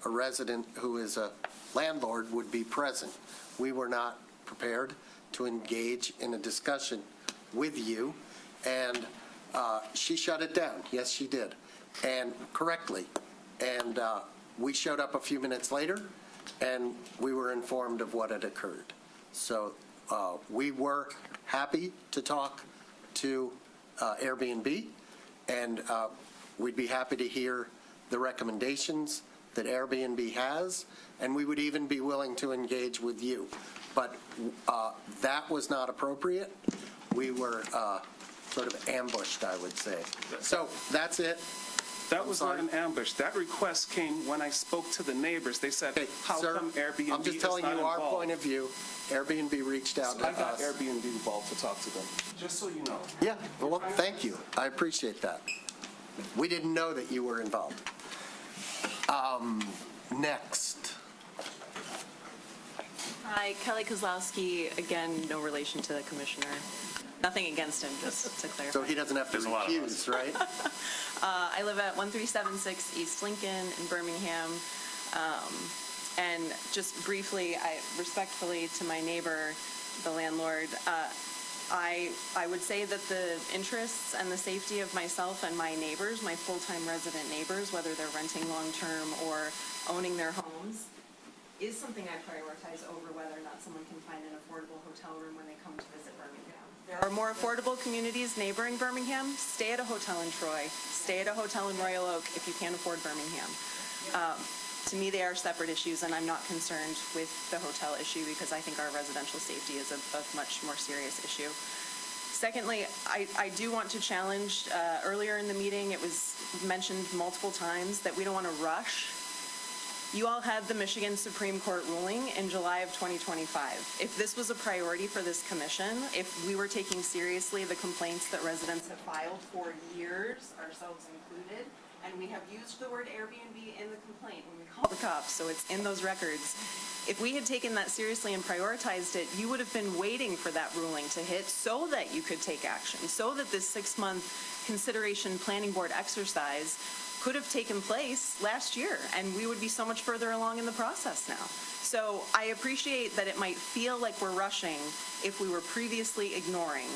resident who is a landlord would be present. We were not prepared to engage in a discussion with you, and she shut it down. Yes, she did, and correctly. And we showed up a few minutes later, and we were informed of what had occurred. So we were happy to talk to Airbnb, and we'd be happy to hear the recommendations that Airbnb has, and we would even be willing to engage with you. But that was not appropriate. We were sort of ambushed, I would say. So that's it. That was not an ambush. That request came when I spoke to the neighbors. They said, how come Airbnb I'm just telling you our point of view. Airbnb reached out to I got us. Airbnb involved to talk to them, just so you know. Yeah, well, thank you. I appreciate that. We didn't know that you were involved. Next. Hi, Kelly Kozlowski. Again, no relation to the commissioner. Nothing against him, just to clarify. So he doesn't have to recuse, right? I live at 1376 East Lincoln in Birmingham. And just briefly, respectfully to my neighbor, the landlord, I would say that the interests and the safety of myself and my neighbors, my full-time resident neighbors, whether they're renting long-term or owning their homes, is something I prioritize over whether or not someone can find an affordable hotel room when they come to visit Birmingham. There are more affordable communities neighboring Birmingham. Stay at a hotel in Troy. Stay at a hotel in Royal Oak if you can't afford Birmingham. To me, they are separate issues, and I'm not concerned with the hotel issue because I think our residential safety is a much more serious issue. Secondly, I do want to challenge, earlier in the meeting, it was mentioned multiple times that we don't want to rush. You all had the Michigan Supreme Court ruling in July of 2025. If this was a priority for this commission, if we were taking seriously the complaints that residents have filed for years, ourselves included, and we have used the word Airbnb in the complaint when we call the cops, so it's in those records. If we had taken that seriously and prioritized it, you would have been waiting for that ruling to hit so that you could take action, so that this 6-month consideration planning board exercise could have taken place last year, and we would be so much further along in the process now. So I appreciate that it might feel like we're rushing if we were previously ignoring,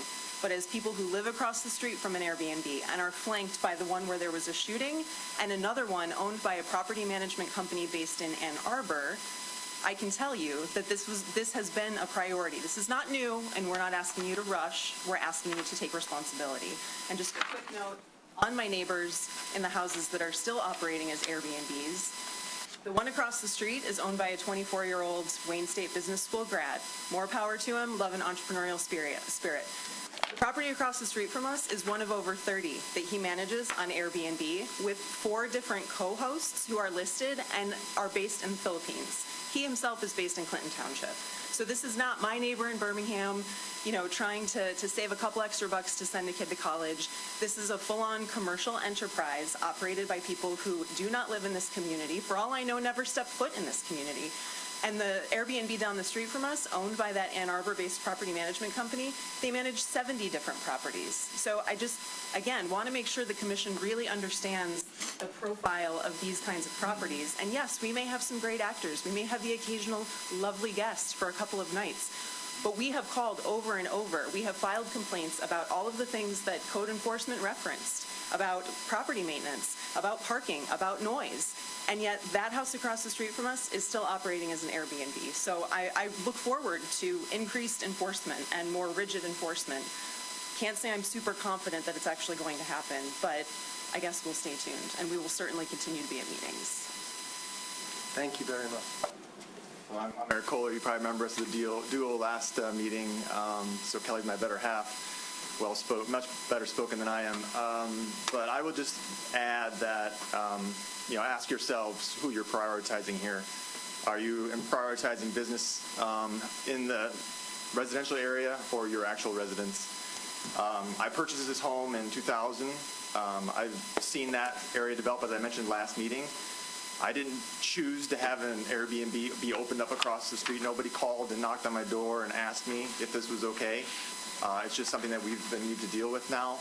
but as people who live across the street from an Airbnb and are flanked by the one where there was a shooting and another one owned by a property management company based in Ann Arbor, I can tell you that this has been a priority. This is not new, and we're not asking you to rush. We're asking you to take responsibility. And just a quick note on my neighbors in the houses that are still operating as Airbnbs. The one across the street is owned by a 24-year-old Wayne State Business School grad. More power to him, love and entrepreneurial spirit. The property across the street from us is one of over 30 that he manages on Airbnb with 4 different co-hosts who are listed and are based in the Philippines. He himself is based in Clinton Township. So this is not my neighbor in Birmingham, trying to save a couple extra bucks to send a kid to college. This is a full-on commercial enterprise operated by people who do not live in this community. For all I know, never stepped foot in this community. And the Airbnb down the street from us, owned by that Ann Arbor-based property management company, they manage 70 different properties. So I just, again, want to make sure the commission really understands the profile of these kinds of properties. And yes, we may have some great actors. We may have the occasional lovely guest for a couple of nights. But we have called over and over. We have filed complaints about all of the things that code enforcement referenced, about property maintenance, about parking, about noise. And yet that house across the street from us is still operating as an Airbnb. So I look forward to increased enforcement and more rigid enforcement. Can't say I'm super confident that it's actually going to happen, but I guess we'll stay tuned, and we will certainly continue to be at meetings. Thank you very much. Well, I'm Eric Kohler. You probably remember us at the duo last meeting. So Kelly's my better half. Well spoken, much better spoken than I am. But I would just add that, ask yourselves who you're prioritizing here. Are you prioritizing business in the residential area or your actual residence? I purchased this home in 2000. I've seen that area develop, as I mentioned last meeting. I didn't choose to have an Airbnb be opened up across the street. Nobody called and knocked on my door and asked me if this was okay. It's just something that we've been need to deal with now.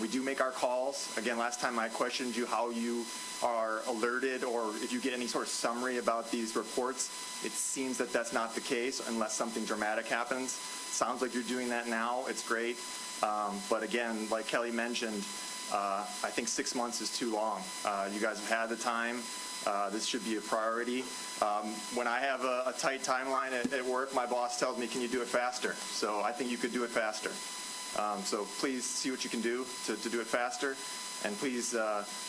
We do make our calls. Again, last time I questioned you how you are alerted or if you get any sort of summary about these reports. It seems that that's not the case unless something dramatic happens. Sounds like you're doing that now. It's great. But again, like Kelly mentioned, I think 6 months is too long. You guys have had the time. This should be a priority. When I have a tight timeline at work, my boss tells me, can you do it faster? So I think you could do it faster. So please see what you can do to do it faster. And please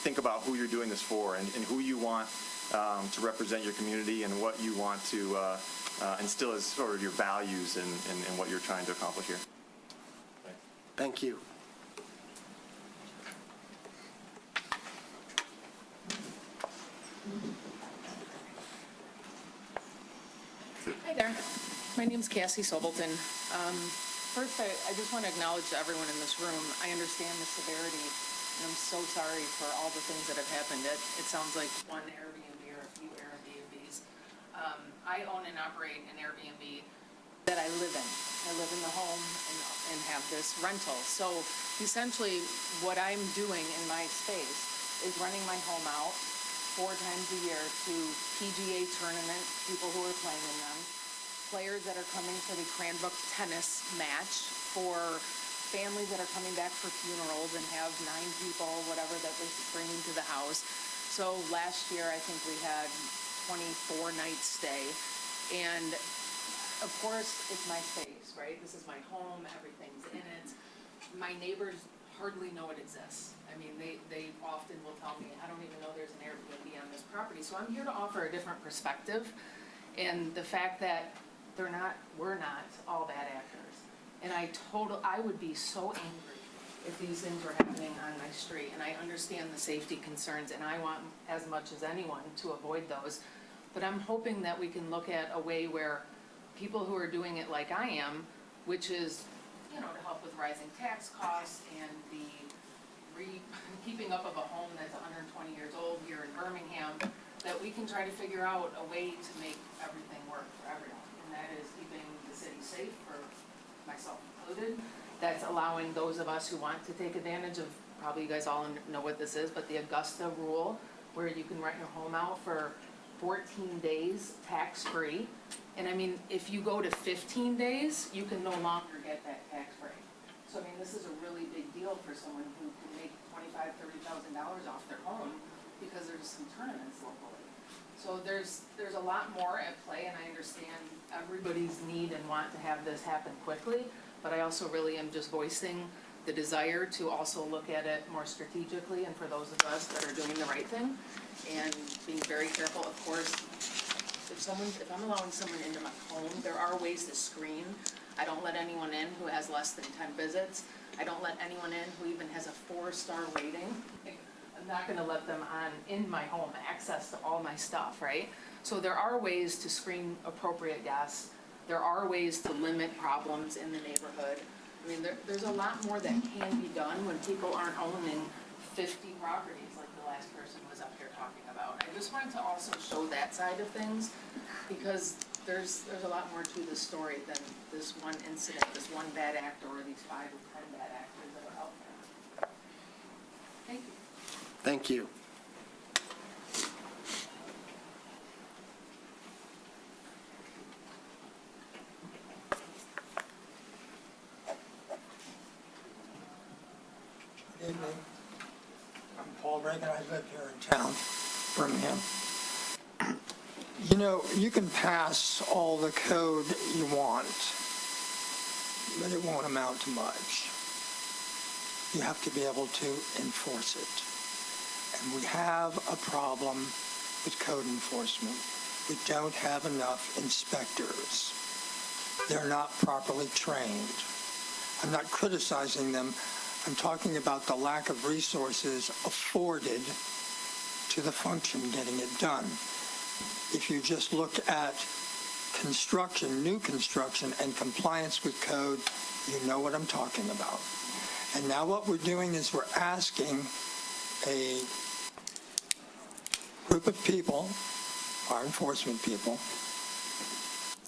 think about who you're doing this for and who you want to represent your community and what you want to instill as sort of your values and what you're trying to accomplish here. Thank you. Hi there. My name's Cassie Sobelton. First, I just want to acknowledge everyone in this room. I understand the severity, and I'm so sorry for all the things that have happened. It sounds like one Airbnb or a few Airbnbs. I own and operate an Airbnb that I live in. I live in the home and have this rental. So essentially, what I'm doing in my space is renting my home out 4 times a year to PGA tournament, people who are playing in them, players that are coming for the Cranbrook tennis match, for families that are coming back for funerals and have 9 people, whatever, that they bring into the house. So last year, I think we had 24 nights stay. And of course, it's my space, right? This is my home, everything's in it. My neighbors hardly know it exists. I mean, they often will tell me, I don't even know there's an Airbnb on this property. So I'm here to offer a different perspective. And the fact that we're not all bad actors. And I would be so angry if these things were happening on my street. And I understand the safety concerns, and I want as much as anyone to avoid those. But I'm hoping that we can look at a way where people who are doing it like I am, which is, to help with rising tax costs and the keeping up of a home that's 120 years old here in Birmingham, that we can try to figure out a way to make everything work for everyone. And that is keeping the city safe for myself included. That's allowing those of us who want to take advantage of, probably you guys all know what this is, but the Augusta rule, where you can rent your home out for 14 days tax-free. And I mean, if you go to 15 days, you can no longer get that tax-free. So I mean, this is a really big deal for someone who can make $25,000, $30,000 off their home because there's some tournaments locally. So there's a lot more at play, and I understand everybody's need and want to have this happen quickly, but I also really am just voicing the desire to also look at it more strategically, and for those of us that are doing the right thing and being very careful. Of course, if I'm allowing someone into my home, there are ways to screen. I don't let anyone in who has less than 10 visits. I don't let anyone in who even has a 4-star rating. I'm not going to let them in my home, access to all my stuff, right? So there are ways to screen appropriate guests. There are ways to limit problems in the neighborhood. I mean, there's a lot more that can be done when people aren't owning 50 properties like the last person was up here talking about. I just wanted to also show that side of things, because there's a lot more to this story than this one incident, this one bad actor, or these 5 or 10 bad actors that are out there. Thank you. Thank you. Good evening. I'm Paul Reagan. I live here in town, Birmingham. You can pass all the code you want, but it won't amount to much. You have to be able to enforce it. And we have a problem with code enforcement. We don't have enough inspectors. They're not properly trained. I'm not criticizing them. I'm talking about the lack of resources afforded to the function getting it done. If you just look at construction, new construction, and compliance with code, you know what I'm talking about. And now what we're doing is we're asking a group of people, our enforcement people,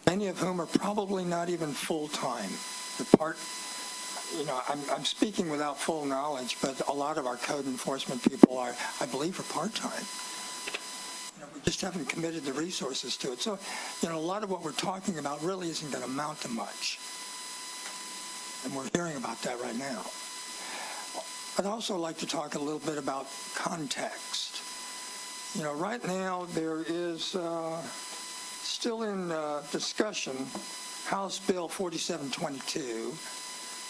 many of whom are probably not even full-time. They're I'm speaking without full knowledge, but a lot of our code enforcement people are, I believe, are part-time. We just haven't committed the resources to it. So, a lot of what we're talking about really isn't going to amount to much. And we're hearing about that right now. I'd also like to talk a little bit about context. Right now there is still in discussion House Bill 4722,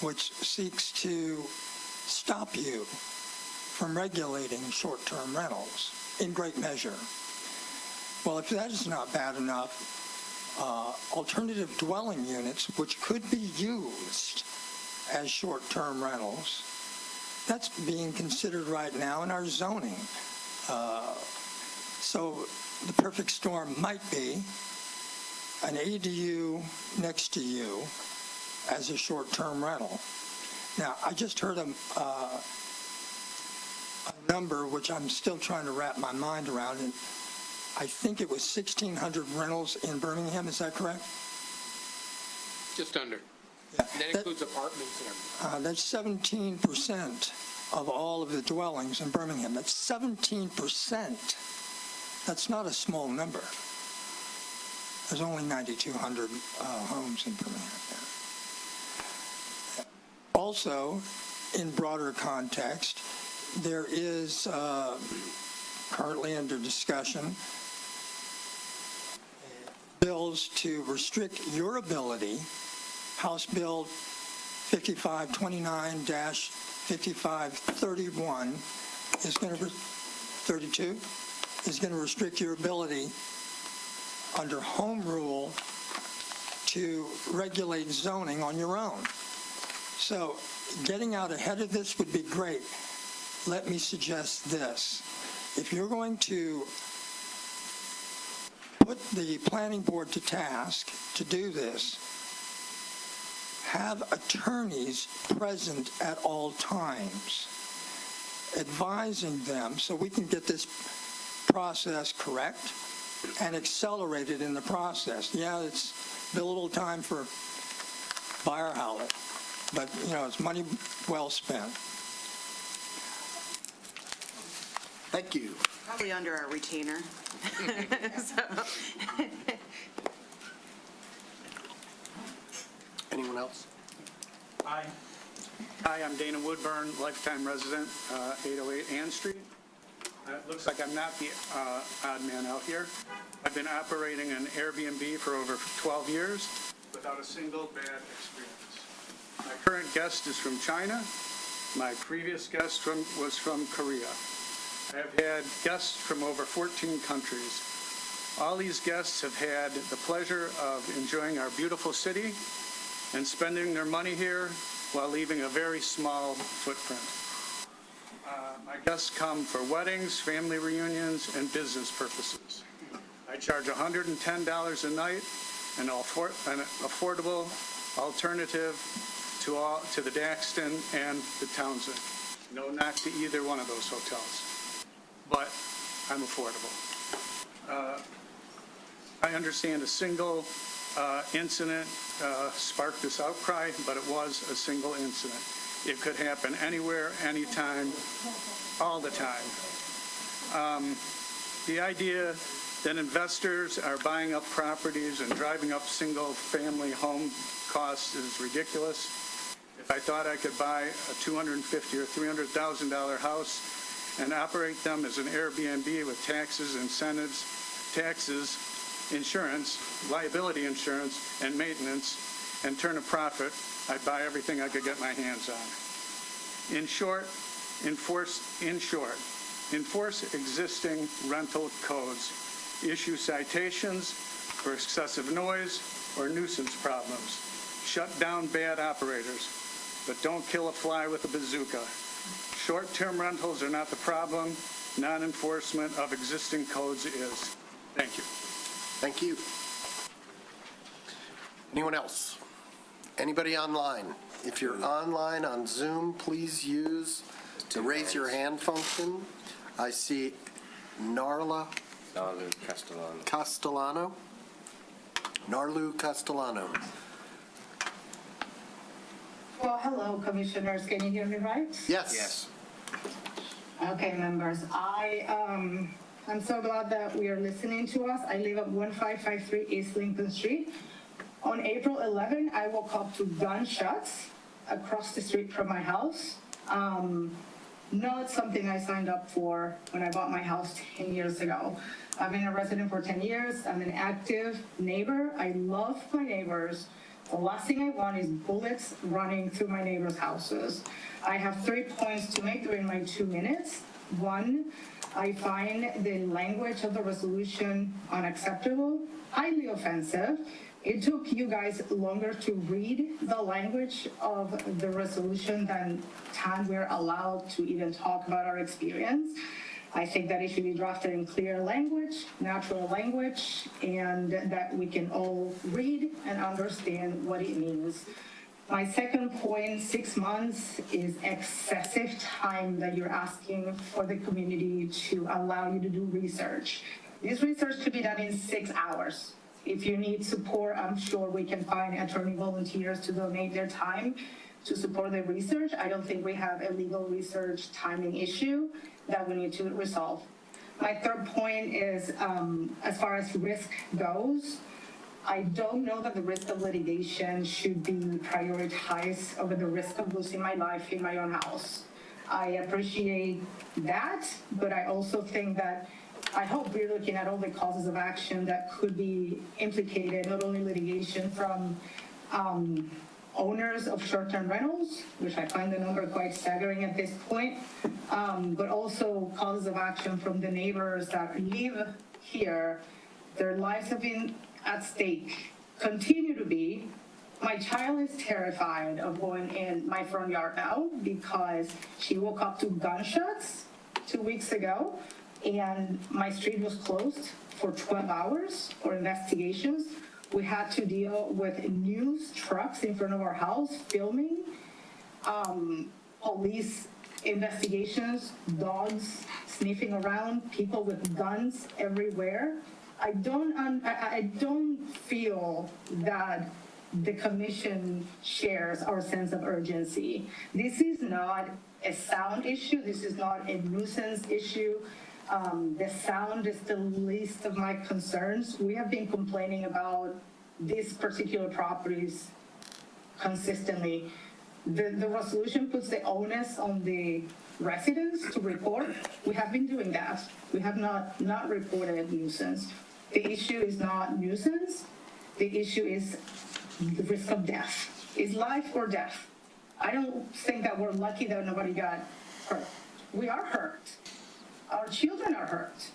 which seeks to stop you from regulating short-term rentals in great measure. Well, if that is not bad enough, alternative dwelling units, which could be used as short-term rentals, that's being considered right now in our zoning. So the perfect storm might be an ADU next to you as a short-term rental. Now, I just heard a number which I'm still trying to wrap my mind around, and I think it was 1,600 rentals in Birmingham. Is that correct? Just under. Yeah. And that includes apartments and everything. That's 17% of all of the dwellings in Birmingham. That's 17%. That's not a small number. There's only 9,200 homes in Birmingham. Also, in broader context, there is currently under discussion bills to restrict your ability. House Bill 5529-5531 is going to 32 is going to restrict your ability under home rule to regulate zoning on your own. So getting out ahead of this would be great. Let me suggest this. If you're going to put the planning board to task to do this, have attorneys present at all times, advising them so we can get this process correct and accelerated in the process. Yeah, it's been a little time for fire howler, but it's money well spent. Thank you. Probably under our retainer. Anyone else? Hi, I'm Dana Woodburn, lifetime resident, 808 Ann Street. It looks like I'm not the odd man out here. I've been operating an Airbnb for over 12 years without a single bad experience. My current guest is from China. My previous guest was from Korea. I have had guests from over 14 countries. All these guests have had the pleasure of enjoying our beautiful city and spending their money here while leaving a very small footprint. My guests come for weddings, family reunions, and business purposes. I charge $110 a night, an affordable alternative to the Daxton and the Townsend. No knock to either one of those hotels, but I'm affordable. I understand a single incident sparked this outcry, but it was a single incident. It could happen anywhere, anytime, all the time. The idea that investors are buying up properties and driving up single-family home costs is ridiculous. If I thought I could buy a $250,000 or $300,000 house and operate them as an Airbnb with taxes, incentives, taxes, insurance, liability insurance, and maintenance, and turn a profit, I'd buy everything I could get my hands on. In short, enforce existing rental codes. Issue citations for excessive noise or nuisance problems. Shut down bad operators, but don't kill a fly with a bazooka. Short-term rentals are not the problem. Non-enforcement of existing codes is. Thank you. Thank you. Anyone else? Anybody online? If you're online on Zoom, please use the raise your hand function. I see Narlu Castellano. Well, hello, commissioners. Can you hear me right? Yes. Okay, members. I'm so glad that we are listening to us. I live at 1553 East Lincoln Street. On April 11, I woke up to gunshots across the street from my house. Not something I signed up for when I bought my house 10 years ago. I've been a resident for 10 years. I'm an active neighbor. I love my neighbors. The last thing I want is bullets running through my neighbors' houses. I have 3 points to make during my 2 minutes. One, I find the language of the resolution unacceptable, highly offensive. It took you guys longer to read the language of the resolution than time we're allowed to even talk about our experience. I think that it should be drafted in clear language, natural language, and that we can all read and understand what it means. My second point, 6 months is excessive time that you're asking for the community to allow you to do research. This research could be done in 6 hours. If you need support, I'm sure we can find attorney volunteers to donate their time to support the research. I don't think we have a legal research timing issue that we need to resolve. My third point is, as far as risk goes, I don't know that the risk of litigation should be prioritized over the risk of losing my life in my own house. I appreciate that, but I also think that I hope we're looking at all the causes of action that could be implicated, not only litigation from owners of short-term rentals, which I find the number quite staggering at this point, but also causes of action from the neighbors that live here. Their lives have been at stake, continue to be. My child is terrified of going in my front yard now because she woke up to gunshots 2 weeks ago, and my street was closed for 12 hours for investigations. We had to deal with news trucks in front of our house filming, police investigations, dogs sniffing around, people with guns everywhere. I don't feel that the commission shares our sense of urgency. This is not a sound issue. This is not a nuisance issue. The sound is the least of my concerns. We have been complaining about these particular properties consistently. The resolution puts the onus on the residents to report. We have been doing that. We have not reported nuisance. The issue is not nuisance. The issue is the risk of death. Is life or death? I don't think that we're lucky that nobody got hurt. We are hurt. Our children are hurt.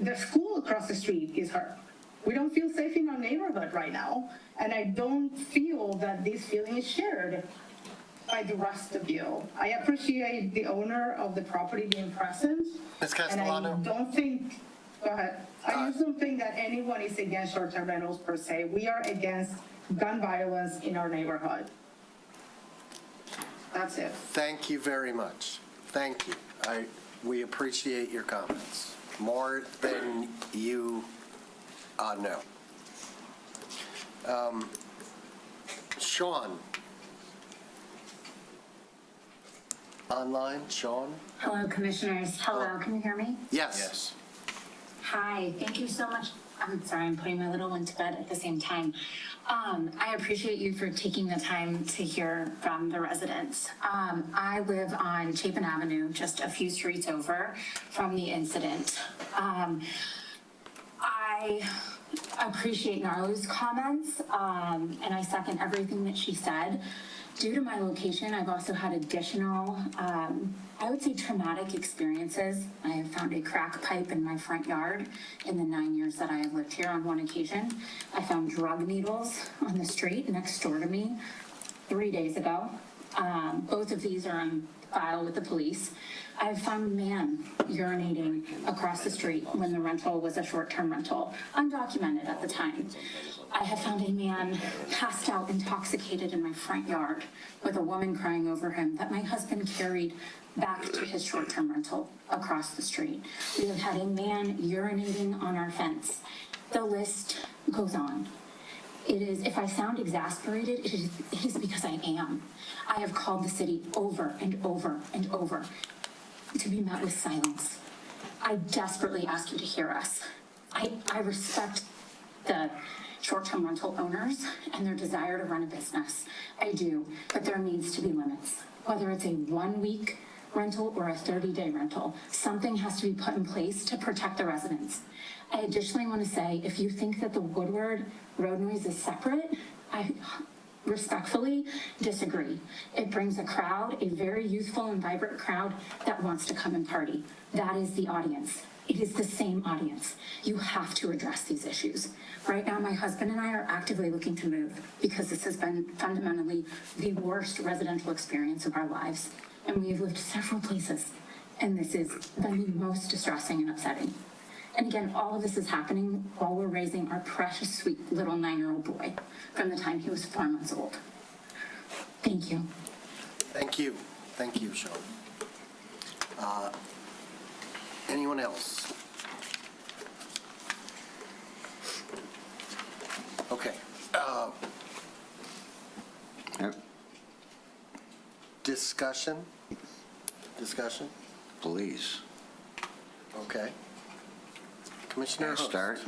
The school across the street is hurt. We don't feel safe in our neighborhood right now, and I don't feel that this feeling is shared by the rest of you. I appreciate the owner of the property being present. Ms. Castellano? And I don't think, go ahead. I just don't think that anyone is against short-term rentals per se. We are against gun violence in our neighborhood. That's it. Thank you very much. Thank you. We appreciate your comments more than you know. Sean. Online, Sean? Hello, commissioners. Hello, can you hear me? Yes. Hi, thank you so much. I'm sorry, I'm putting my little one to bed at the same time. I appreciate you for taking the time to hear from the residents. I live on Chapin Avenue, just a few streets over from the incident. I appreciate Narlu's comments, and I second everything that she said. Due to my location, I've also had additional, I would say traumatic experiences. I have found a crack pipe in my front yard in the 9 years that I have lived here on one occasion. I found drug needles on the street next door to me 3 days ago. Both of these are on file with the police. I've found a man urinating across the street when the rental was a short-term rental, undocumented at the time. I have found a man passed out, intoxicated in my front yard with a woman crying over him that my husband carried back to his short-term rental across the street. We have had a man urinating on our fence. The list goes on. It is, if I sound exasperated, it is because I am. I have called the city over and over and over to be met with silence. I desperately ask you to hear us. I respect the short-term rental owners and their desire to run a business. I do, but there needs to be limits. Whether it's a 1-week rental or a 30-day rental, something has to be put in place to protect the residents. I additionally want to say, if you think that the Woodward road noise is separate, I respectfully disagree. It brings a crowd, a very youthful and vibrant crowd that wants to come and party. That is the audience. It is the same audience. You have to address these issues. Right now, my husband and I are actively looking to move because this has been fundamentally the worst residential experience of our lives. And we have lived several places, and this has been the most distressing and upsetting. And again, all of this is happening while we're raising our precious, sweet little 9-year-old boy from the time he was 4 months old. Thank you. Thank you. Thank you, Sean. Anyone else? Okay. Discussion? Discussion? Please. Okay. Commissioner Can I Host. start?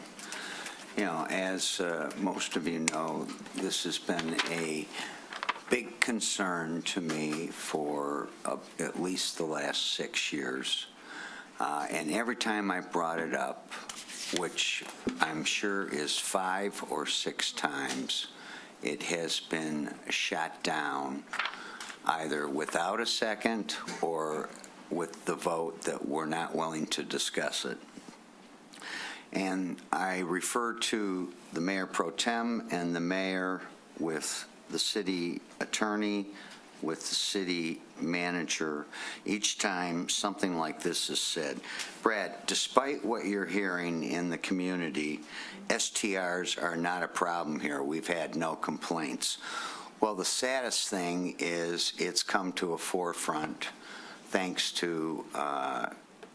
You know, as most of you know, this has been a big concern to me for at least the last 6 years. And every time I brought it up, which I'm sure is 5 or 6 times, it has been shot down either without a second or with the vote that we're not willing to discuss it. And I refer to the Mayor Pro Tem and the Mayor with the City Attorney, with the City Manager, each time something like this is said. Brad, despite what you're hearing in the community, STRs are not a problem here. We've had no complaints. Well, the saddest thing is it's come to a forefront thanks to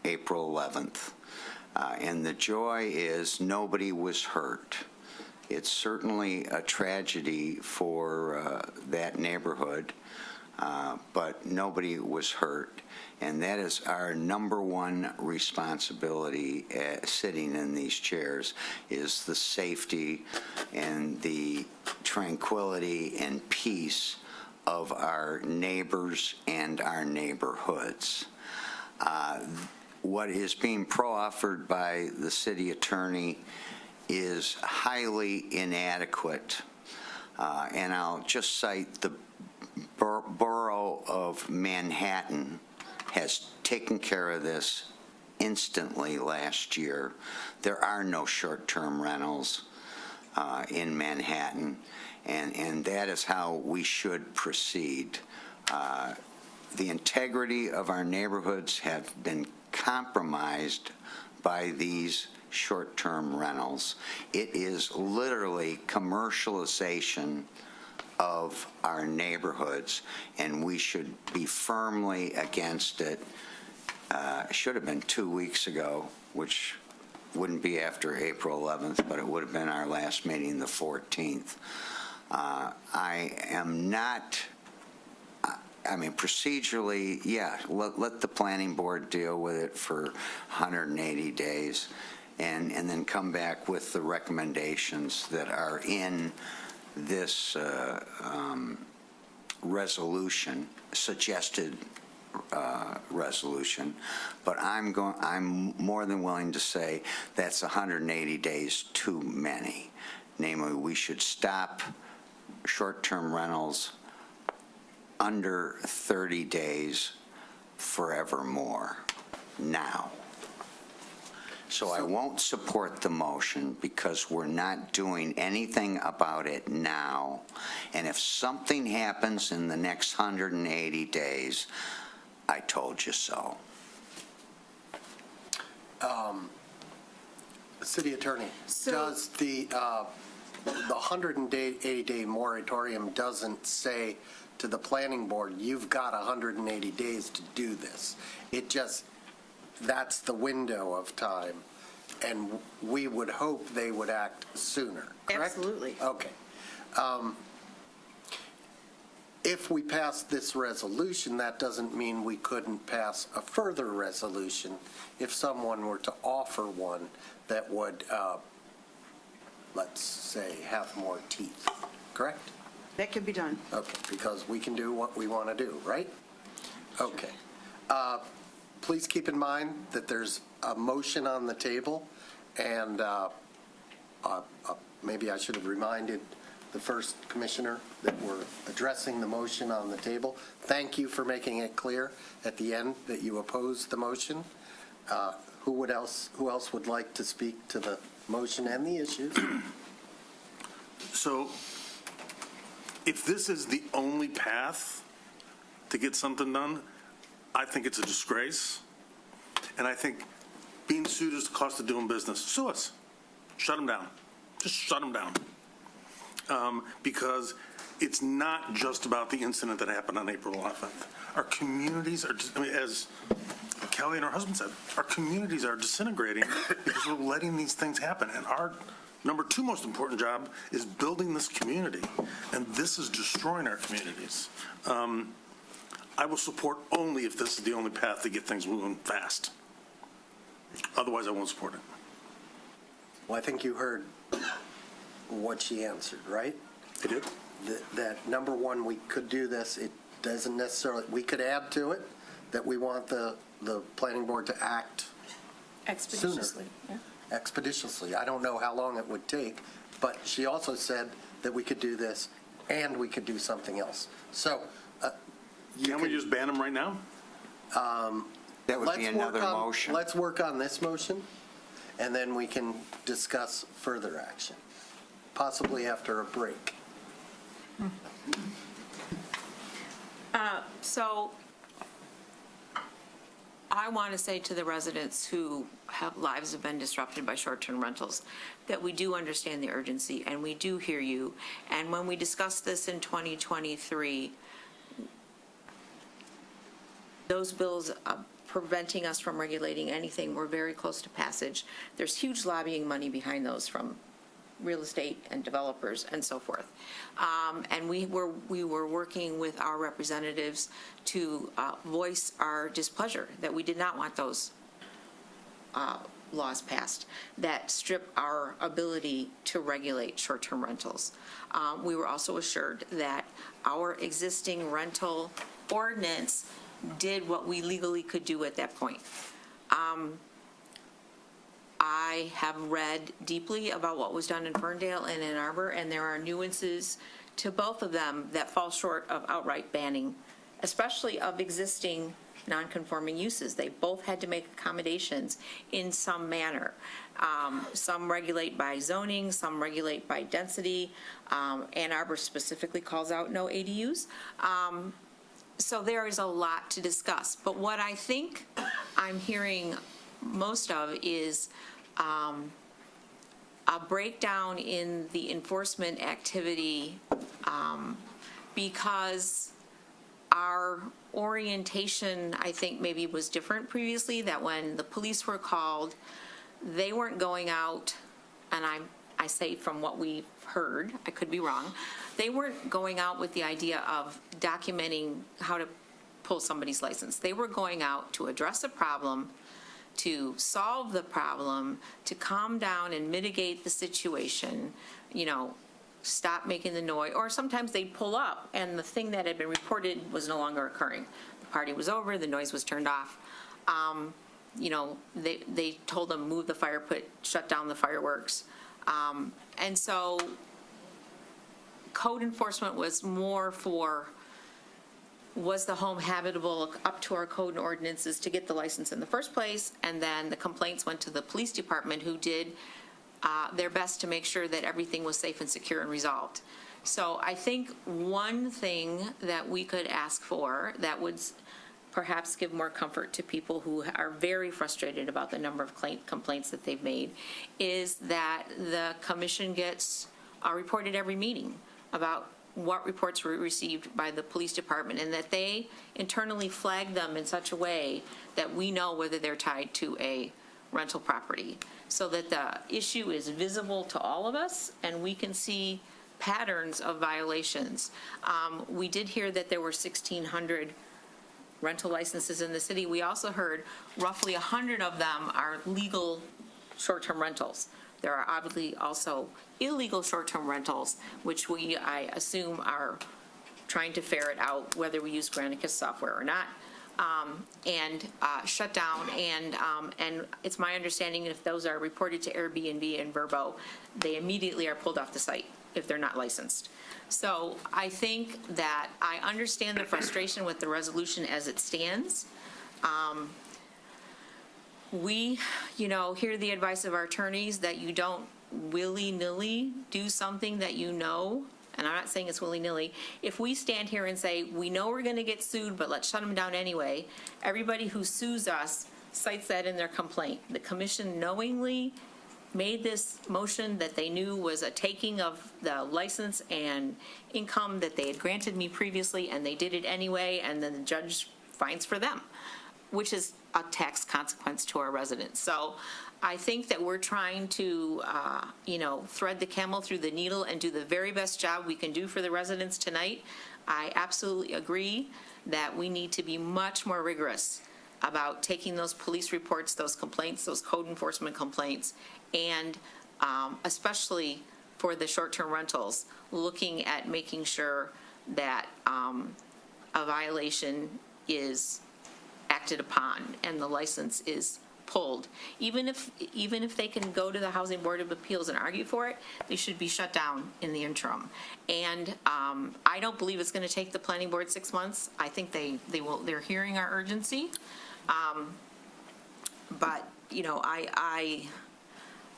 April 11th. And the joy is nobody was hurt. It's certainly a tragedy for that neighborhood, but nobody was hurt. And that is our number one responsibility sitting in these chairs, is the safety and the tranquility and peace of our neighbors and our neighborhoods. What is being proffered by the city attorney is highly inadequate. And I'll just cite the borough of Manhattan has taken care of this instantly last year. There are no short-term rentals in Manhattan, and that is how we should proceed. The integrity of our neighborhoods have been compromised by these short-term rentals. It is literally commercialization of our neighborhoods, and we should be firmly against it. It should have been 2 weeks ago, which wouldn't be after April 11th, but it would have been our last meeting, the 14th. I am not, I mean, procedurally, yeah, let the planning board deal with it for 180 days and then come back with the recommendations that are in this resolution, suggested resolution. But I'm more than willing to say that's 180 days too many. Namely, we should stop short-term rentals under 30 days forevermore now. So I won't support the motion because we're not doing anything about it now. And if something happens in the next 180 days, I told you so. City Attorney, does the 180-day moratorium doesn't say to the planning board, you've got 180 days to do this. It just, that's the window of time, and we would hope they would act sooner, correct? Absolutely. Okay. If we pass this resolution, that doesn't mean we couldn't pass a further resolution if someone were to offer one that would, let's say, have more teeth, correct? That could be done. Okay, because we can do what we want to do, right? Okay. Please keep in mind that there's a motion on the table, and maybe I should have reminded the first commissioner that we're addressing the motion on the table. Thank you for making it clear at the end that you oppose the motion. Who else would like to speak to the motion and the issues? So if this is the only path to get something done, I think it's a disgrace. And I think being sued is the cost of doing business. Sue us. Shut them down. Just shut them down. Because it's not just about the incident that happened on April 11th. Our communities are, just, I mean, as Kelly and her husband said, our communities are disintegrating because we're letting these things happen. And our number two most important job is building this community. And this is destroying our communities. I will support only if this is the only path to get things moving fast. Otherwise, I won't support it. Well, I think you heard what she answered, right? I did. That number one, we could do this. It doesn't necessarily, we could add to it that we want the planning board to act Expeditiously, yeah. expeditiously. I don't know how long it would take, but she also said that we could do this and we could do something else. So, Can't we just ban them right now? That would be another motion. Let's work on this motion, and then we can discuss further action, possibly after a break. So I want to say to the residents who have lives have been disrupted by short-term rentals that we do understand the urgency and we do hear you. And when we discussed this in 2023, those bills preventing us from regulating anything were very close to passage. There's huge lobbying money behind those from real estate and developers and so forth. And we were working with our representatives to voice our displeasure that we did not want those laws passed that strip our ability to regulate short-term rentals. We were also assured that our existing rental ordinance did what we legally could do at that point. I have read deeply about what was done in Ferndale and Ann Arbor, and there are nuances to both of them that fall short of outright banning, especially of existing non-conforming uses. They both had to make accommodations in some manner. Some regulate by zoning, some regulate by density. Ann Arbor specifically calls out no ADUs. So there is a lot to discuss. But what I think I'm hearing most of is a breakdown in the enforcement activity because our orientation, I think, maybe was different previously, that when the police were called, they weren't going out, and I say from what we've heard, I could be wrong, they weren't going out with the idea of documenting how to pull somebody's license. They were going out to address a problem, to solve the problem, to calm down and mitigate the situation, stop making the noise, or sometimes they'd pull up and the thing that had been reported was no longer occurring. The party was over, the noise was turned off. They told them move the fire pit, shut down the fireworks. And so code enforcement was more for, was the home habitable up to our code and ordinances to get the license in the first place? And then the complaints went to the police department, who did their best to make sure that everything was safe and secure and resolved. So I think one thing that we could ask for that would perhaps give more comfort to people who are very frustrated about the number of complaints that they've made is that the commission gets reported every meeting about what reports were received by the police department, and that they internally flag them in such a way that we know whether they're tied to a rental property, so that the issue is visible to all of us and we can see patterns of violations. We did hear that there were 1,600 rental licenses in the city. We also heard roughly 100 of them are legal short-term rentals. There are obviously also illegal short-term rentals, which I assume, are trying to ferret out whether we use Granicus software or not, and shut down. And it's my understanding if those are reported to Airbnb and Vrbo, they immediately are pulled off the site if they're not licensed. So I think that I understand the frustration with the resolution as it stands. We, hear the advice of our attorneys that you don't willy-nilly do something that you know, and I'm not saying it's willy-nilly. If we stand here and say, we know we're going to get sued, but let's shut them down anyway, everybody who sues us cites that in their complaint. The commission knowingly made this motion that they knew was a taking of the license and income that they had granted me previously, and they did it anyway, and then the judge fines for them, which is a tax consequence to our residents. So I think that we're trying to, thread the camel through the needle and do the very best job we can do for the residents tonight. I absolutely agree that we need to be much more rigorous about taking those police reports, those complaints, those code enforcement complaints, and especially for the short-term rentals, looking at making sure that a violation is acted upon and the license is pulled. Even if they can go to the Housing Board of Appeals and argue for it, they should be shut down in the interim. And I don't believe it's going to take the planning board 6 months. I think they're hearing our urgency. But I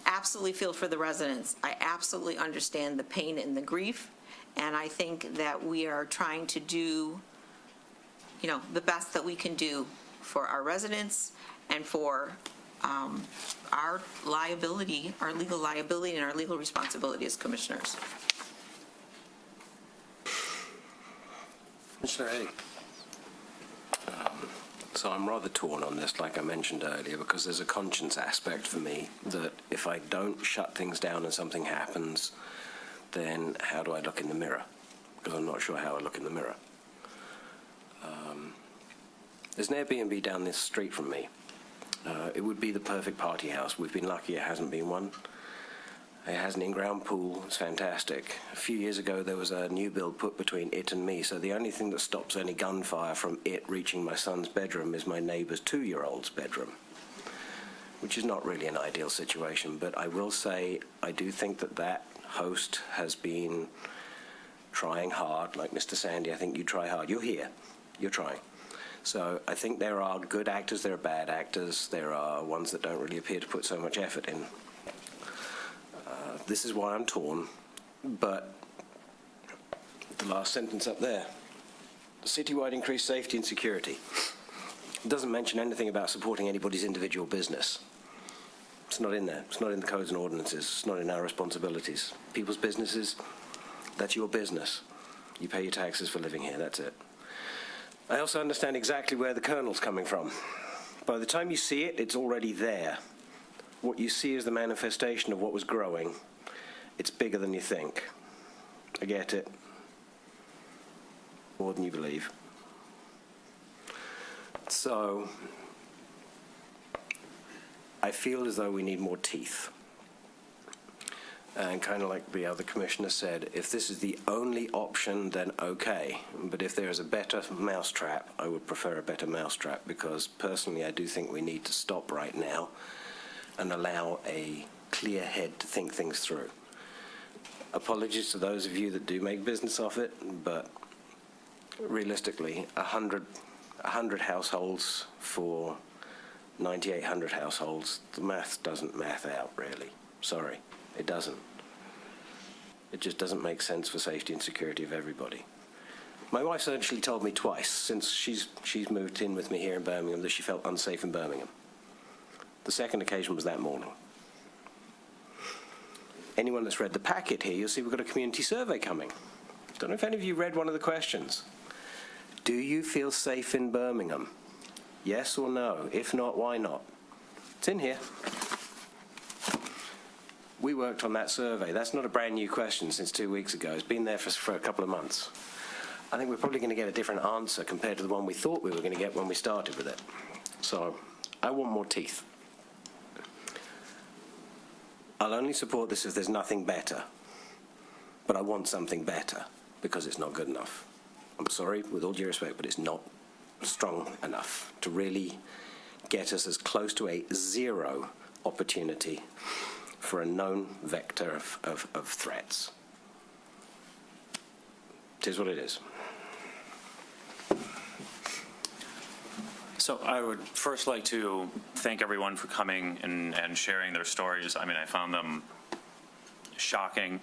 absolutely feel for the residents. I absolutely understand the pain and the grief, and I think that we are trying to do the best that we can do for our residents and for our liability, our legal liability, and our legal responsibility as commissioners. Commissioner Eddy. So I'm rather torn on this, like I mentioned earlier, because there's a conscience aspect for me that if I don't shut things down and something happens, then how do I look in the mirror? Because I'm not sure how I look in the mirror. There's an Airbnb down this street from me. It would be the perfect party house. We've been lucky it hasn't been one. It has an in-ground pool. It's fantastic. A few years ago, there was a new build put between it and me, so the only thing that stops any gunfire from it reaching my son's bedroom is my neighbor's 2-year-old's bedroom, which is not really an ideal situation. But I will say I do think that host has been trying hard. Like Mr. Sandy, I think you try hard. You're here. You're trying. So I think there are good actors, there are bad actors, there are ones that don't really appear to put so much effort in. This is why I'm torn, but the last sentence up there, citywide increased safety and security. It doesn't mention anything about supporting anybody's individual business. It's not in there. It's not in the codes and ordinances. It's not in our responsibilities. People's businesses, that's your business. You pay your taxes for living here, that's it. I also understand exactly where the kernel's coming from. By the time you see it, it's already there. What you see is the manifestation of what was growing. It's bigger than you think. I get it. More than you believe. So, I feel as though we need more teeth. And kind of like the other commissioner said, if this is the only option, then okay. But if there is a better mousetrap, I would prefer a better mousetrap, because personally I do think we need to stop right now and allow a clear head to think things through. Apologies to those of you that do make business off it, but realistically, 100 households for 9,800 households, the math doesn't math out, really. Sorry, it doesn't. It just doesn't make sense for safety and security of everybody. My wife's actually told me twice since she's moved in with me here in Birmingham that she felt unsafe in Birmingham. The second occasion was that morning. Anyone that's read the packet here, you'll see we've got a community survey coming. Don't know if any of you read one of the questions. Do you feel safe in Birmingham? Yes or no? If not, why not? It's in here. We worked on that survey. That's not a brand new question since 2 weeks ago. It's been there for a couple of months. I think we're probably going to get a different answer compared to the one we thought we were going to get when we started with it. So I want more teeth. I'll only support this if there's nothing better. But I want something better because it's not good enough. I'm sorry, with all due respect, but it's not strong enough to really get us as close to a zero opportunity for a known vector of threats. It is what it is. So I would first like to thank everyone for coming and sharing their stories. I mean, I found them shocking.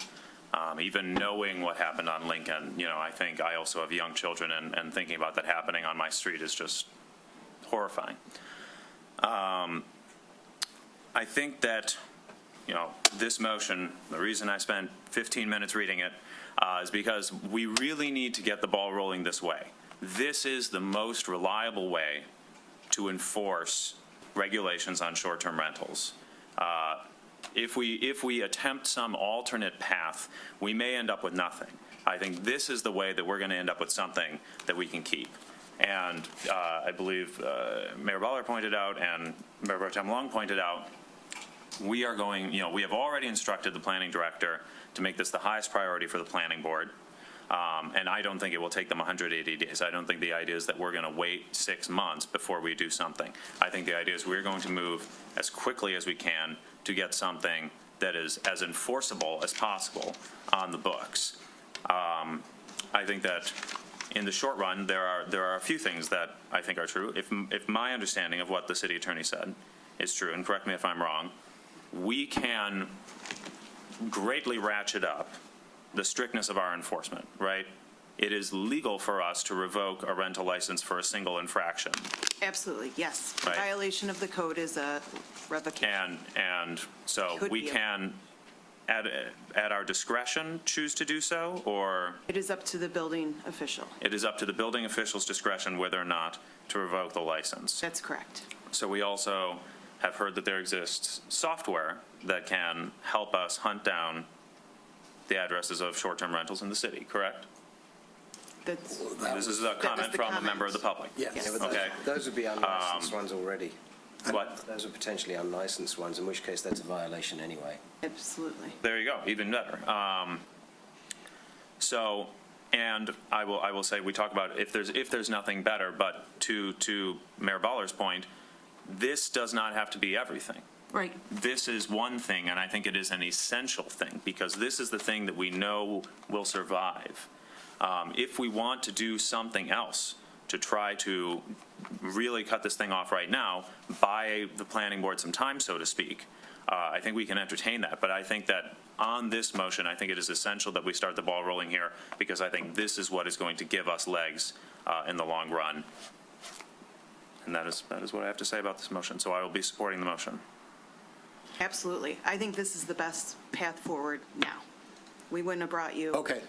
Even knowing what happened on Lincoln, you know, I think I also have young children, and thinking about that happening on my street is just horrifying. I think that, you know, this motion, the reason I spent 15 minutes reading it is because we really need to get the ball rolling this way. This is the most reliable way to enforce regulations on short-term rentals. If we attempt some alternate path, we may end up with nothing. I think this is the way that we're going to end up with something that we can keep. And I believe Mayor Baller pointed out and Mayor Pro Tem Long pointed out, we are going, you know, we have already instructed the planning director to make this the highest priority for the planning board. And I don't think it will take them 180 days. I don't think the idea is that we're going to wait 6 months before we do something. I think the idea is we're going to move as quickly as we can to get something that is as enforceable as possible on the books. I think that in the short run, there are a few things that I think are true. If my understanding of what the city attorney said is true, and correct me if I'm wrong, we can greatly ratchet up the strictness of our enforcement, right? It is legal for us to revoke a rental license for a single infraction. Absolutely, yes. Right. Violation of the code is a revocation. And so Could we be a- can, at our discretion, choose to do so, or It is up to the building official. it is up to the building official's discretion whether or not to revoke the license. That's correct. So we also have heard that there exists software that can help us hunt down the addresses of short-term rentals in the city, correct? That's, This is a comment from a member of the public. Yes. Yes. Yeah, but Okay. those would be unlicensed ones already. What? Those are potentially unlicensed ones, in which case that's a violation anyway. absolutely. There you go, even better. So, and I will say, we talk about if there's nothing better, but to Mayor Baller's point, this does not have to be everything. Right. This is one thing, and I think it is an essential thing, because this is the thing that we know will survive. If we want to do something else to try to really cut this thing off right now, buy the planning board some time, so to speak, I think we can entertain that. But I think that on this motion, I think it is essential that we start the ball rolling here, because I think this is what is going to give us legs in the long run. And that is what I have to say about this motion. So I will be supporting the motion. Absolutely. I think this is the best path forward now. We wouldn't have brought you. Okay.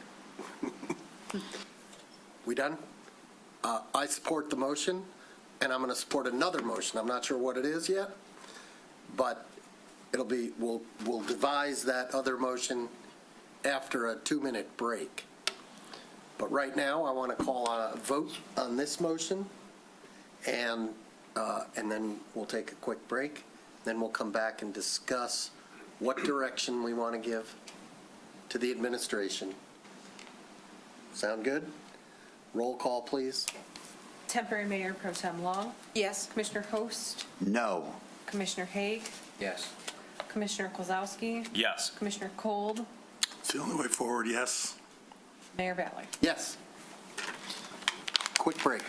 We done? I support the motion, and I'm going to support another motion. I'm not sure what it is yet, but it'll be, we'll devise that other motion after a 2-minute break. But right now, I want to call a vote on this motion, and then we'll take a quick break. Then we'll come back and discuss what direction we want to give to the administration. Sound good? Roll call, please. Temporary Mayor Pro Tem Long. Yes. Commissioner Host. No. Commissioner Haig. Yes. Commissioner Kozlowski. Yes. Commissioner Kold. It's the only way forward, yes. Mayor Ballard. Yes. Quick break.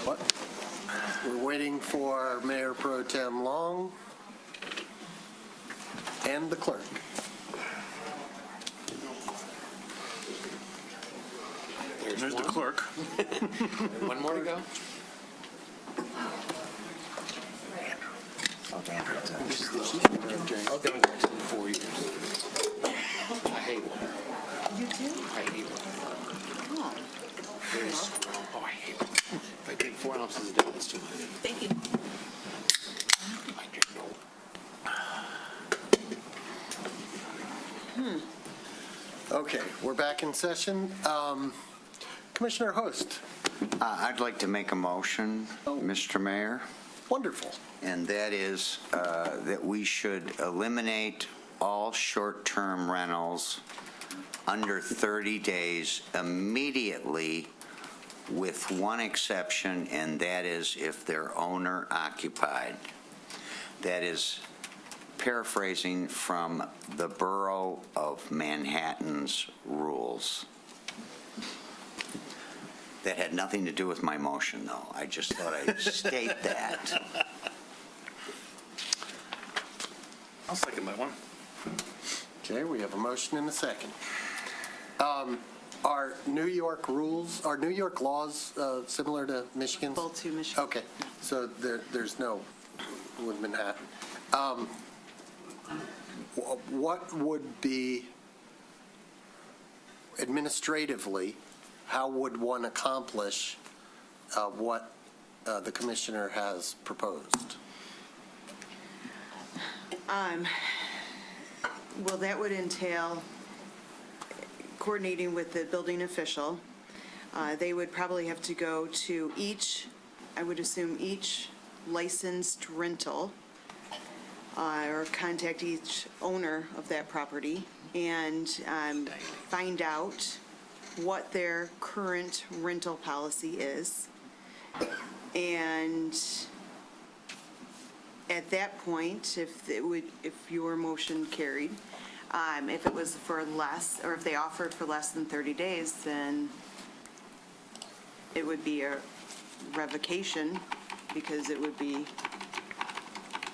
What? We're waiting for Mayor Pro Tem Long and the clerk. There's the clerk. One more to go. I'll go 4 years. I hate one. You do? I hate one. Oh. Very strong. Oh, I hate one. If I drink 4 ounces a day, that's too much. Thank you. I drink no. Okay, we're back in session. Commissioner Host. I'd like to make a motion, Mr. Mayor. Wonderful. And that is that we should eliminate all short-term rentals under 30 days immediately, with one exception, and that is if they're owner occupied. That is paraphrasing from the Borough of Manhattan's rules. That had nothing to do with my motion, though. I just thought I'd state that. I'll second that one. Okay, we have a motion and a second. Are New York rules, are New York laws similar to Michigan's? Full to Michigan. Okay, so there's no with Manhattan. What would be administratively, how would one accomplish what the commissioner has proposed? Well, that would entail coordinating with the building official. They would probably have to go to each, I would assume each licensed rental, or contact each owner of that property and find out what their current rental policy is. And at that point, if your motion carried, if it was for less, or if they offered for less than 30 days, then it would be a revocation, because it would be,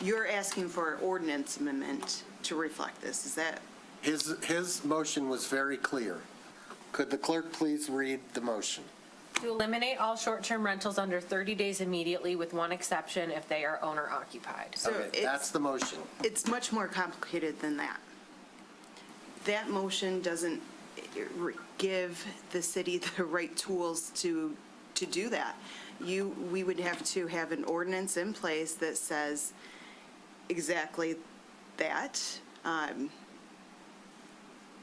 you're asking for an ordinance amendment to reflect this, is that? His motion was very clear. Could the clerk please read the motion? To eliminate all short-term rentals under 30 days immediately, with one exception if they are owner-occupied. So Okay, that's the motion. It's much more complicated than that. That motion doesn't give the city the right tools to do that. We would have to have an ordinance in place that says exactly that.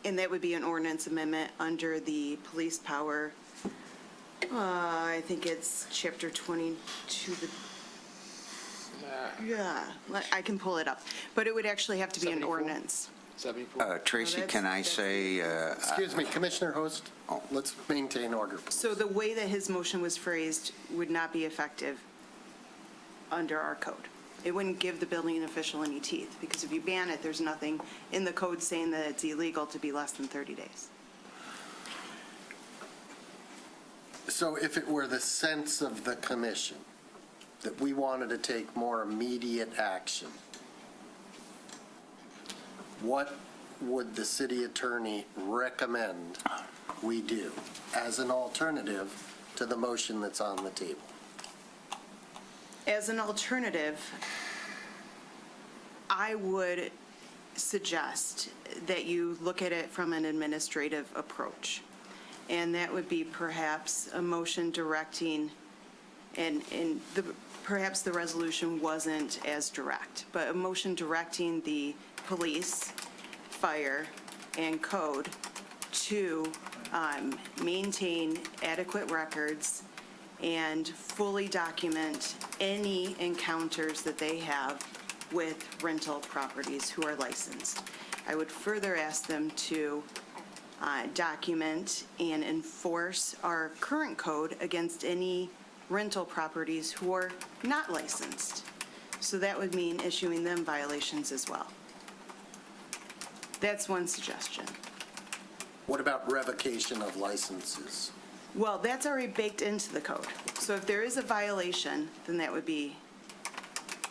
And that would be an ordinance amendment under the police power. I think it's chapter 22. Yeah, I can pull it up. But it would actually have to be an 74? ordinance. 74. Tracy, can I say? Excuse me, Commissioner Host, let's maintain order. So the way that his motion was phrased would not be effective under our code. It wouldn't give the building official any teeth, because if you ban it, there's nothing in the code saying that it's illegal to be less than 30 days. So if it were the sense of the commission that we wanted to take more immediate action, what would the city attorney recommend we do as an alternative to the motion that's on the table? As an alternative, I would suggest that you look at it from an administrative approach. And that would be perhaps a motion directing, and perhaps the resolution wasn't as direct, but a motion directing the police, fire, and code to maintain adequate records and fully document any encounters that they have with rental properties who are licensed. I would further ask them to document and enforce our current code against any rental properties who are not licensed. So that would mean issuing them violations as well. That's one suggestion. What about revocation of licenses? Well, that's already baked into the code. So if there is a violation, then that would be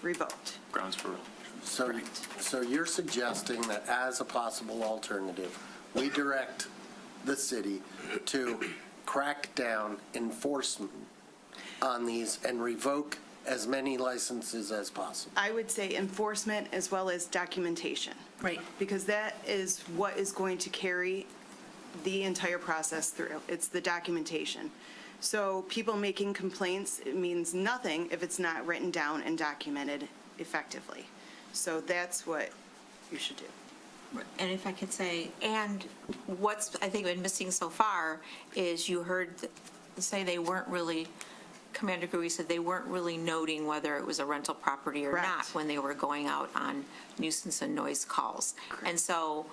revoked. Grounds for. So you're suggesting that as a possible alternative, we direct the city to crack down enforcement on these and revoke as many licenses as possible? I would say enforcement as well as documentation. Right. Because that is what is going to carry the entire process through. It's the documentation. So people making complaints, it means nothing if it's not written down and documented effectively. So that's what you should do. And if I could say, and what's, I think, been missing so far is you heard say they weren't really, Commander Gui said they weren't really noting whether it was a rental property or not when they were going out on nuisance and noise calls. And so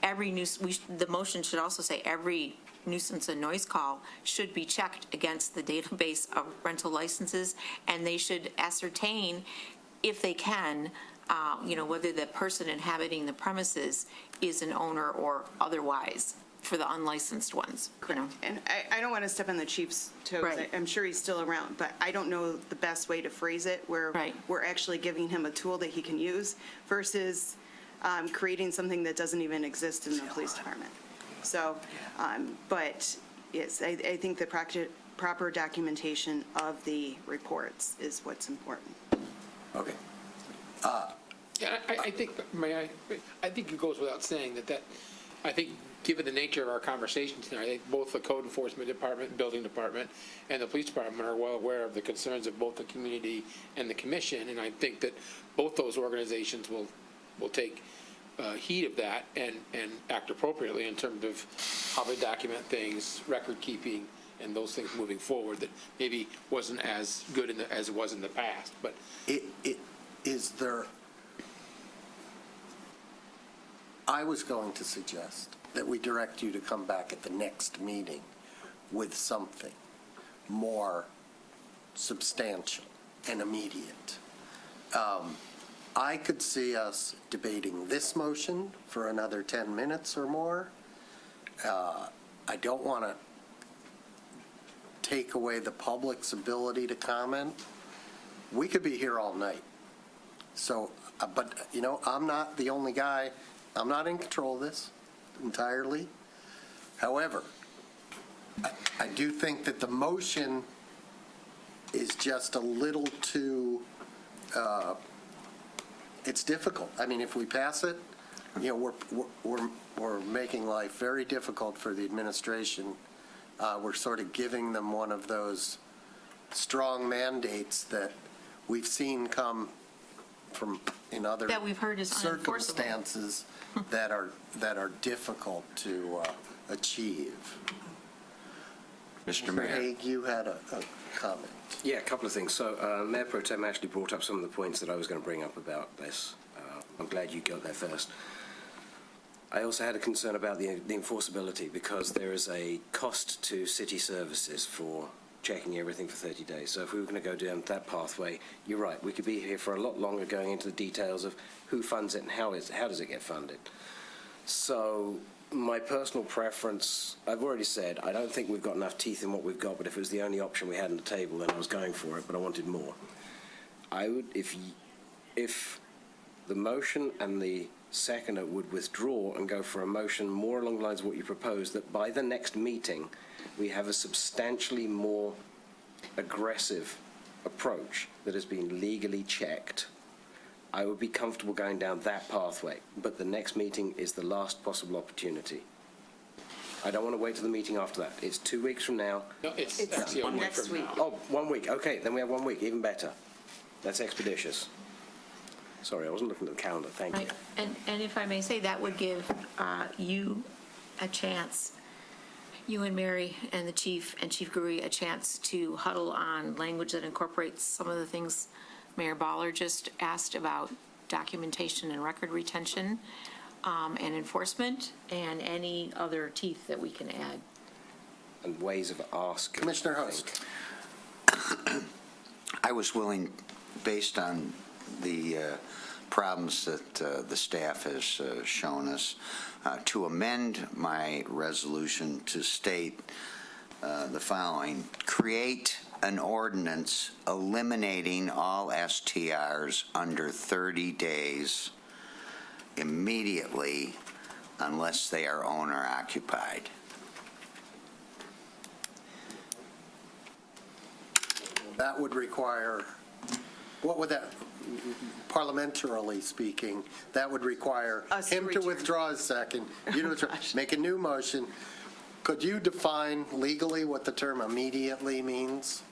every the motion should also say every nuisance and noise call should be checked against the database of rental licenses, and they should ascertain, if they can, whether the person inhabiting the premises is an owner or otherwise for the unlicensed ones. And I don't want to step on the chief's toes. Right. I'm sure he's still around, but I don't know the best way to phrase it where we're actually giving him a tool that he can use versus creating something that doesn't even exist in the police department. So, but yes, I think the proper documentation of the reports is what's important. Okay. Yeah, I think, I think it goes without saying that I think, given the nature of our conversation tonight, I think both the code enforcement department, building department, and the police department are well aware of the concerns of both the community and the commission, and I think that both those organizations will take heed of that and act appropriately in terms of how they document things, record keeping, and those things moving forward that maybe wasn't as good as it was in the past. But is there? I was going to suggest that we direct you to come back at the next meeting with something more substantial and immediate. I could see us debating this motion for another 10 minutes or more. I don't want to take away the public's ability to comment. We could be here all night. So, but, I'm not the only guy. I'm not in control of this entirely. However, I do think that the motion is just a little too, it's difficult. I mean, if we pass it, we're making life very difficult for the administration. We're sort of giving them one of those strong mandates that we've seen come from in other that we've heard is circumstances that are difficult to achieve. Mr. Mayor. Hague, you had a comment. Yeah, a couple of things. So Mayor Pro Tem actually brought up some of the points that I was going to bring up about this. I'm glad you got there first. I also had a concern about the enforceability because there is a cost to city services for checking everything for 30 days. So if we were going to go down that pathway, you're right, we could be here for a lot longer going into the details of who funds it and how does it get funded. So my personal preference, I've already said, I don't think we've got enough teeth in what we've got, but if it was the only option we had on the table, then I was going for it, but I wanted more. I would, if the motion and the seconder would withdraw and go for a motion more along the lines of what you proposed, that by the next meeting, we have a substantially more aggressive approach that has been legally checked, I would be comfortable going down that pathway. But the next meeting is the last possible opportunity. I don't want to wait till the meeting after that. It's 2 weeks from now. No, it's actually 1 week from now. Oh, 1 week. Okay, then we have 1 week. Even better. That's expeditious. Sorry, I wasn't looking at the calendar. Thank you. And if I may say, that would give you a chance, you and Mary and the chief and Chief Guri, a chance to huddle on language that incorporates some of the things Mayor Baller just asked about documentation and record retention and enforcement, and any other teeth that we can add. And ways of asking. Commissioner Host. I was willing, based on the problems that the staff has shown us, to amend my resolution to state the following. Create an ordinance eliminating all STRs under 30 days immediately unless they are owner occupied. That would require, what would that, parliamentarily speaking, that would require Us to him to return. withdraw his second, you to withdraw, make a new motion. Could you define legally what the term immediately means?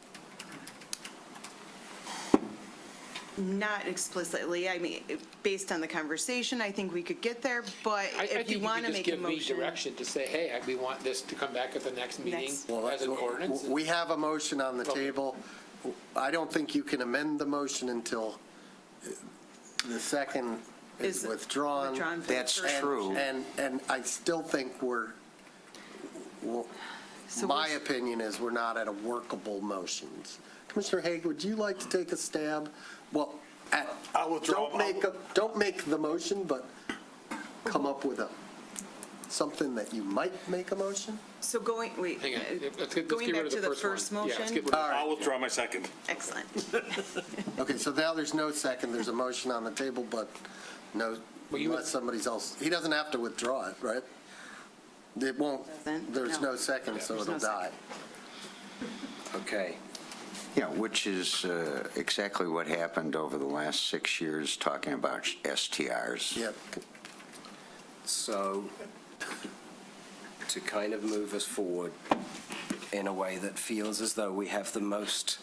Not explicitly. I mean, based on the conversation, I think we could get there, but I if think you want to could make just a give me motion. direction to say, hey, we want this to come back at the next meeting as an ordinance. We have a motion on the Okay. table. I don't think you can amend the motion until the second is Is withdrawn. withdrawn for the That's first true. motion. And I still think my opinion is we're not at a workable motions. Commissioner Haig, would you like to take a stab? Well, I'll withdraw. don't make the motion, but come up with something that you might make a motion? So going, wait, Hang on. Let's going get back rid of to the the first first one. Yeah, let's motion? get rid of I'll withdraw my second. Excellent. Okay, so now there's no second, there's a motion on the table, but no, unless somebody's else, he doesn't have to withdraw it, right? It won't, there's no second, so There's it'll no die. Okay. Yeah, which is exactly what happened over the last 6 years talking about STRs. Yep. So, to kind of move us forward in a way that feels as though we have the most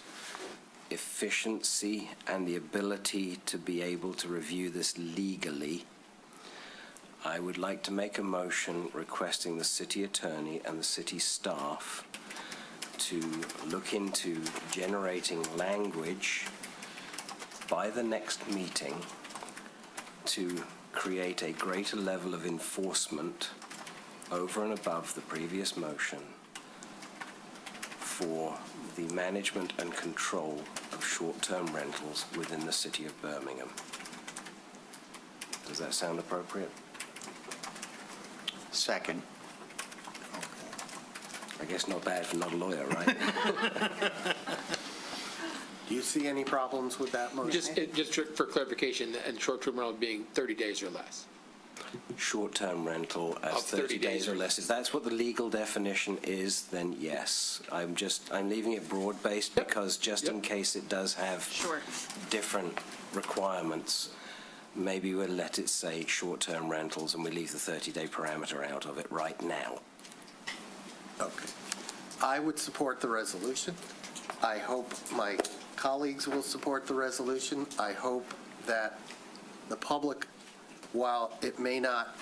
efficiency and the ability to be able to review this legally, I would like to make a motion requesting the city attorney and the city staff to look into generating language by the next meeting to create a greater level of enforcement over and above the previous motion for the management and control of short-term rentals within the city of Birmingham. Does that sound appropriate? Second. I guess not bad for not a lawyer, right? Do you see any problems with that motion? Just for clarification, and short-term rental being 30 days or less. Short-term rental as Of 30 30 days or less. If that's what the legal definition is, then yes. I'm leaving it broad-based because just in case it does have different requirements, maybe we'll let it say short-term rentals and we leave the 30-day parameter out of it right now. Okay. I would support the resolution. I hope my colleagues will support the resolution. I hope that the public, while it may not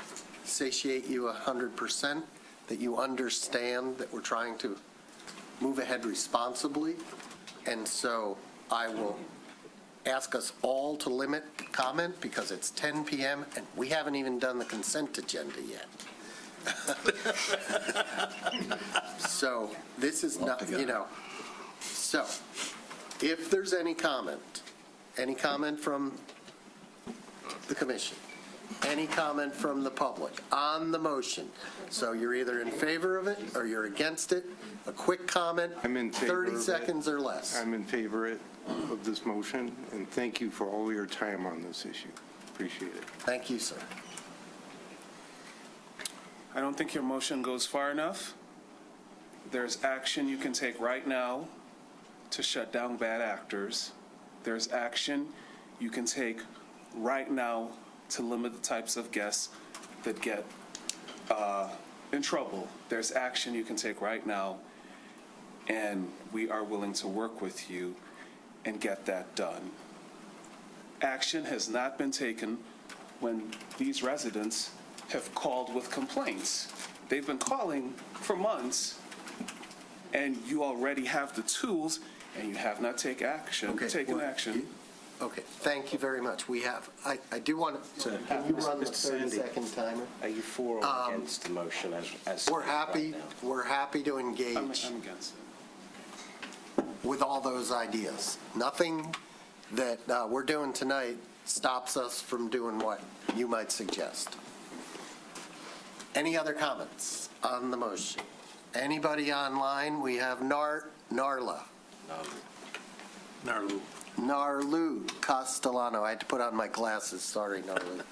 satiate you 100%, that you understand that we're trying to move ahead responsibly. And so I will ask us all to limit comment because it's 10 p.m. and we haven't even done the consent agenda yet. So this is not, so if there's any comment from the commission, any comment from the public on the motion, so you're either in favor of it or you're against it, a quick comment, I'm in favor 30 of it. seconds or less. I'm in favor of this motion, and thank you for all your time on this issue. Appreciate it. Thank you, sir. I don't think your motion goes far enough. There's action you can take right now to shut down bad actors. There's action you can take right now to limit the types of guests that get in trouble. There's action you can take right now, and we are willing to work with you and get that done. Action has not been taken when these residents have called with complaints. They've been calling for months, and you already have the tools, and you have not taken action. Okay, thank you very much. We have, I do want to, can you run the 30-second timer? Are you for or against the motion as We're happy to engage I'm against it. with all those ideas. Nothing that we're doing tonight stops us from doing what you might suggest. Any other comments on the motion? Anybody online? We have Narla. Narlu Castellano. I had to put on my glasses. Sorry, Narlu.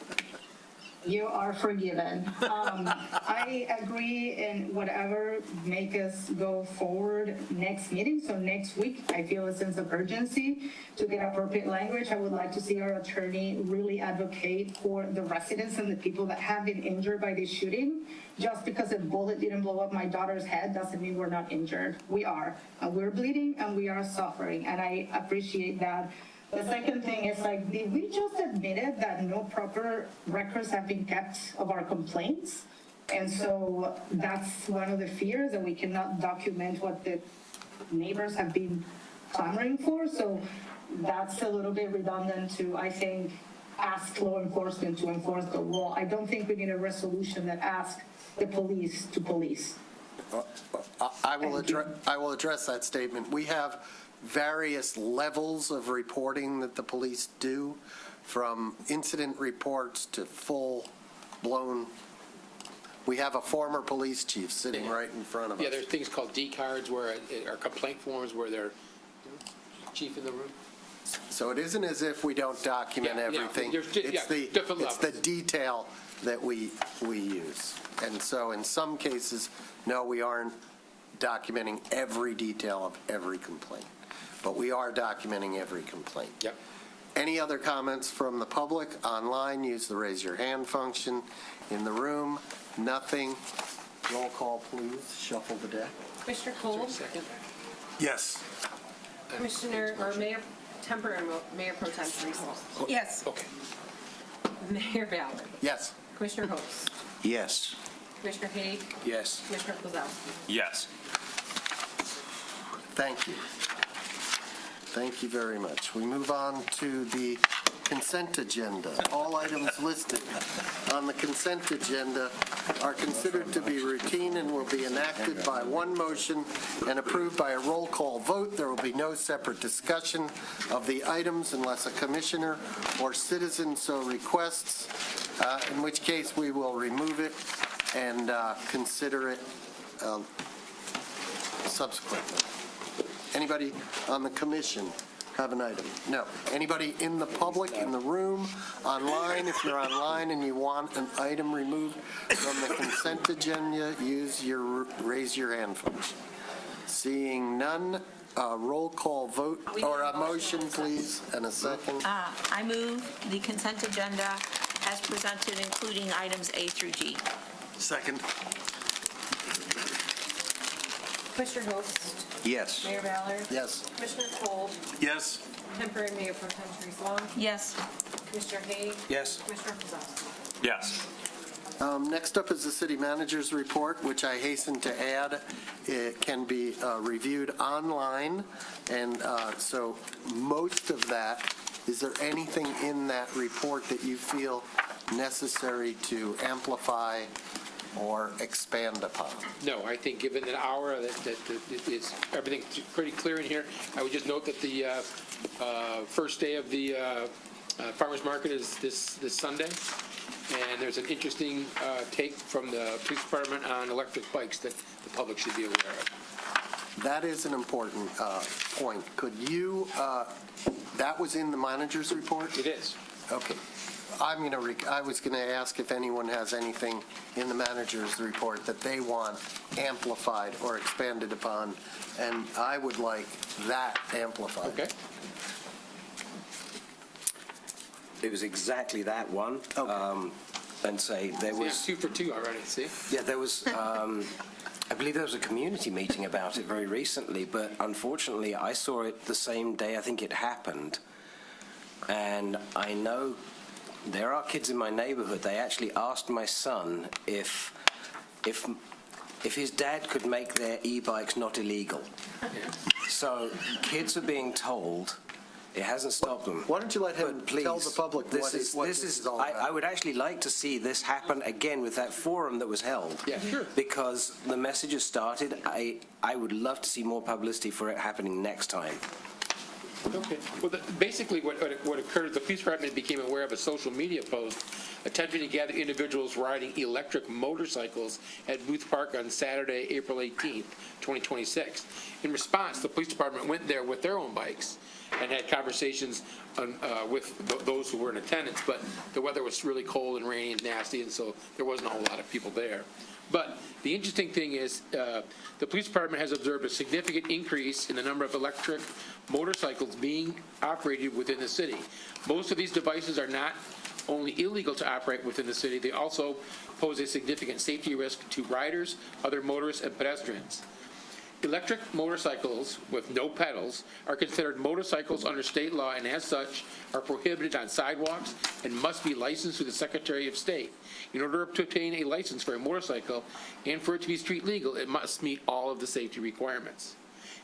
You are forgiven. I agree in whatever make us go forward next meeting. So next week, I feel a sense of urgency to get appropriate language. I would like to see our attorney really advocate for the residents and the people that have been injured by this shooting. Just because a bullet didn't blow up my daughter's head doesn't mean we're not injured. We are. And we're bleeding and we are suffering. And I appreciate that. The second thing is, like, did we just admitted that no proper records have been kept of our complaints? And so that's one of the fears, that we cannot document what the neighbors have been clamoring for. So that's a little bit redundant to, I think, ask law enforcement to enforce the law. I don't think we need a resolution that asks the police to police. I will address that statement. We have various levels of reporting that the police do, from incident reports to full-blown. We have a former police chief sitting right in front of us. Yeah, there's things called D cards where are complaint forms where they're chief in the room. So it isn't as if we don't document everything. Different It's the detail that we use. And so in some cases, no, we aren't documenting every detail of every complaint, but we are documenting every complaint. Yep. Any other comments from the public? Online, use the raise your hand function. In the room, nothing. Roll call, please. Shuffle the deck. Commissioner Cole? Yes. Commissioner, or Mayor Temper and Mayor Pro Tem Teresa? Yes. Okay. Mayor Ballard? Yes. Commissioner Host? Yes. Commissioner Haig? Yes. Commissioner Kozowski? Yes. Thank you. Thank you very much. We move on to the consent agenda. All items listed on the consent agenda are considered to be routine and will be enacted by one motion and approved by a roll call vote. There will be no separate discussion of the items unless a commissioner or citizen so requests, in which case we will remove it and consider it subsequently. Anybody on the commission have an item? No. Anybody in the public, in the room, online? If you're online and you want an item removed from the consent agenda, use your raise your hand function. Seeing none, roll call vote, or a motion, please, and a second. I move the consent agenda as presented, including items A through G. Second. Commissioner Host? Yes. Mayor Ballard? Yes. Commissioner Cole? Yes. Temporary Mayor Pro Tem Teresa Long? Yes. Commissioner Haig? Yes. Commissioner Kozowski? Yes. Next up is the city manager's report, which I hasten to add, it can be reviewed online. And so most of that, is there anything in that report that you feel necessary to amplify or expand upon? No, I think given an hour that is everything pretty clear in here. I would just note that the first day of the farmers market is this Sunday, and there's an interesting take from the police department on electric bikes that the public should be aware of. That is an important point. Could you, that was in the manager's report? It is. Okay. I was going to ask if anyone has anything in the manager's report that they want amplified or expanded upon, and I would like that amplified. Okay. It was exactly that one. Okay. And say there was... 2 for 2 already, see? Yeah, there was... I believe there was a community meeting about it very recently, but unfortunately I saw it the same day I think it happened. And I know there are kids in my neighborhood, they actually asked my son if his dad could make their e-bikes not illegal. So kids are being told, it hasn't stopped them. Why don't you let him please, tell the public what this is all about? I would actually like to see this happen again with that forum that was held. Yeah, sure. Because the message has started. I would love to see more publicity for it happening next time. Okay. Well, basically what occurred, the police department became aware of a social media post attempting to gather individuals riding electric motorcycles at Booth Park on Saturday, April 18th, 2026. In response, the police department went there with their own bikes and had conversations with those who were in attendance, but the weather was really cold and rainy and nasty, and so there wasn't a whole lot of people there. But the interesting thing is the police department has observed a significant increase in the number of electric motorcycles being operated within the city. Most of these devices are not only illegal to operate within the city, they also pose a significant safety risk to riders, other motorists, and pedestrians. Electric motorcycles with no pedals are considered motorcycles under state law and as such are prohibited on sidewalks and must be licensed through the Secretary of State. In order to obtain a license for a motorcycle and for it to be street legal, it must meet all of the safety requirements.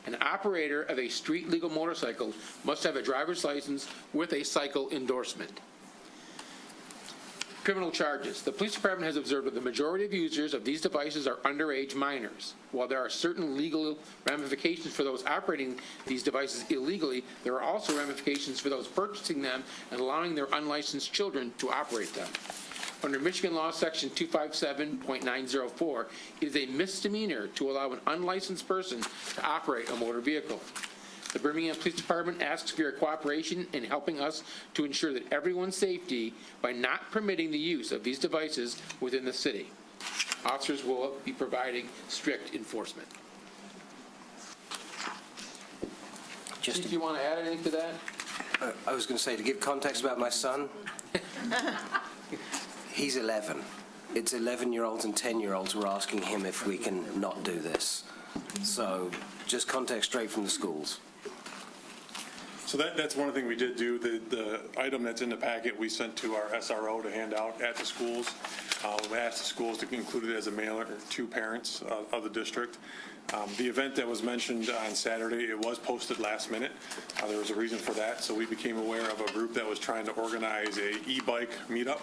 An operator of a street legal motorcycle must have a driver's license with a cycle endorsement. Criminal charges. The police department has observed that the majority of users of these devices are underage minors. While there are certain legal ramifications for those operating these devices illegally, there are also ramifications for those purchasing them and allowing their unlicensed children to operate them. Under Michigan law section 257.904, it is a misdemeanor to allow an unlicensed person to operate a motor vehicle. The Birmingham Police Department asks for your cooperation in helping us to ensure that everyone's safety by not permitting the use of these devices within the city. Officers will be providing strict enforcement. Just if you want to add anything to that? I was going to say, to give context about my son, he's 11. It's 11-year-olds and 10-year-olds who are asking him if we can not do this. So just context straight from the schools. So that's one thing we did do. The item that's in the packet, we sent to our SRO to hand out at the schools. We asked the schools to include it as a mailer to parents of the district. The event that was mentioned on Saturday, it was posted last minute. There was a reason for that. So we became aware of a group that was trying to organize a e-bike meetup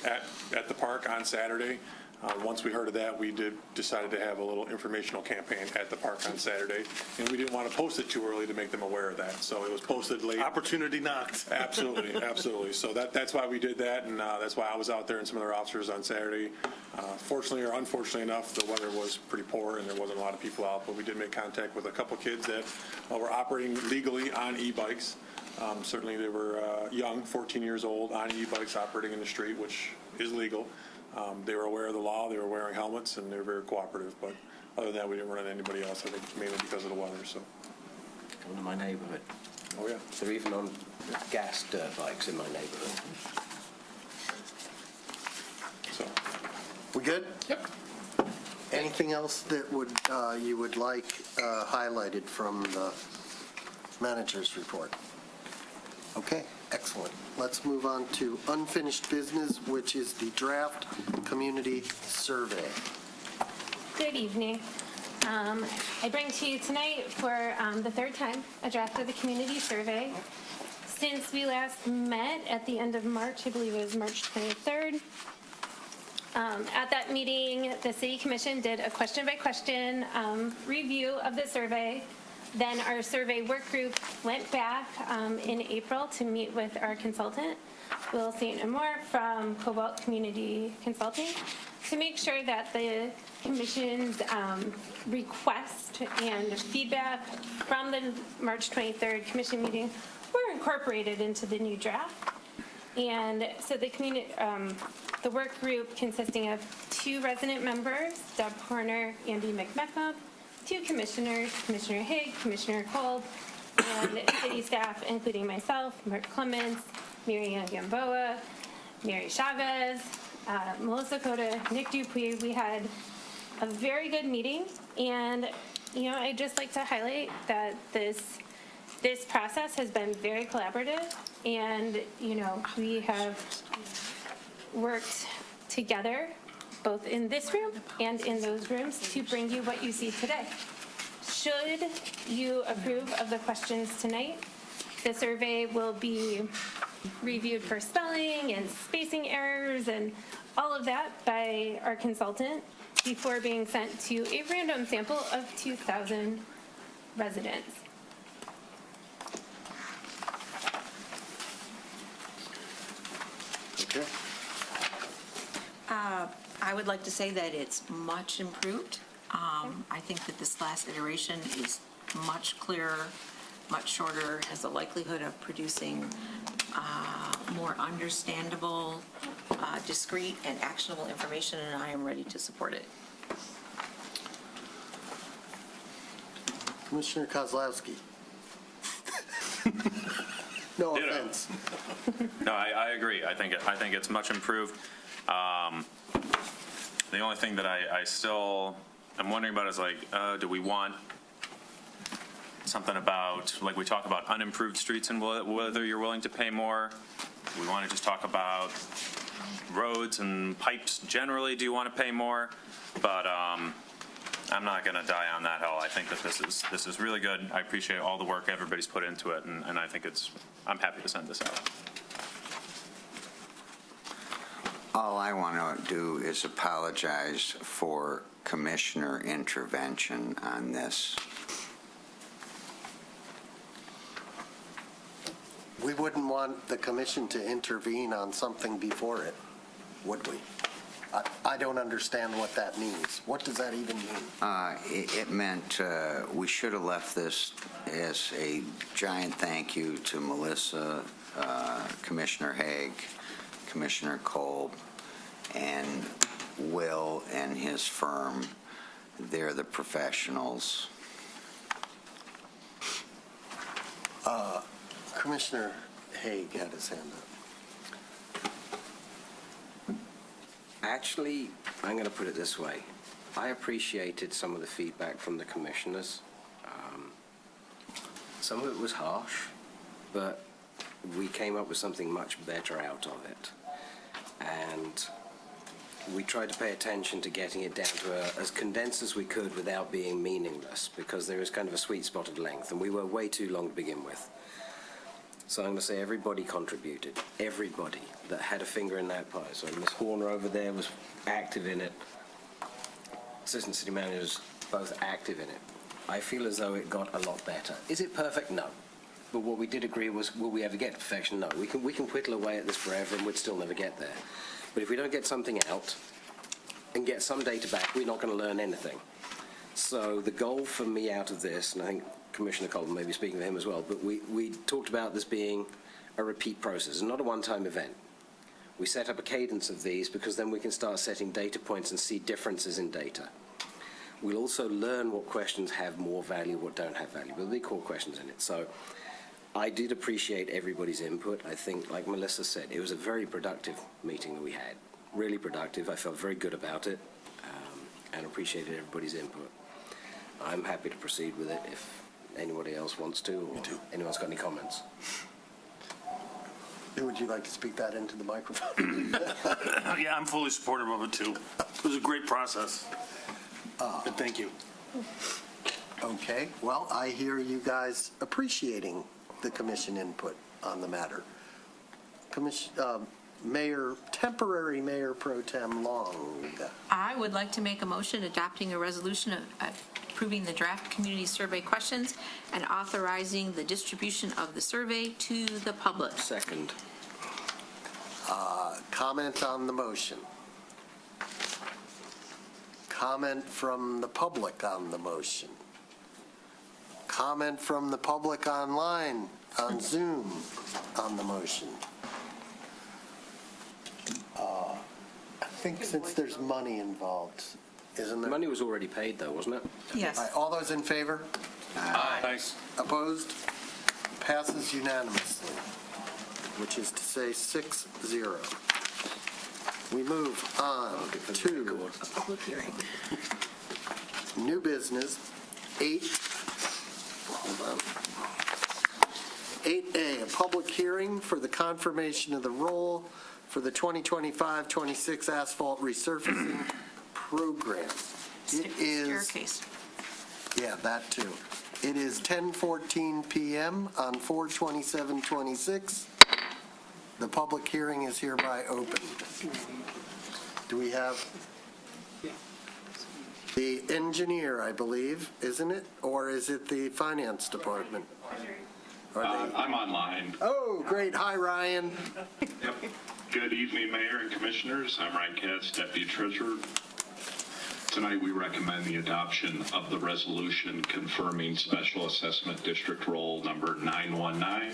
at the park on Saturday. Once we heard of that, we decided to have a little informational campaign at the park on Saturday, and we didn't want to post it too early to make them aware of that. So it was posted late. Opportunity knocked. Absolutely, absolutely. So that's why we did that, and that's why I was out there and some other officers on Saturday. Fortunately or unfortunately enough, the weather was pretty poor and there wasn't a lot of people out, but we did make contact with a couple kids that were operating legally on e-bikes. Certainly they were young, 14 years old, on e-bikes operating in the street, which is legal. They were aware of the law, they were wearing helmets, and they were very cooperative. But other than that, we didn't run into anybody else, I think mainly because of the weather. So. One in my neighborhood. Oh, yeah. They're even on gas dirt bikes in my neighborhood. So. We good? Yep. Anything else that you would like highlighted from the manager's report? Okay, excellent. Let's move on to unfinished business, which is the draft community survey. Good evening. I bring to you tonight for the third time a draft of the community survey. Since we last met at the end of March, I believe it was March 23rd, at that meeting, the City Commission did a question-by-question review of the survey. Then our survey work group went back in April to meet with our consultant, Will St. Amour from Cobalt Community Consulting, to make sure that the Commission's request and feedback from the March 23rd Commission meeting were incorporated into the new draft. And so the work group consisting of 2 resident members, Deb Horner, Andy McMeckham, 2 commissioners, Commissioner Haig, Commissioner Kolb, and city staff, including myself, Mark Clements, Mary Ann Gamboa, Mary Chavez, Melissa Cota, Nick Dupuy. We had a very good meeting, and I'd just like to highlight that this process has been very collaborative, and we have worked together both in this room and in those rooms to bring you what you see today. Should you approve of the questions tonight, the survey will be reviewed for spelling and spacing errors and all of that by our consultant before being sent to a random sample of 2,000 residents. I would like to say that it's much improved. I think that this last iteration is much clearer, much shorter, has a likelihood of producing more understandable, discrete, and actionable information, and I am ready to support it. Commissioner Kozlowski. No offense. No, I agree. I think it's much improved. The only thing that I still am wondering about is like, do we want something about, like we talk about unimproved streets and whether you're willing to pay more? Do we want to just talk about roads and pipes generally? Do you want to pay more? But I'm not going to die on that hill. I think that this is really good. I appreciate all the work everybody's put into it, and I think I'm happy to send this out. All I want to do is apologize for commissioner intervention on this. We wouldn't want the commission to intervene on something before it, would we? I don't understand what that means. What does that even mean? It meant we should have left this as a giant thank you to Melissa, Commissioner Haig, Commissioner Kolb, and Will and his firm. They're the professionals. Commissioner Haig had his hand up. Actually, I'm going to put it this way. I appreciated some of the feedback from the commissioners. Some of it was harsh, but we came up with something much better out of it. And we tried to pay attention to getting it down to as condensed as we could without being meaningless, because there is kind of a sweet spot of length, and we were way too long to begin with. So I'm going to say everybody contributed. Everybody that had a finger in that pie. So Ms. Horner over there was active in it. Assistant city managers both active in it. I feel as though it got a lot better. Is it perfect? No. But what we did agree was, will we ever get to perfection? No. We can whittle away at this forever and we'd still never get there. But if we don't get something out and get some data back, we're not going to learn anything. So the goal for me out of this, and I think Commissioner Colvin may be speaking for him as well, but we talked about this being a repeat process and not a one-time event. We set up a cadence of these because then we can start setting data points and see differences in data. We'll also learn what questions have more value, what don't have value. There'll be core questions in it. So I did appreciate everybody's input. I think, like Melissa said, it was a very productive meeting that we had. Really productive. I felt very good about it and appreciated everybody's input. I'm happy to proceed with it if anybody else wants to, or anyone's got any comments. Would you like to speak that into the microphone? Yeah, I'm fully supportive of it too. It was a great process. And thank you. Okay, well, I hear you guys appreciating the commission input on the matter. Temporary Mayor Pro Tem Long. I would like to make a motion adopting a resolution of approving the draft community survey questions and authorizing the distribution of the survey to the public. Second. Comment on the motion. Comment from the public on the motion. Comment from the public online on Zoom on the motion. I think since there's money involved, isn't there? Money was already paid, though, wasn't it? Yes. All right, all those in favor? Aye. Thanks. Opposed? Passes unanimously, which is to say 6-0. We move on to A public hearing. new business, 8A, a public hearing for the confirmation of the role for the 2025-26 asphalt resurfacing program. It is, Staircase. yeah, that too. It is 10:14 p.m. on 4/27/26. The public hearing is hereby opened. Do we have the engineer, I believe, isn't it? Or is it the finance department? I'm online. Oh, great. Hi, Ryan. Good evening, Mayor and Commissioners. I'm Ryan Katz, Deputy Treasurer. Tonight, we recommend the adoption of the resolution confirming Special Assessment District Roll Number 919,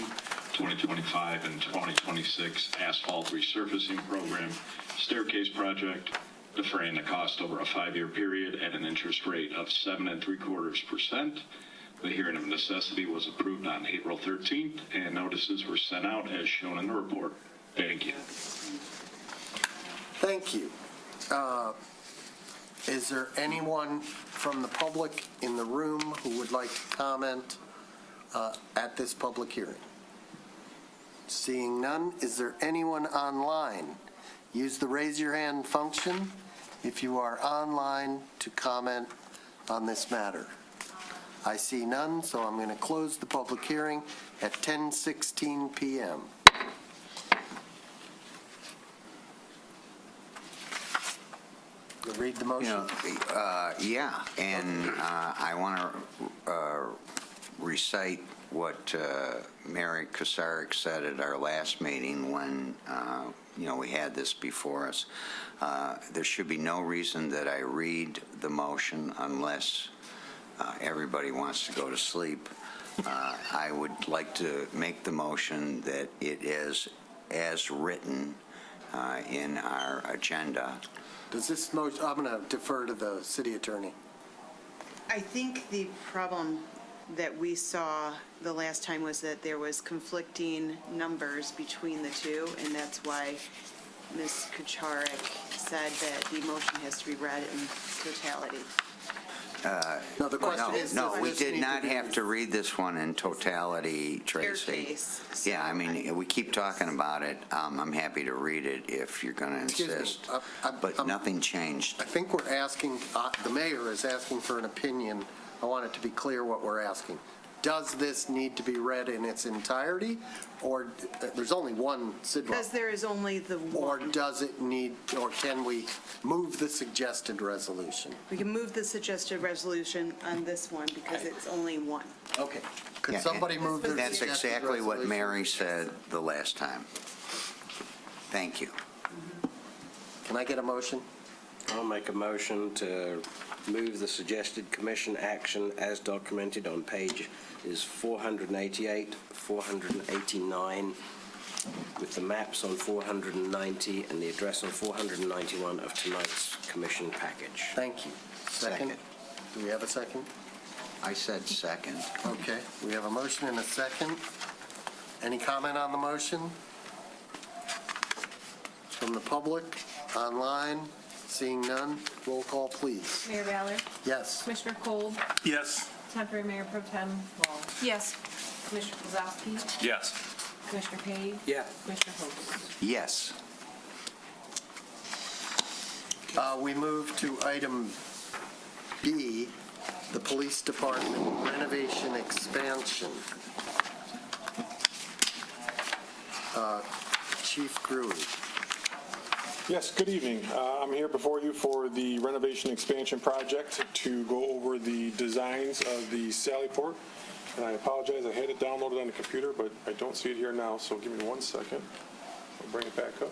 2025 and 2026 Asphalt Resurfacing Program Staircase Project, defraying the cost over a 5-year period at an interest rate of 7.75%. The hearing of necessity was approved on April 13th, and notices were sent out as shown in the report. Thank you. Thank you. Is there anyone from the public in the room who would like to comment at this public hearing? Seeing none, is there anyone online? Use the raise your hand function if you are online to comment on this matter. I see none, so I'm going to close the public hearing at 10:16 p.m. You read the motion? Yeah, and I want to recite what Mary Kosarik said at our last meeting when, we had this before us. There should be no reason that I read the motion unless everybody wants to go to sleep. I would like to make the motion that it is as written in our agenda. Does this motion, I'm going to defer to the city attorney. I think the problem that we saw the last time was that there was conflicting numbers between the two, and that's why Ms. Kucharek said that the motion has to be read in totality. No, the question is, No, does we this did need not to be- have to read this one in totality, Tracy. Staircase. Yeah, I mean, we keep talking about it. I'm happy to read it if you're going to Excuse me, insist. But nothing changed. I think we're asking, the mayor is asking for an opinion. I want it to be clear what we're asking. Does this need to be read in its entirety, or there's only one Sidwell? Because there is only the Or one. does it need, or can we move the suggested resolution? We can move the suggested resolution on this one because it's only one. Okay. Could Yeah, somebody and move the That's suggested exactly what resolution? Mary said the last time. Thank you. Can I get a motion? I'll make a motion to move the suggested commission action as documented on pages 488, 489, with the maps on 490 and the address on 491 of tonight's commission package. Thank you. Second? Do we have a second? I said second. Okay, we have a motion and a second. Any comment on the motion? From the public, online, seeing none, roll call, please. Mayor Ballard? Yes. Commissioner Kolb? Yes. Temporary Mayor Pro Tem Wall? Yes. Commissioner Kozowski? Yes. Commissioner Page? Yeah. Commissioner Host? Yes. We move to item B, the Police Department renovation expansion. Chief Gruey. Yes, good evening. I'm here before you for the renovation expansion project to go over the designs of the Sallyport. And I apologize, I had it downloaded on the computer, but I don't see it here now, so give me 1 second. I'll bring it back up.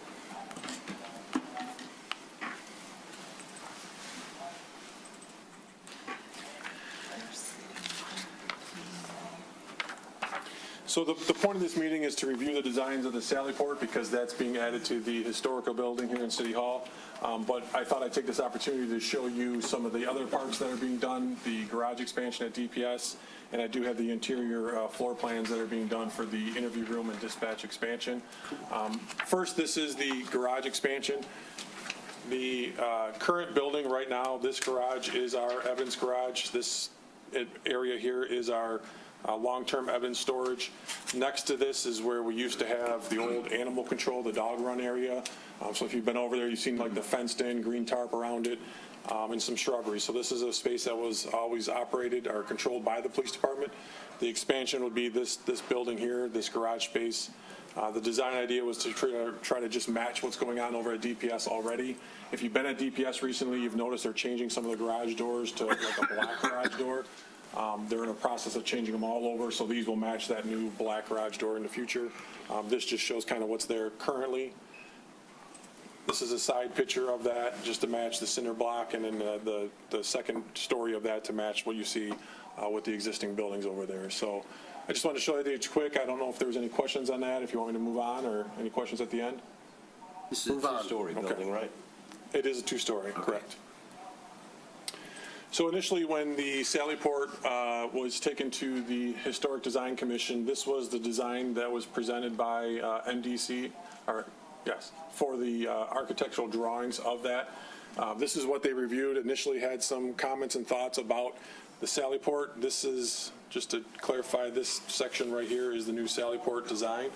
So the point of this meeting is to review the designs of the Sallyport because that's being added to the historical building here in City Hall. But I thought I'd take this opportunity to show you some of the other parts that are being done, the garage expansion at DPS, and I do have the interior floor plans that are being done for the interview room and dispatch expansion. First, this is the garage expansion. The current building right now, this garage is our evidence garage. This area here is our long-term evidence storage. Next to this is where we used to have the old animal control, the dog run area. So if you've been over there, you've seen like the fenced-in green tarp around it and some shrubbery. So this is a space that was always operated or controlled by the police department. The expansion would be this building here, this garage space. The design idea was to try to just match what's going on over at DPS already. If you've been at DPS recently, you've noticed they're changing some of the garage doors to like a black garage door. They're in a process of changing them all over, so these will match that new black garage door in the future. This just shows kind of what's there currently. This is a side picture of that, just to match the cinder block, and then the second story of that to match what you see with the existing buildings over there. So I just wanted to show you these quick. I don't know if there was any questions on that, if you want me to move on, or any questions at the end? This is a two-story building, right? It is a two-story, correct. So initially, when the Sallyport was taken to the Historic Design Commission, this was the design that was presented by NDC, or yes, for the architectural drawings of that. This is what they reviewed. Initially had some comments and thoughts about the Sallyport. This is, just to clarify, this section right here is the new Sallyport design.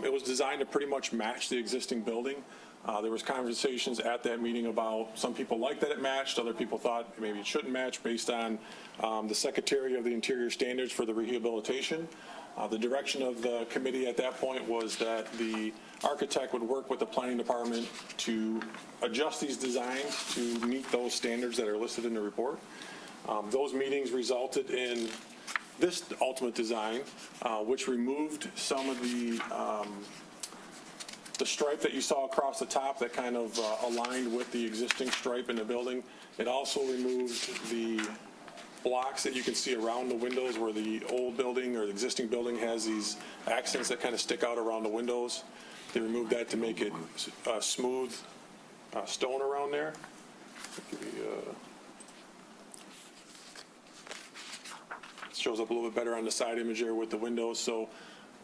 It was designed to pretty much match the existing building. There was conversations at that meeting about some people liked that it matched, other people thought maybe it shouldn't match based on the Secretary of the Interior standards for the rehabilitation. The direction of the committee at that point was that the architect would work with the planning department to adjust these designs to meet those standards that are listed in the report. Those meetings resulted in this ultimate design, which removed some of the stripe that you saw across the top that kind of aligned with the existing stripe in the building. It also removed the blocks that you can see around the windows where the old building or the existing building has these accents that kind of stick out around the windows. They removed that to make it smooth stone around there. It shows up a little bit better on the side image there with the windows. So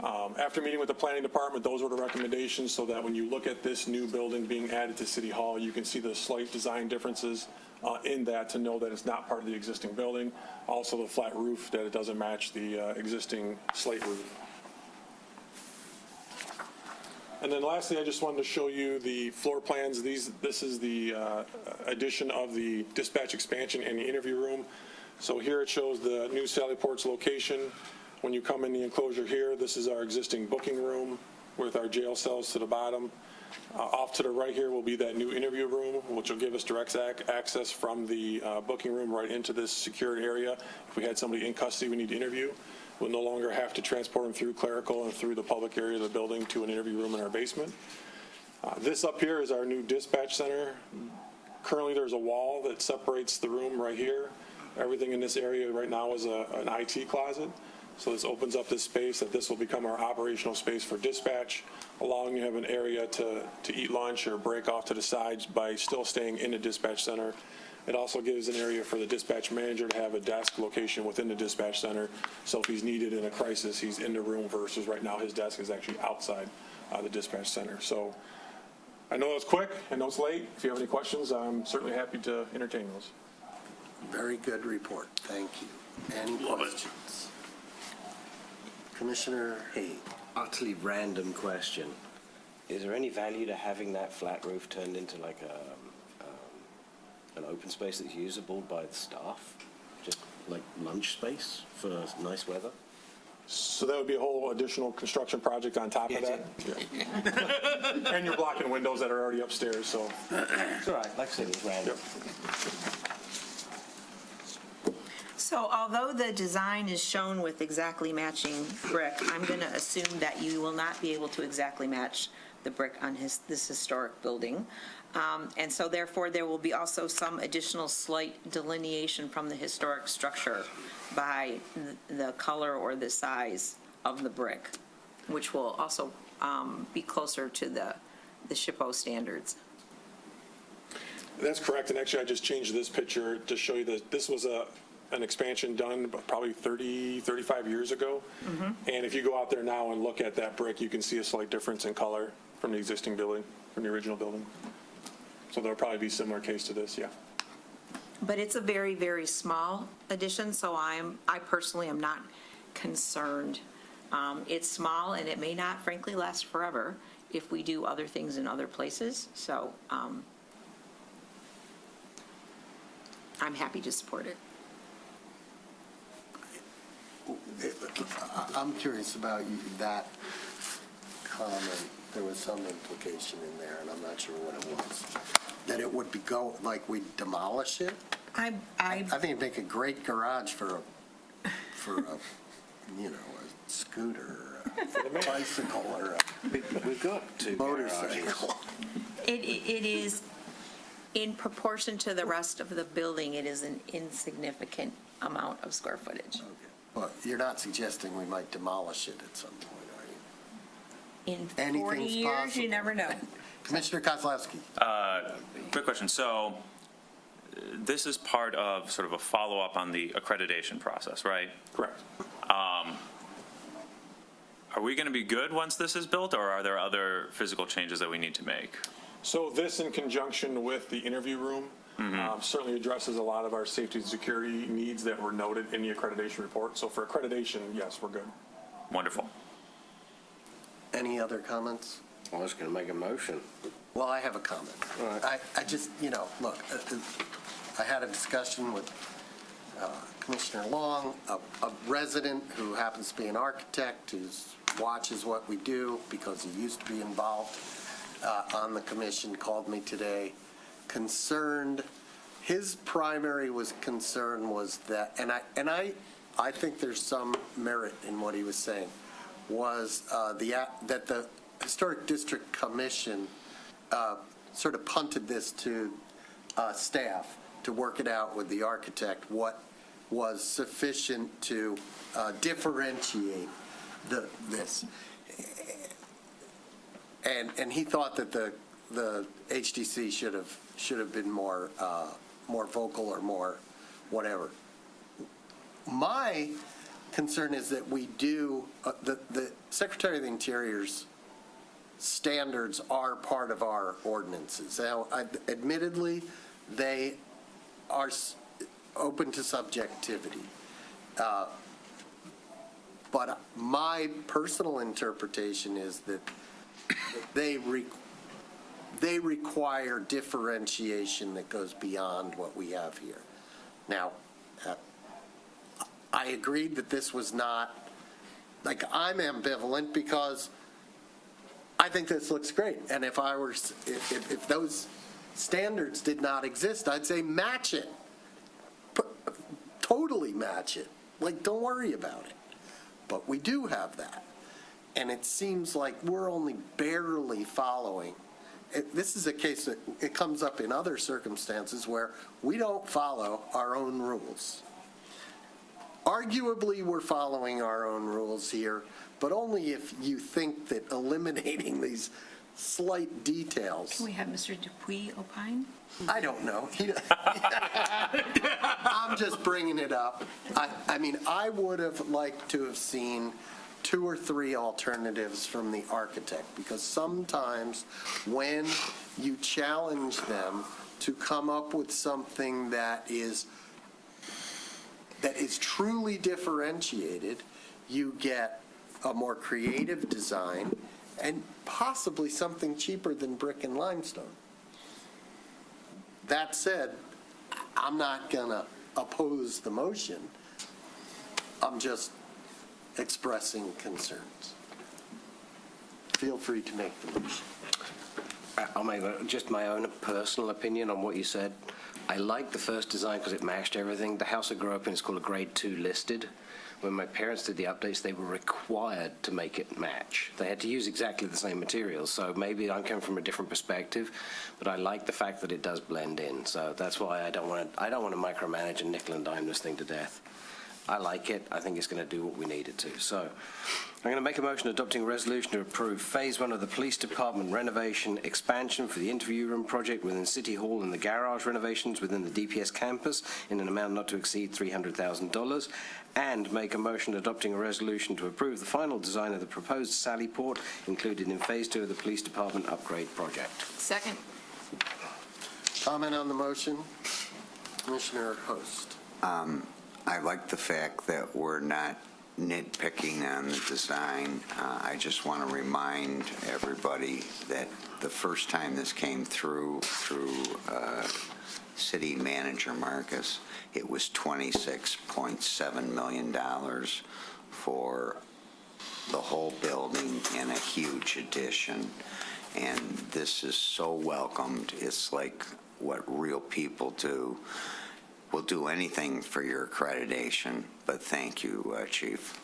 after meeting with the planning department, those were the recommendations, so that when you look at this new building being added to City Hall, you can see the slight design differences in that to know that it's not part of the existing building. Also the flat roof, that it doesn't match the existing slate roof. And then lastly, I just wanted to show you the floor plans. This is the addition of the dispatch expansion and the interview room. So here it shows the new Sallyport's location. When you come in the enclosure here, this is our existing booking room with our jail cells to the bottom. Off to the right here will be that new interview room, which will give us direct access from the booking room right into this secured area. If we had somebody in custody we need to interview, we'll no longer have to transport them through clerical and through the public area of the building to an interview room in our basement. This up here is our new dispatch center. Currently, there's a wall that separates the room right here. Everything in this area right now is an IT closet. So this opens up this space, that this will become our operational space for dispatch, allowing you to have an area to eat lunch or break off to the sides by still staying in the dispatch center. It also gives an area for the dispatch manager to have a desk location within the dispatch center. So if he's needed in a crisis, he's in the room versus right now his desk is actually outside the dispatch center. So I know it's quick, I know it's late. If you have any questions, I'm certainly happy to entertain those. Very good report. Thank you. Any questions? Commissioner Hay. Utterly random question. Is there any value to having that flat roof turned into like an open space that's usable by the staff? Just like lunch space for nice weather? So that would be a whole additional construction project on top of that? Yeah. And you're blocking windows that are already upstairs, so. It's all right, like I said, it's random. So although the design is shown with exactly matching brick, I'm going to assume that you will not be able to exactly match the brick on this historic building. And so therefore, there will be also some additional slight delineation from the historic structure by the color or the size of the brick, which will also be closer to the SHPO standards. That's correct, and actually I just changed this picture to show you that this was an expansion done probably 30, 35 years ago. Mm-hmm. And if you go out there now and look at that brick, you can see a slight difference in color from the existing building, from the original building. So there'll probably be a similar case to this, yeah. But it's a very, very small addition, so I personally am not concerned. It's small, and it may not, frankly, last forever if we do other things in other places. So I'm happy to support it. I'm curious about that comment. There was some implication in there, and I'm not sure what it was. That it would be like we demolish it? I think it'd make a great garage for a scooter, or a bicycle, or We've got two motorcycle. It is, in proportion to the rest of the building, it is an insignificant amount of square footage. But you're not suggesting we might demolish it at some point, are you? In 40 Anything's years, possible. you never know. Commissioner Kozlowski. Quick question. So this is part of sort of a follow-up on the accreditation process, right? Correct. Are we going to be good once this is built, or are there other physical changes that we need to make? So this, in conjunction with the interview room, certainly addresses a lot of our safety and security needs that were noted in the accreditation report. So for accreditation, yes, we're good. Wonderful. Any other comments? I was going to make a motion. Well, I have a comment. I just, look, I had a discussion with Commissioner Long, a resident who happens to be an architect who watches what we do because he used to be involved on the commission, called me today, concerned. His primary concern was that, and I think there's some merit in what he was saying, was that the Historic District Commission sort of punted this to staff to work it out with the architect, what was sufficient to differentiate this. And he thought that the HDC should have been more vocal or more whatever. My concern is that we do the Secretary of the Interior's standards are part of our ordinances. Now, admittedly, they are open to subjectivity. But my personal interpretation is that they require differentiation that goes beyond what we have here. Now, I agreed that this was not, I'm ambivalent because I think this looks great. And if those standards did not exist, I'd say match it. Totally match it. Don't worry about it. But we do have that. And it seems like we're only barely following. This is a case that it comes up in other circumstances where we don't follow our own rules. Arguably, we're following our own rules here, but only if you think that eliminating these slight details. Can we have Mr. Dupuy opine? I don't know. I'm just bringing it up. I mean, I would have liked to have seen 2 or 3 alternatives from the architect, because sometimes when you challenge them to come up with something that is truly differentiated, you get a more creative design and possibly something cheaper than brick and limestone. That said, I'm not going to oppose the motion. I'm just expressing concerns. Feel free to make the motion. I'll make just my own personal opinion on what you said. I liked the first design because it matched everything. The house I grew up in is called a Grade 2 listed. When my parents did the updates, they were required to make it match. They had to use exactly the same materials, so maybe I'm coming from a different perspective, but I like the fact that it does blend in. So that's why I don't want to micromanage and nickel and dime this thing to death. I like it. I think it's going to do what we need it to. So I'm going to make a motion adopting a resolution to approve Phase 1 of the Police Department renovation expansion for the interview room project within City Hall and the garage renovations within the DPS campus in an amount not to exceed $300,000, and make a motion adopting a resolution to approve the final design of the proposed Sally Port included in Phase 2 of the Police Department upgrade project. Second. Comment on the motion? Commissioner Host. I like the fact that we're not nitpicking on the design. I just want to remind everybody that the first time this came through City Manager Marcus, it was $26.7 million for the whole building and a huge addition. And this is so welcomed. It's like what real people do. We'll do anything for your accreditation, but thank you, Chief.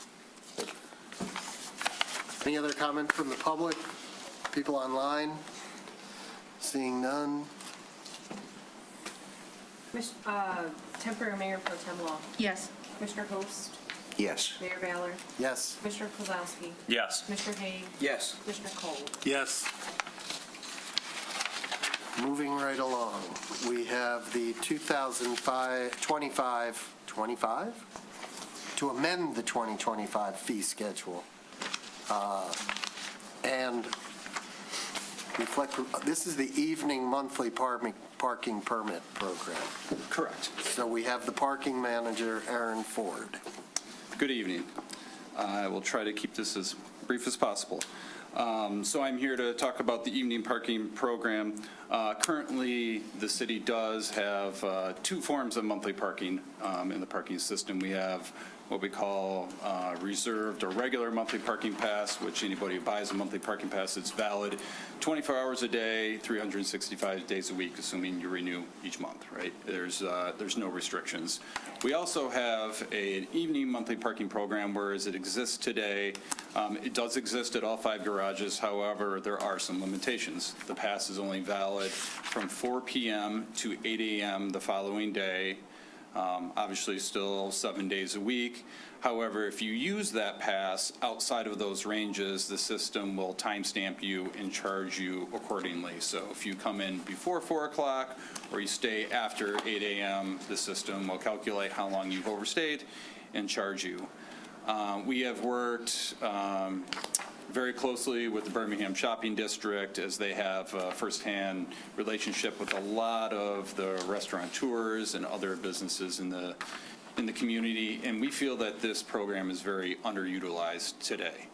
Any other comment from the public? People online? Seeing none. Temporary Mayor Pro Tem Law. Yes. Commissioner Host. Yes. Mayor Ballard. Yes. Commissioner Kozlowski. Yes. Commissioner Haig. Yes. Commissioner Cole. Yes. Moving right along, we have the 2025 to amend the 2025 fee schedule. And reflect, this is the evening monthly parking permit program. Correct. So we have the parking manager, Aaron Ford. Good evening. I will try to keep this as brief as possible. So I'm here to talk about the evening parking program. Currently, the city does have two forms of monthly parking in the parking system. We have what we call reserved or regular monthly parking pass, which anybody who buys a monthly parking pass, it's valid 24 hours a day, 365 days a week, assuming you renew each month, right? There's no restrictions. We also have an evening monthly parking program, whereas it exists today. It does exist at all 5 garages. However, there are some limitations. The pass is only valid from 4 p.m. to 8 a.m. the following day. Obviously, still 7 days a week. However, if you use that pass outside of those ranges, the system will timestamp you and charge you accordingly. So if you come in before 4 o'clock or you stay after 8 a.m., the system will calculate how long you've overstayed and charge you. We have worked very closely with the Birmingham Shopping District, as they have a firsthand relationship with a lot of the restaurateurs and other businesses in the community, and we feel that this program is very underutilized today.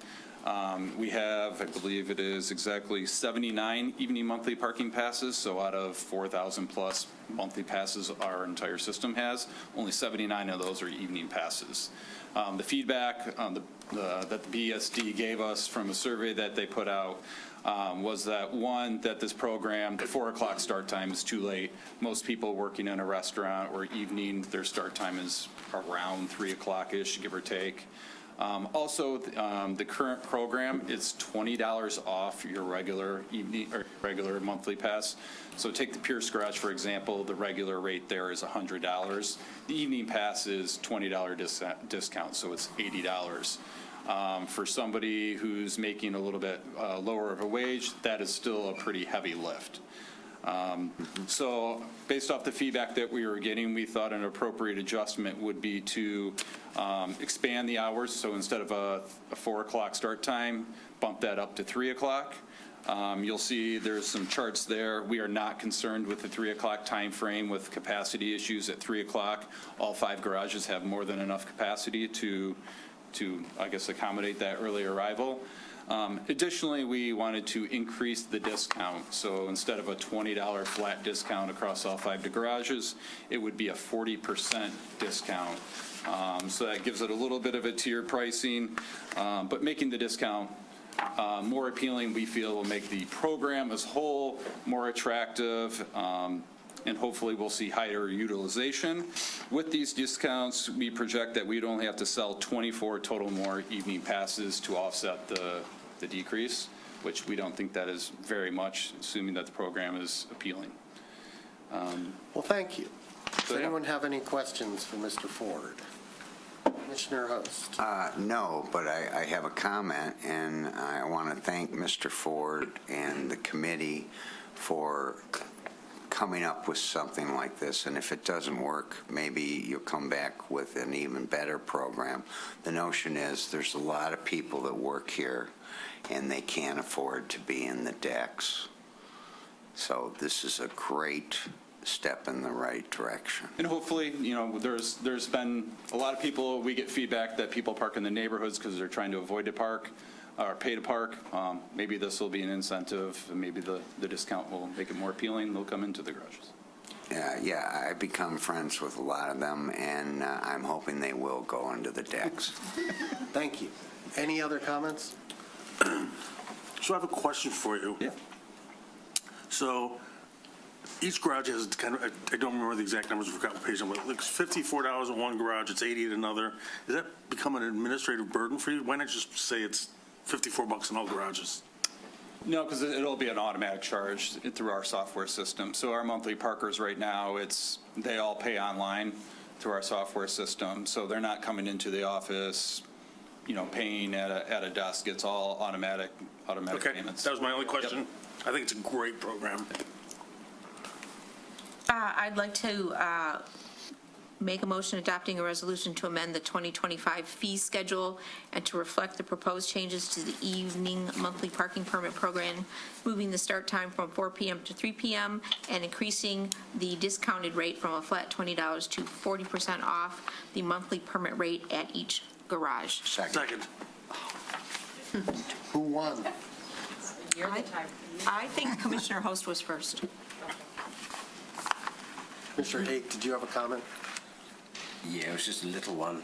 We have, I believe it is exactly 79 evening monthly parking passes, so out of 4,000 plus monthly passes our entire system has, only 79 of those are evening passes. The feedback that the BSD gave us from a survey that they put out was that, one, that this program, the 4 o'clock start time is too late. Most people working in a restaurant or evening, their start time is around 3 o'clock-ish, give or take. Also, the current program is $20 off your regular evening or regular monthly pass. So take the Pure Scratch, for example. The regular rate there is $100. The evening pass is $20 discount, so it's $80. For somebody who's making a little bit lower of a wage, that is still a pretty heavy lift. So based off the feedback that we were getting, we thought an appropriate adjustment would be to expand the hours. So instead of a 4 o'clock start time, bump that up to 3 o'clock. You'll see there's some charts there. We are not concerned with the 3 o'clock time frame with capacity issues at 3 o'clock. All 5 garages have more than enough capacity to I guess, accommodate that early arrival. Additionally, we wanted to increase the discount. So instead of a $20 flat discount across all 5 garages, it would be a 40% discount. So that gives it a little bit of a tier pricing, but making the discount more appealing, we feel, will make the program as whole more attractive, and hopefully we'll see higher utilization. With these discounts, we project that we'd only have to sell 24 total more evening passes to offset the decrease, which we don't think that is very much, assuming that the program is appealing. Well, thank you. Does anyone have any questions for Mr. Ford? Commissioner Host. No, but I have a comment, and I want to thank Mr. Ford and the committee for coming up with something like this. And if it doesn't work, maybe you'll come back with an even better program. The notion is there's a lot of people that work here, and they can't afford to be in the decks. So this is a great step in the right direction. And hopefully, you know, there's been a lot of people, we get feedback that people park in the neighborhoods because they're trying to avoid to park or pay to park. Maybe this will be an incentive, and maybe the discount will make it more appealing. They'll come into the garages. Yeah, I've become friends with a lot of them, and I'm hoping they will go into the decks. Thank you. Any other comments? So I have a question for you. Yeah. So each garage has kind of, I don't remember the exact numbers, I forgot what page I'm on, like $54 in one garage, it's $80 at another. Does that become an administrative burden for you? Why not just say it's $54 in all garages? No, because it'll be an automatic charge through our software system. So our monthly parkers right now, they all pay online through our software system. So they're not coming into the office, paying at a desk. It's all automatic Okay, payments. that was my only question. I think it's a great program. I'd like to make a motion adopting a resolution to amend the 2025 fee schedule and to reflect the proposed changes to the evening monthly parking permit program, moving the start time from 4 p.m. to 3 p.m. and increasing the discounted rate from a flat $20 to 40% off the monthly permit rate at each garage. Second. Who won? I think Commissioner Host was first. Commissioner Hake, did you have a comment? Yeah, it was just a little one.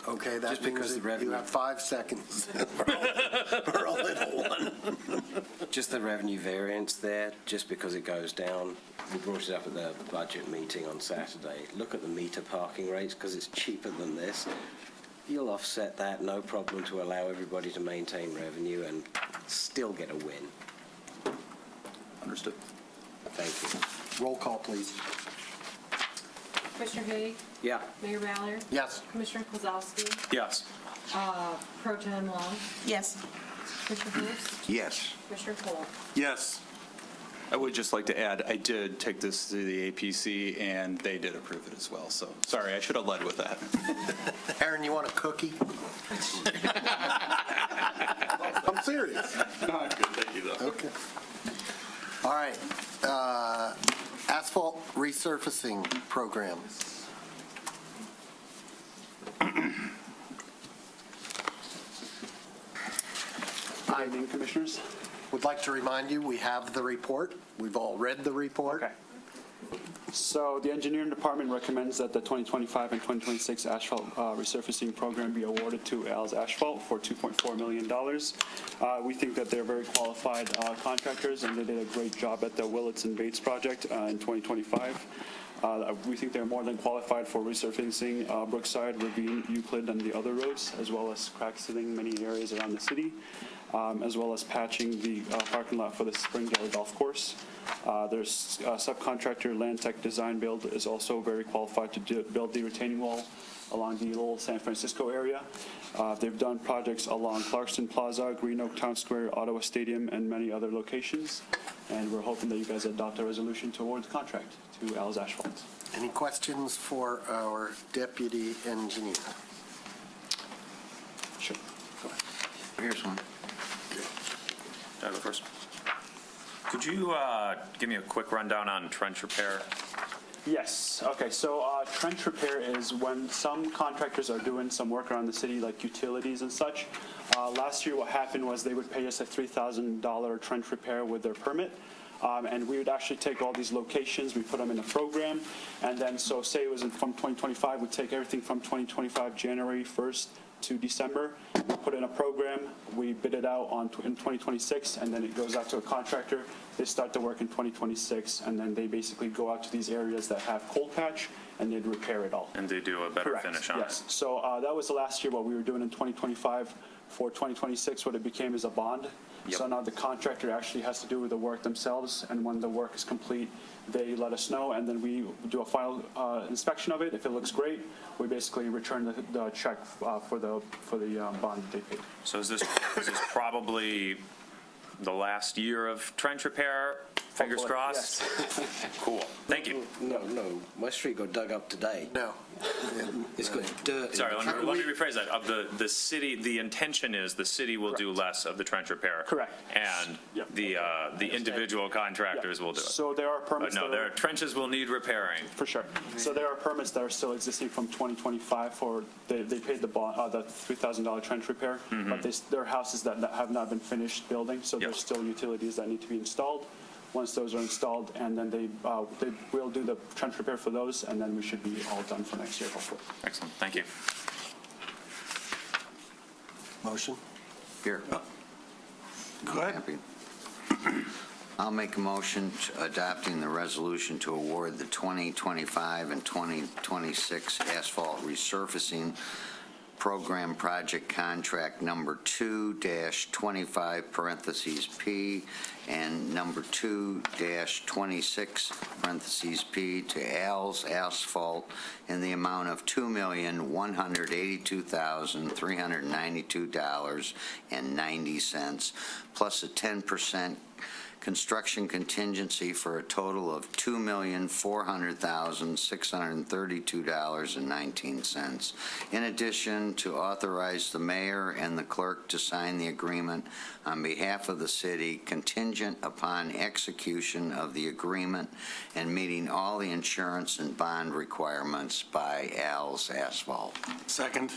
Okay, that Just means because the that revenue- you have 5 seconds for a little one. Just the revenue variance there, just because it goes down. We brought it up at the budget meeting on Saturday. Look at the meter parking rates, because it's cheaper than this. You'll offset that, no problem, to allow everybody to maintain revenue and still get a win. Understood. Thank you. Roll call, please. Commissioner Haig? Yeah. Mayor Ballard? Yes. Commissioner Kozlowski? Yes. Pro Tem Long? Yes. Commissioner Hurst? Yes. Commissioner Cole? Yes. I would just like to add, I did take this to the APC, and they did approve it as well. So, sorry, I should have led with that. Aaron, you want a cookie? I'm serious. No, I'm good. Thank you, though. Okay. All right. Asphalt resurfacing program. Good evening, Commissioners. Would like to remind you, we have the report. We've all read the report. Okay. So the engineering department recommends that the 2025 and 2026 asphalt resurfacing program be awarded to Al's Asphalt for $2.4 million. We think that they're very qualified contractors, and they did a great job at the Willits and Bates project in 2025. We think they're more than qualified for resurfacing Brookside, Ravine, Euclid, and the other roads, as well as crack sealing many areas around the city, as well as patching the parking lot for the Springdale Golf Course. There's subcontractor Land Tech Design Build is also very qualified to build the retaining wall along the little San Francisco area. They've done projects along Clarkston Plaza, Green Oak Town Square, Ottawa Stadium, and many other locations. And we're hoping that you guys adopt a resolution to award the contract to Al's Asphalt. Any questions for our deputy engineer? Sure. Go ahead. Here's one. I'll go first. Could you give me a quick rundown on trench repair? Yes. Okay. So trench repair is when some contractors are doing some work around the city, like utilities and such. Last year, what happened was they would pay us a $3,000 trench repair with their permit. And we would actually take all these locations, we put them in a program, and then so say it was from 2025, we'd take everything from 2025 January 1st to December, we put in a program, we bid it out in 2026, and then it goes out to a contractor. They start the work in 2026, and then they basically go out to these areas that have cold patch, and they'd repair it all. And they do a better Correct. finish on Yes. it? So that was the last year what we were doing in 2025. For 2026, what it became is a bond. Yep. So now the contractor actually has to do the work themselves, and when the work is complete, they let us know, and then we do a final inspection of it. If it looks great, we basically return the check for the bond that they paid. So is this probably the last year of trench repair? Fingers Hopefully, crossed? yes. Cool. Thank you. No, my street got dug up today. No. It's got dirt. Sorry, let me rephrase that. Of the city, the intention is the city will do less of the trench repair. Correct. And the individual contractors will do it. So there are permits. No, their trenches will need repairing. For sure. So there are permits that are still existing from 2025 for, they paid the bond, the $3,000 trench repair, but there are houses that have not been finished building, so there's still utilities that need to be installed. Once those are installed, and then they will do the trench repair for those, and then we should be all done for next year, hopefully. Excellent, thank you. Motion? Here. Go ahead. I'll make a motion adopting the resolution to award the 2025 and 2026 asphalt resurfacing program project contract number 2-25 parentheses P and number 2-26 parentheses P to Al's Asphalt in the amount of $2,182,392.90 plus a 10% construction contingency for a total of $2,400,632.19. In addition, to authorize the mayor and the clerk to sign the agreement on behalf of the city contingent upon execution of the agreement and meeting all the insurance and bond requirements by Al's Asphalt. Second.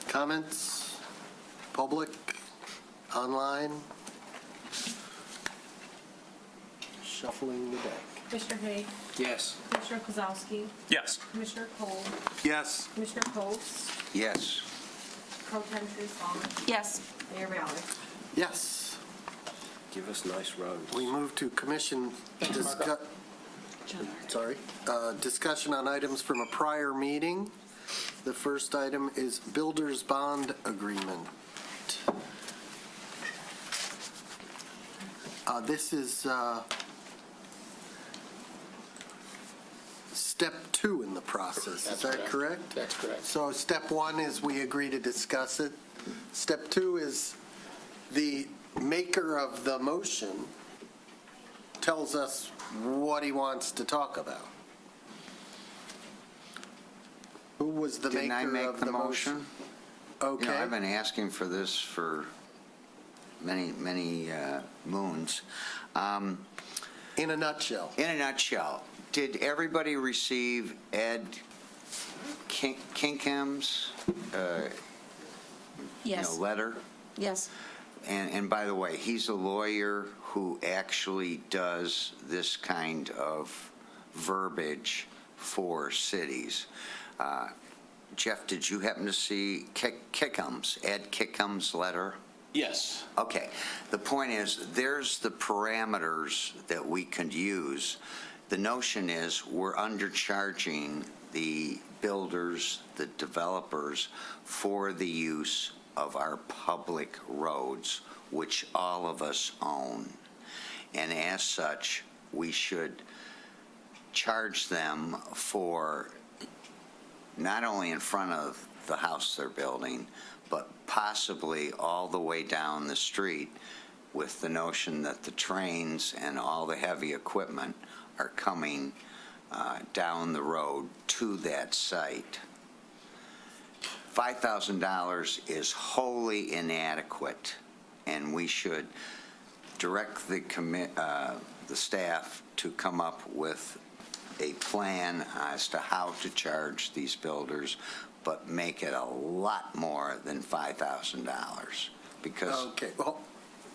Comments? Public? Online? Shuffling the deck. Commissioner Hay, Yes. Commissioner Kozowski, Yes. Commissioner Cole, Yes. Commissioner Post, Yes. Pro Tem Truesdale, Yes. Mayor Ballard. Yes. Give us nice roads. We move to commission discussion on items from a prior meeting. The first item is builder's bond agreement. This is step 2 in the process. Is that correct? That's correct. So step 1 is we agree to discuss it. Step 2 is the maker of the motion tells us what he wants to talk about. Who was the Didn't I maker make of the the motion? Okay. You know, I've been asking for this for many moons. In a nutshell. In a nutshell, did everybody receive Ed Kinkham's Yes. letter? Yes. And by the way, he's a lawyer who actually does this kind of verbiage for cities. Jeff, did you happen to see Kickham's, Ed Kickham's letter? Yes. Okay. The point is, there's the parameters that we could use. The notion is we're undercharging the builders, the developers, for the use of our public roads, which all of us own. And as such, we should charge them for not only in front of the house they're building, but possibly all the way down the street, with the notion that the trains and all the heavy equipment are coming down the road to that site. $5,000 is wholly inadequate, and we should direct the staff to come up with a plan as to how to charge these builders, but make it a lot more than $5,000, because Okay, well,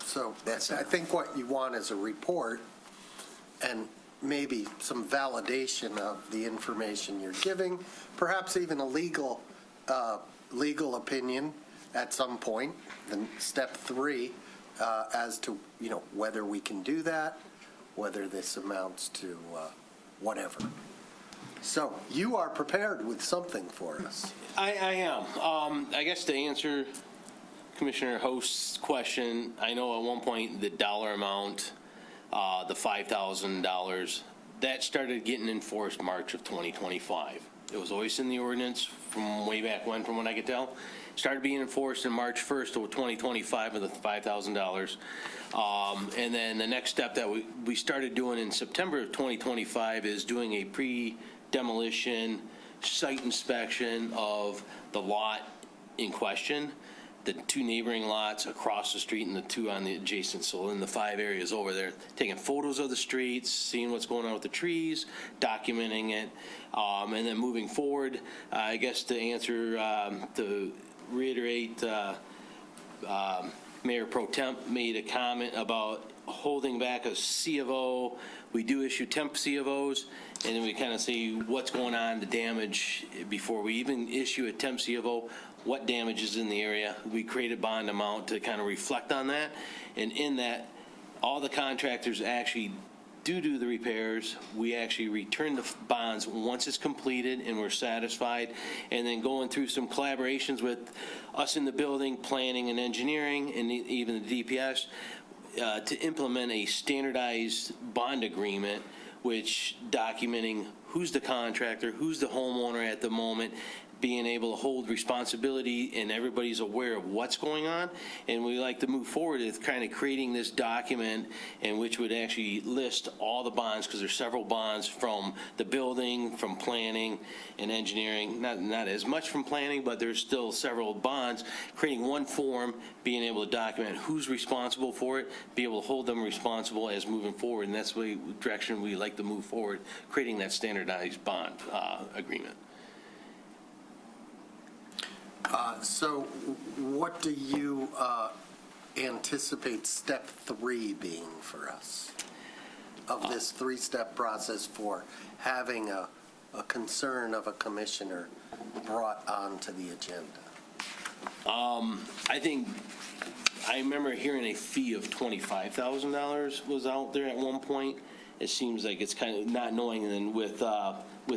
so I think what you want is a report and maybe some validation of the information you're giving, perhaps even a legal opinion at some point, then step 3, as to, whether we can do that, whether this amounts to whatever. So you are prepared with something for us. I am. I guess to answer Commissioner Host's question, I know at one point the dollar amount, the $5,000, that started getting enforced March of 2025. It was always in the ordinance from way back when, from what I could tell. Started being enforced in March 1st of 2025 with the $5,000. And then the next step that we started doing in September of 2025 is doing a pre-demolition site inspection of the lot in question, the 2 neighboring lots across the street and the 2 on the adjacent, so in the 5 areas over there, taking photos of the streets, seeing what's going on with the trees, documenting it, and then moving forward, I guess to answer, to reiterate, Mayor Pro Temp made a comment about holding back a C of O. We do issue temp C of Os, and then we kind of see what's going on, the damage, before we even issue a temp C of O, what damage is in the area. We create a bond amount to kind of reflect on that, and in that, all the contractors actually do the repairs, we actually return the bonds once it's completed and we're satisfied, and then going through some collaborations with us in the building, planning and engineering, and even the DPS, to implement a standardized bond agreement, which documenting who's the contractor, who's the homeowner at the moment, being able to hold responsibility, and everybody's aware of what's going on. And we like to move forward with kind of creating this document, and which would actually list all the bonds, because there's several bonds from the building, from planning and engineering, not as much from planning, but there's still several bonds, creating one form, being able to document who's responsible for it, be able to hold them responsible as moving forward. And that's the direction we like to move forward, creating that standardized bond agreement. So what do you anticipate step 3 being for us of this 3-step process for having a concern of a commissioner brought onto the agenda? I remember hearing a fee of $25,000 was out there at one point. It seems like it's kind of not knowing, and then with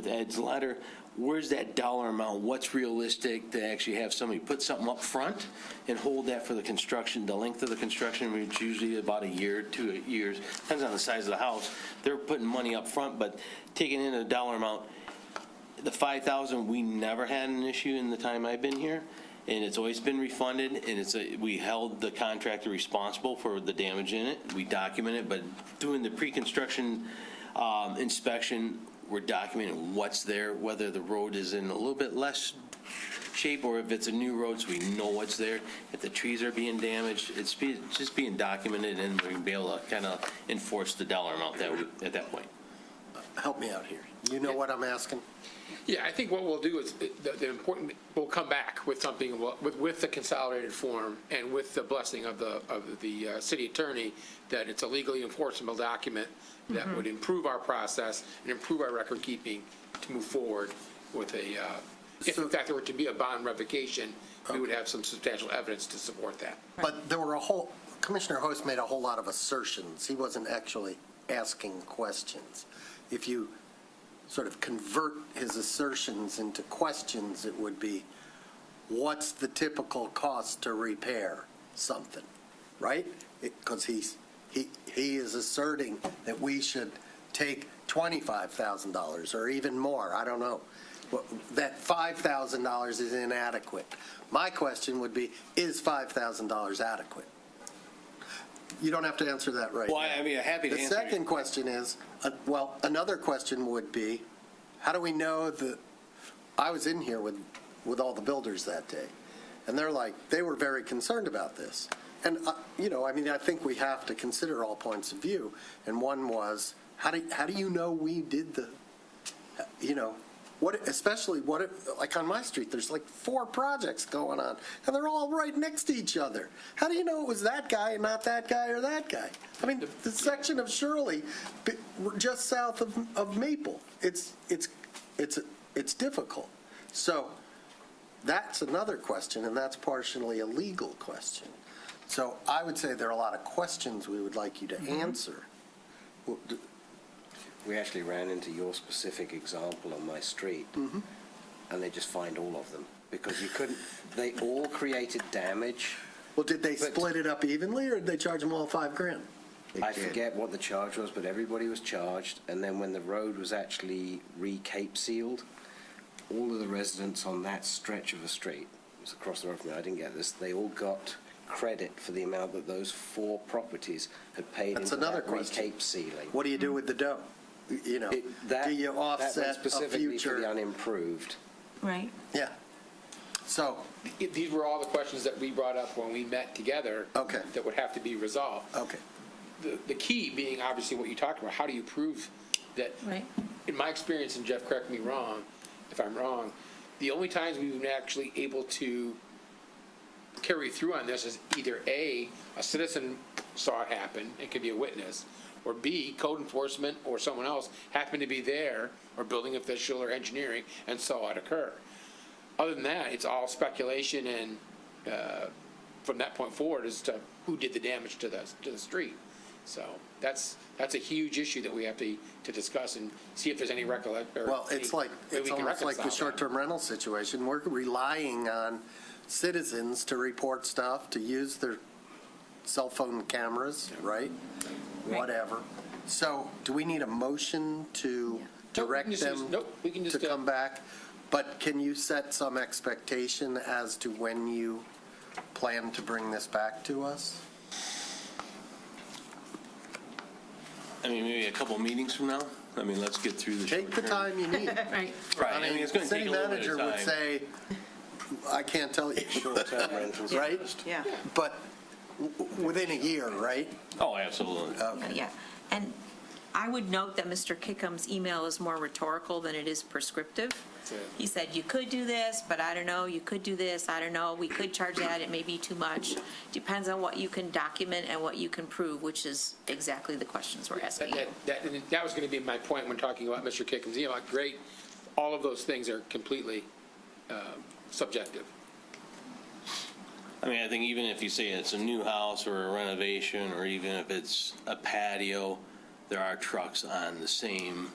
Ed's letter, where's that dollar amount? What's realistic to actually have somebody put something up front and hold that for the construction, the length of the construction, which is usually about a year, 2 years, depends on the size of the house. They're putting money up front, but taking in a dollar amount, the $5,000, we never had an issue in the time I've been here, and it's always been refunded, and we held the contractor responsible for the damage in it. We document it, but doing the pre-construction inspection, we're documenting what's there, whether the road is in a little bit less shape or if it's a new road, so we know what's there. If the trees are being damaged, it's just being documented, and we're going to be able to kind of enforce the dollar amount at that point. Help me out here. You know what I'm asking? Yeah, I think what we'll do is, the important, we'll come back with something, with the consolidated form and with the blessing of the city attorney, that it's a legally enforceable document that would improve our process and improve our record keeping to move forward with if in fact there were to be a bond revocation, we would have some substantial evidence to support that. But there were Commissioner Host made a whole lot of assertions. He wasn't actually asking questions. If you sort of convert his assertions into questions, it would be, what's the typical cost to repair something, right? Because he is asserting that we should take $25,000 or even more, I don't know. That $5,000 is inadequate. My question would be, is $5,000 adequate? You don't have to answer that right now. Well, I mean, I'm happy to answer. The second question is, another question would be, how do we know that, I was in here with all the builders that day, and they were very concerned about this. And, I think we have to consider all points of view. And one was, how do you know we did like on my street, there's like 4 projects going on, and they're all right next to each other. How do you know it was that guy and not that guy or that guy? I mean, the section of Shirley, just south of Maple, it's difficult. So that's another question, and that's partially a legal question. So I would say there are a lot of questions we would like you to answer. We actually ran into your specific example on my street, and they just fined all of them because you couldn't. They all created damage. Well, did they split it up evenly, or did they charge them all $5,000? I forget what the charge was, but everybody was charged. And then when the road was actually re-cape sealed, all of the residents on that stretch of the street, it was across the road from me, I didn't get this, they all got credit for the amount that those 4 properties had paid into that re-cape sealing. What do you do with the dough? Do you offset specifically a future? for the unimproved? Right. Yeah. So these were all the questions that we brought up when we met together. Okay. That would have to be resolved. Okay. The key being obviously what you talked about. How do you prove that? Right. In my experience, and Jeff, correct me wrong if I'm wrong, the only times we've been actually able to carry through on this is either A, a citizen saw it happen and could be a witness, or B, code enforcement or someone else happened to be there, or building official or engineering, and saw it occur. Other than that, it's all speculation, and from that point forward as to who did the damage to the street. So that's That's a huge issue that we have to discuss and see if there's any recollection. Well, it's almost like the short-term rental situation. We're relying on citizens to report stuff, to use their cell phone cameras, right? Whatever. So do we need a motion to direct them to come back? But can you set some expectation as to when you plan to bring this back to us? I mean, maybe a couple meetings from now? I mean, let's get through the Take the time you need. Right. Right, I mean, it's going to take a little bit of City manager would time. say, I can't tell you, right? Yeah. But within a year, right? Oh, absolutely. Yeah, and I would note that Mr. Kickham's email is more rhetorical than it is prescriptive. He said, you could do this, but I don't know, you could do this, I don't know, we could charge that, it may be too much. Depends on what you can document and what you can prove, which is exactly the questions we're asking you. That was going to be my point when talking about Mr. Kickham's email. Great, all of those things are completely subjective. I mean, I think even if you say it's a new house or a renovation, or even if it's a patio, there are trucks on the same,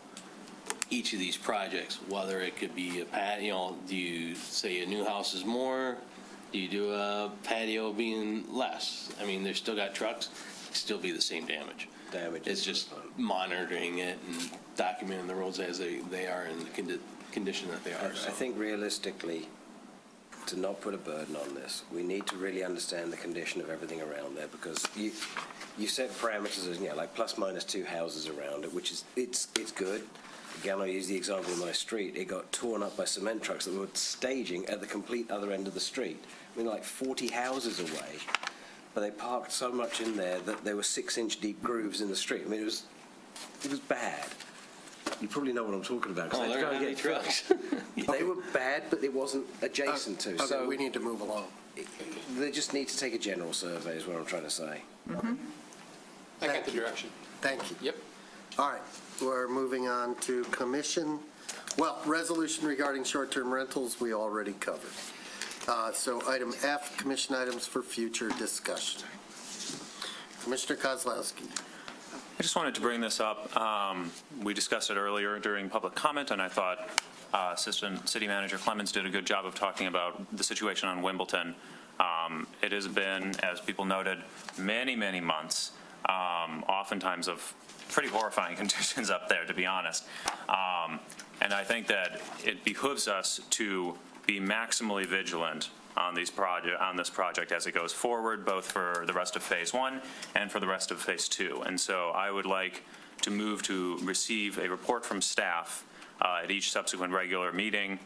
each of these projects, whether it could be a patio, do you say a new house is more? Do you do a patio being less? I mean, they've still got trucks, still be the same damage. It's just monitoring it and documenting the roads as they are in the condition that they are. I think realistically, to not put a burden on this, we need to really understand the condition of everything around there, because you set parameters as, like plus minus 2 houses around it, which is, it's good. Again, I use the example of my street. It got torn up by cement trucks that were staging at the complete other end of the street. I mean, like 40 houses away, but they parked so much in there that there were 6-inch deep grooves in the street. I mean, it was bad. You probably know what I'm talking about. Oh, they're heavy trucks. They were bad, but it wasn't adjacent to. Okay, So we need to move along. they just need to take a general survey is what I'm trying to say. I got the direction. Thank you. Yep. All right, we're moving on to commission. Well, resolution regarding short-term rentals, we already covered. So item F, commission items for future discussion. Commissioner Kozlowski. I just wanted to bring this up. We discussed it earlier during public comment, and I thought Assistant City Manager Clemens did a good job of talking about the situation on Wimbledon. It has been, as people noted, many, many months, oftentimes of pretty horrifying conditions up there, to be honest. And I think that it behooves us to be maximally vigilant on this project as it goes forward, both for the rest of Phase 1 and for the rest of Phase 2. And so I would like to move to receive a report from staff at each subsequent regular meeting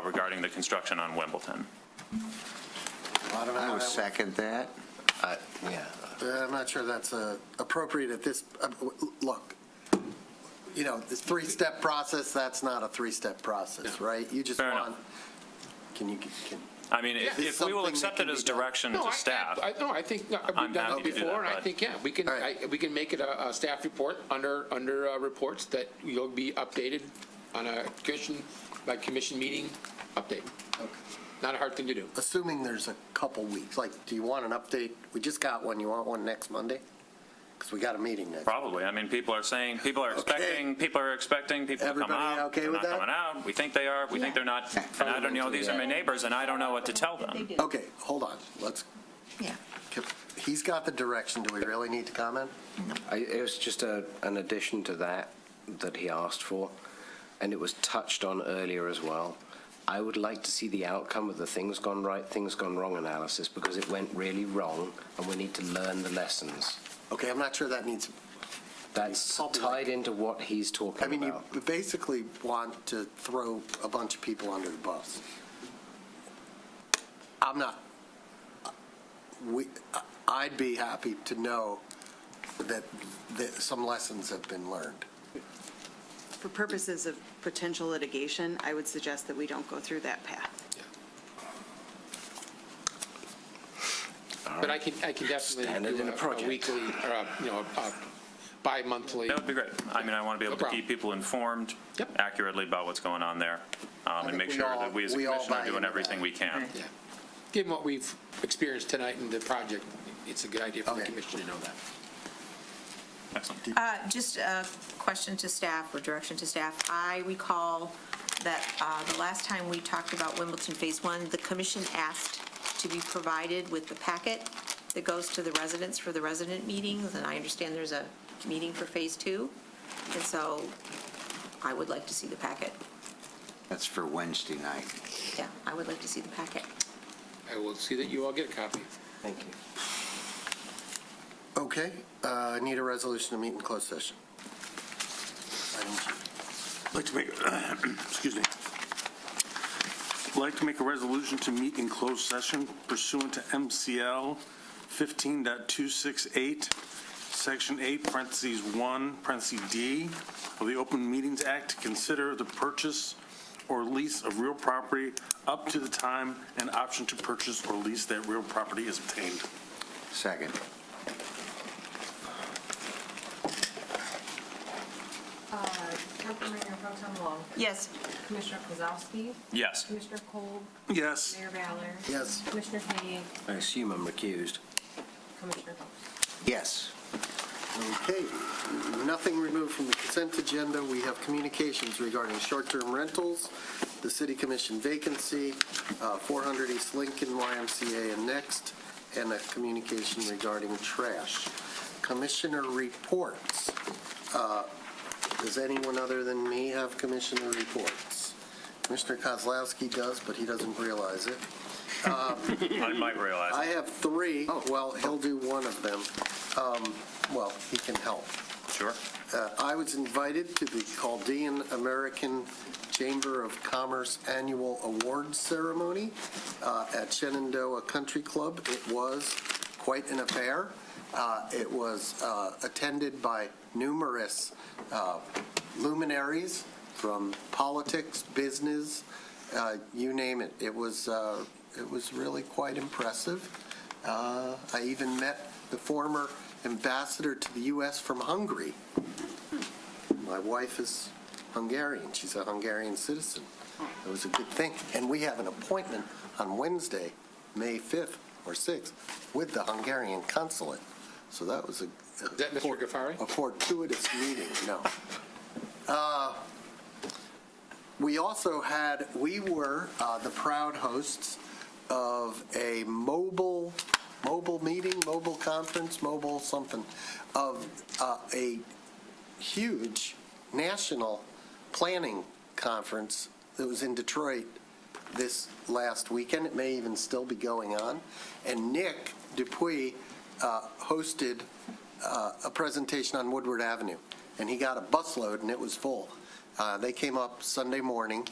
regarding the construction on Wimbledon. I would second that. I'm not sure that's appropriate at this, look, this three-step process, that's not a three-step process, right? You just want, I mean, if we will accept it as direction to staff. I think we've done it before, and I think, we can make it a staff report under reports that you'll be updated on a commission meeting update. Okay. Not a hard thing to do. Assuming there's a couple weeks, like, do you want an update? We just got one. You want one next Monday? Because we got a meeting next. Probably. I mean, people are expecting, people are expecting people to come out. Okay They're with not that? coming out. We think they are. We think they're not. And I don't know. These are my neighbors, and I don't know what to tell them. Okay, hold on. Yeah. He's got the direction. Do we really need to comment? It was just an addition to that he asked for, and it was touched on earlier as well. I would like to see the outcome of the things gone right, things gone wrong analysis, because it went really wrong, and we need to learn the lessons. Okay, I'm not sure that needs. That's tied into what he's talking about. I mean, you basically want to throw a bunch of people under the bus. I'm not. I'd be happy to know that some lessons have been learned. For purposes of potential litigation, I would suggest that we don't go through that path. But I can definitely do a weekly or a bi-monthly. That would be great. I mean, I want to be able to keep people informed accurately about what's going on there, and make sure that we as a commission are doing everything we can. Yeah. Given what we've experienced tonight in the project, it's a good idea for the commission to know that. Excellent. Just a question to staff or direction to staff. I recall that the last time we talked about Wimbledon Phase 1, the commission asked to be provided with the packet that goes to the residents for the resident meetings, and I understand there's a meeting for Phase 2, and so I would like to see the packet. That's for Wednesday night. Yeah, I would like to see the packet. I will see that you all get a copy. Thank you. Okay, I need a resolution to meet in closed session. Item G. I'd like to make, excuse me. I'd like to make a resolution to meet in closed session pursuant to MCL 15.268, Section 8, parentheses 1, parentheses D of the Open Meetings Act to consider the purchase or lease of real property up to the time an option to purchase or lease that real property is obtained. Second. Councilmember Pro Tem Long. Yes. Commissioner Kozowski. Yes. Commissioner Kolb. Yes. Mayor Ballard. Yes. Commissioner Haig. I assume I'm recused. Commissioner Post. Yes. Okay, nothing removed from the consent agenda. We have communications regarding short-term rentals, the city commission vacancy, 400 East Lincoln, YMCA and Next, and a communication regarding trash. Commissioner reports. Does anyone other than me have commissioner reports? Commissioner Kozlowski does, but he doesn't realize it. I might realize. I have three. Well, he'll do one of them. Well, he can help. Sure. I was invited to the Chaldean American Chamber of Commerce Annual Awards Ceremony at Shenandoah Country Club. It was quite an affair. It was attended by numerous luminaries from politics, business, you name it. It was really quite impressive. I even met the former ambassador to the U.S. from Hungary. My wife is Hungarian. She's a Hungarian citizen. It was a good thing. And we have an appointment on Wednesday, May 5th or 6th, with the Hungarian consulate. So that was Is that Mr. Ghaffari? a fortuitous meeting. No. We were the proud hosts of a mobile meeting, mobile conference, mobile something, of a huge national planning conference that was in Detroit this last weekend. It may even still be going on. And Nick Dupuy hosted a presentation on Woodward Avenue, and he got a busload, and it was full. They came up Sunday morning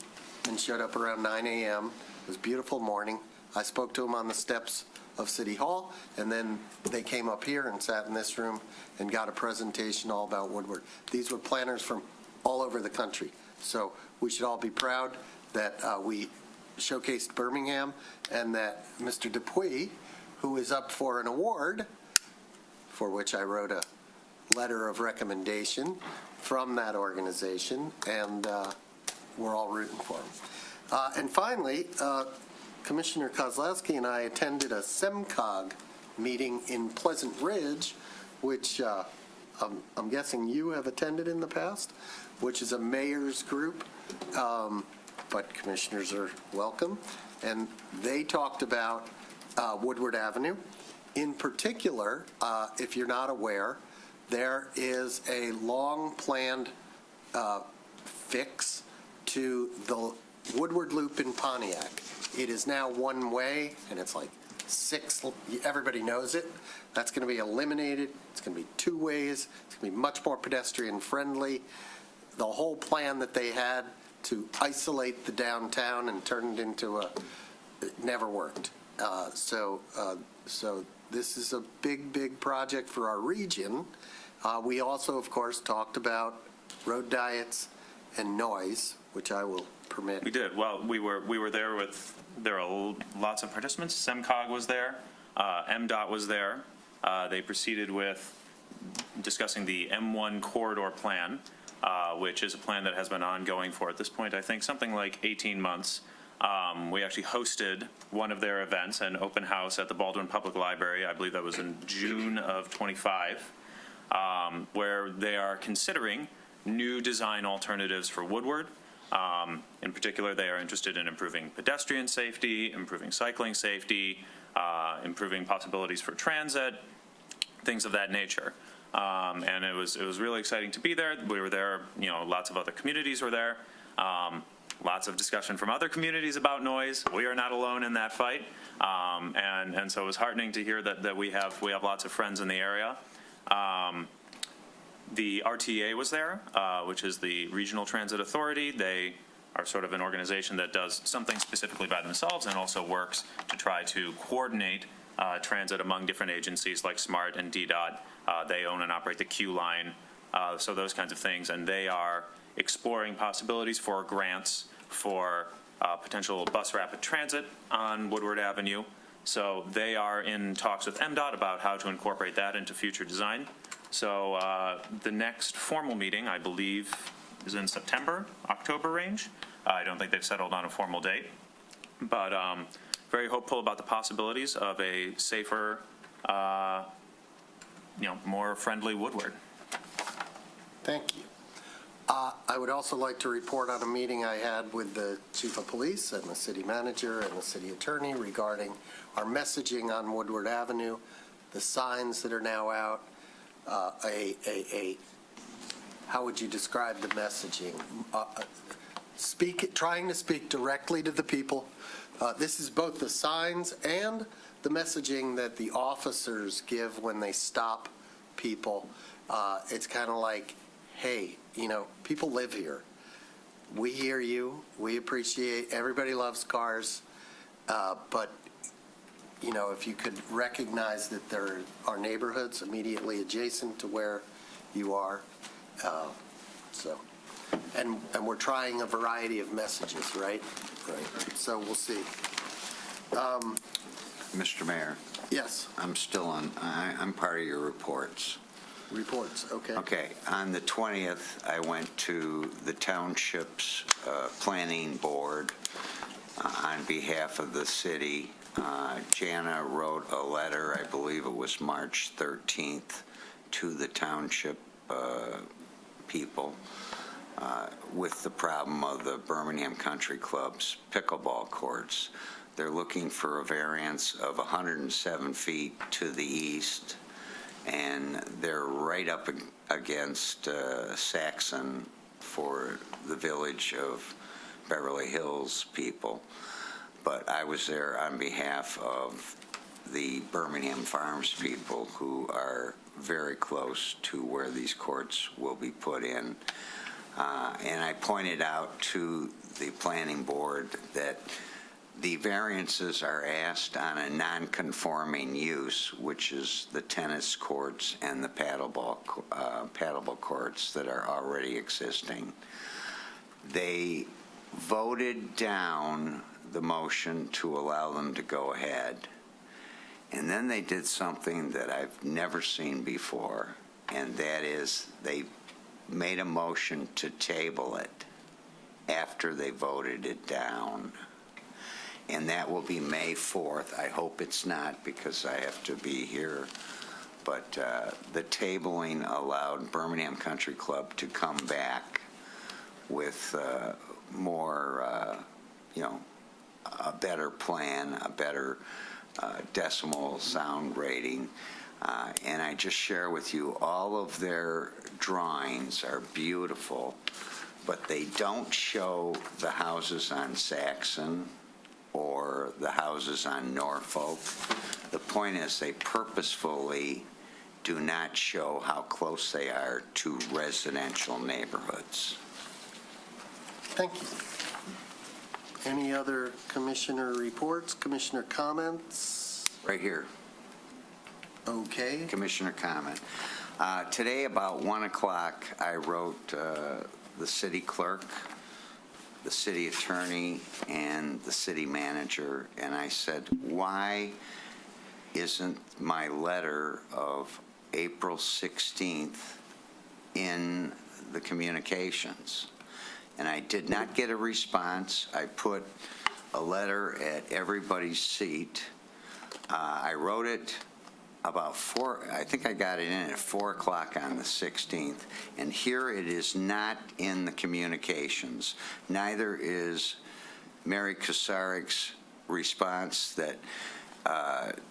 and showed up around 9 a.m. It was a beautiful morning. I spoke to them on the steps of City Hall, and then they came up here and sat in this room and got a presentation all about Woodward. These were planners from all over the country, so we should all be proud that we showcased Birmingham and that Mr. Dupuy, who is up for an award, for which I wrote a letter of recommendation from that organization, and we're all rooting for him. And finally, Commissioner Kozlowski and I attended a SEMCOG meeting in Pleasant Ridge, which I'm guessing you have attended in the past, which is a mayor's group, but commissioners are welcome. And they talked about Woodward Avenue. In particular, if you're not aware, there is a long-planned fix to the Woodward Loop in Pontiac. It is now one way, and it's like everybody knows it. That's going to be eliminated. It's going to be two ways. It's going to be much more pedestrian friendly. The whole plan that they had to isolate the downtown and turn it into it never worked. So this is a big project for our region. We also, of course, talked about road diets and noise, which I will permit. We did. Well, we were there there are lots of participants. SEMCOG was there. MDOT was there. They proceeded with discussing the M1 corridor plan, which is a plan that has been ongoing for, at this point, I think something like 18 months. We actually hosted one of their events, an open house at the Baldwin Public Library. I believe that was in June of 25. where they are considering new design alternatives for Woodward. In particular, they are interested in improving pedestrian safety, improving cycling safety, improving possibilities for transit, things of that nature. And it was really exciting to be there. We were there, lots of other communities were there. Lots of discussion from other communities about noise. We are not alone in that fight. And so it was heartening to hear that we have lots of friends in the area. The RTA was there, which is the Regional Transit Authority. They are sort of an organization that does something specifically by themselves and also works to try to coordinate transit among different agencies like SMART and DDOT. They own and operate the Q line, so those kinds of things. And they are exploring possibilities for grants for potential bus rapid transit on Woodward Avenue. So they are in talks with MDOT about how to incorporate that into future design. So the next formal meeting, I believe, is in September, October range. I don't think they've settled on a formal date, but very hopeful about the possibilities of a safer, more friendly Woodward. Thank you. I would also like to report on a meeting I had with the chief of police and the city manager and the city attorney regarding our messaging on Woodward Avenue, the signs that are now out, how would you describe the messaging? Trying to speak directly to the people. This is both the signs and the messaging that the officers give when they stop people. It's kind of like, hey, people live here. We hear you. We appreciate, everybody loves cars. But, if you could recognize that there are neighborhoods immediately adjacent to where you are. And we're trying a variety of messages, right? Right. So we'll see. Mr. Mayor? Yes. I'm part of your reports. Reports, okay. Okay, on the 20th, I went to the township's planning board on behalf of the city. Jana wrote a letter, I believe it was March 13th, to the township people with the problem of the Birmingham Country Club's pickleball courts. They're looking for a variance of 107 feet to the east, and they're right up against Saxon for the Village of Beverly Hills people. But I was there on behalf of the Birmingham Farms people who are very close to where these courts will be put in. And I pointed out to the planning board that the variances are asked on a non-conforming use, which is the tennis courts and the paddleball courts that are already existing. They voted down the motion to allow them to go ahead. And then they did something that I've never seen before, and that is they made a motion to table it after they voted it down. And that will be May 4th. I hope it's not, because I have to be here. But the tabling allowed Birmingham Country Club to come back with more, a better plan, a better decimal sound rating. And I just share with you, all of their drawings are beautiful, but they don't show the houses on Saxon or the houses on Norfolk. The point is they purposefully do not show how close they are to residential neighborhoods. Thank you. Any other commissioner reports, commissioner comments? Right here. Okay. Commissioner comment. Today about 1 o'clock, I wrote the city clerk, the city attorney, and the city manager, and I said, why isn't my letter of April 16th in the communications? And I did not get a response. I put a letter at everybody's seat. I wrote it I think I got it in at 4 o'clock on the 16th, and here it is not in the communications. Neither is Mary Kasarik's response that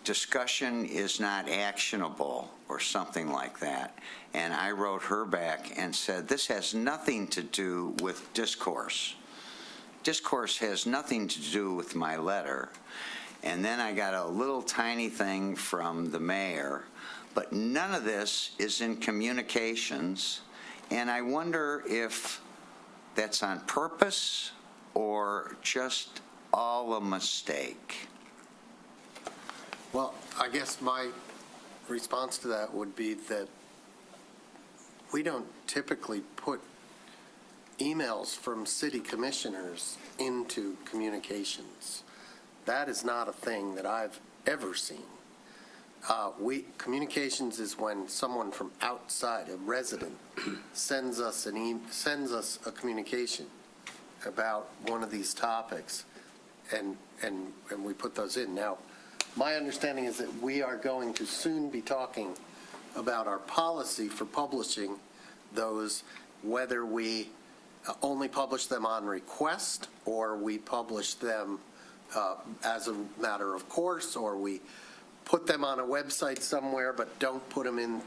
discussion is not actionable or something like that. And I wrote her back and said, this has nothing to do with discourse. Discourse has nothing to do with my letter. And then I got a little tiny thing from the mayor, but none of this is in communications. And I wonder if that's on purpose or just all a mistake. Well, I guess my response to that would be that we don't typically put emails from city commissioners into communications. That is not a thing that I've ever seen. Communications is when someone from outside, a resident, sends us a communication about one of these topics, and we put those in. Now, my understanding is that we are going to soon be talking about our policy for publishing those, whether we only publish them on request or we publish them as a matter of course, or we put them on a website somewhere but don't put them in,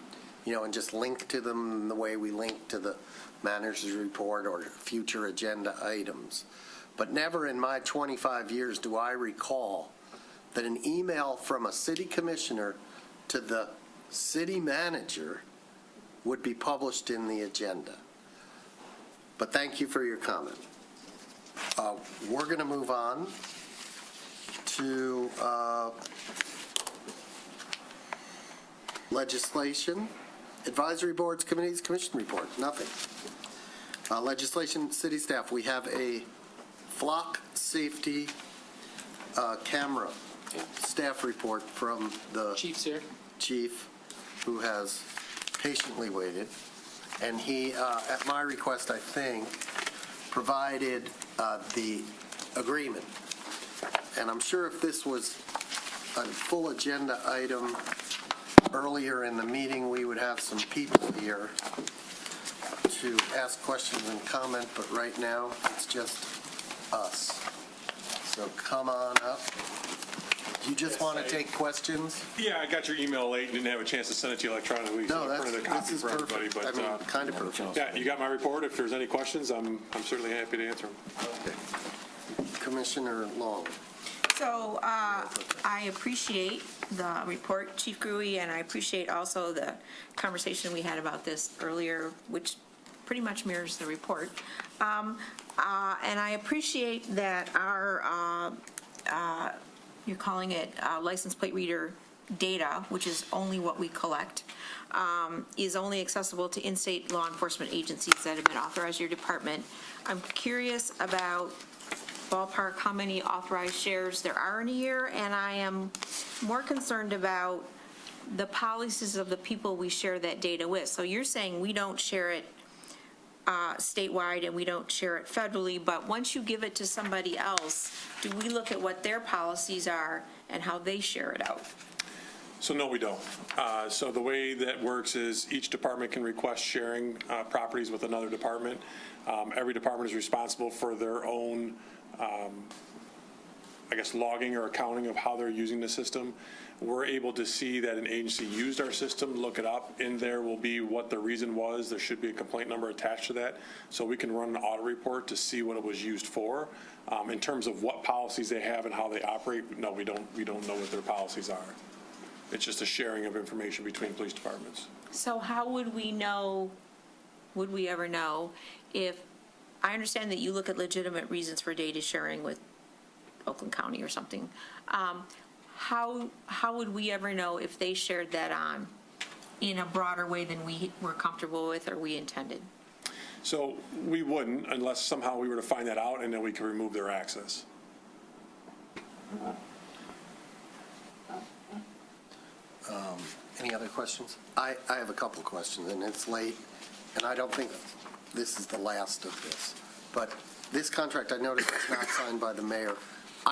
and just link to them the way we link to the manager's report or future agenda items. But never in my 25 years do I recall that an email from a city commissioner to the city manager would be published in the agenda. But thank you for your comment. We're going to move on to legislation, advisory boards, committees, commission report, nothing. Legislation, city staff, we have a flock safety camera staff report from the Chief's here. chief, who has patiently waited. And he, at my request, I think, provided the agreement. And I'm sure if this was a full agenda item earlier in the meeting, we would have some people here to ask questions and comment, but right now, it's just us. So come on up. You just want to take questions? Yeah, I got your email late and didn't have a chance to send it to you electronically. No, so I printed a copy for everybody. But kind of perfect. yeah, you got my report. If there's any questions, I'm certainly happy to answer them. Okay. Commissioner Long. So I appreciate the report, Chief Gruey, and I appreciate also the conversation we had about this earlier, which pretty much mirrors the report. And I appreciate that our, you're calling it license plate reader data, which is only what we collect, is only accessible to in-state law enforcement agencies that have been authorized your department. I'm curious about ballpark how many authorized shares there are in a year, and I am more concerned about the policies of the people we share that data with. So you're saying we don't share it statewide and we don't share it federally, but once you give it to somebody else, do we look at what their policies are and how they share it out? So no, we don't. So the way that works is each department can request sharing properties with another department. Every department is responsible for their own logging or accounting of how they're using the system. We're able to see that an agency used our system, look it up. In there will be what the reason was. There should be a complaint number attached to that. So we can run an audit report to see what it was used for. In terms of what policies they have and how they operate, no, we don't know what their policies are. It's just a sharing of information between police departments. So how would we know, would we ever know if, I understand that you look at legitimate reasons for data sharing with Oakland County or something. How would we ever know if they shared that on in a broader way than we were comfortable with or we intended? So we wouldn't unless somehow we were to find that out and then we could remove their access. Any other questions? I have a couple of questions, and it's late, and I don't think this is the last of this. But this contract, I noticed, is not signed by the mayor.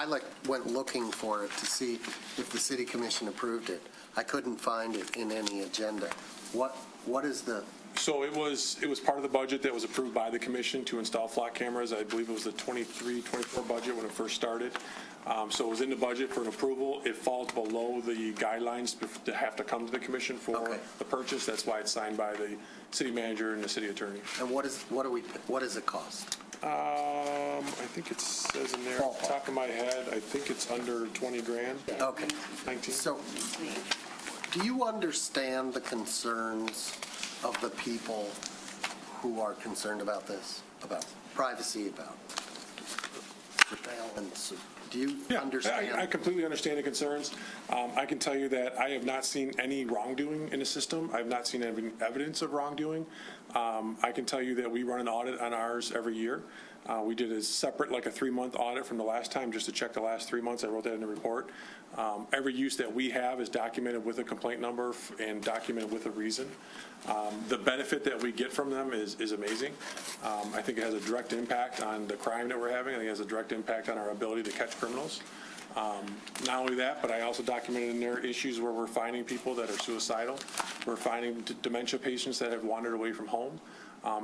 went looking for it to see if the city commission approved it. I couldn't find it in any agenda. What is the, So it was part of the budget that was approved by the commission to install flock cameras. I believe it was the 23-24 budget when it first started. So it was in the budget for an approval. It falls below the guidelines to have to come to the commission for the purchase. That's why it's signed by the city manager and the city attorney. and what does it cost? I think it says in there, off the top of my head, I think it's under 20 grand. Okay. 19. So, do you understand the concerns of the people who are concerned about this, about privacy, about surveillance? Do you understand? I completely understand the concerns. I can tell you that I have not seen any wrongdoing in the system. I have not seen any evidence of wrongdoing. I can tell you that we run an audit on ours every year. We did a separate, like a 3-month audit from the last time, just to check the last 3 months. I wrote that in the report. Every use that we have is documented with a complaint number and documented with a reason. The benefit that we get from them is amazing. I think it has a direct impact on the crime that we're having. I think it has a direct impact on our ability to catch criminals. Not only that, but I also documented in there issues where we're finding people that are suicidal. We're finding dementia patients that have wandered away from home.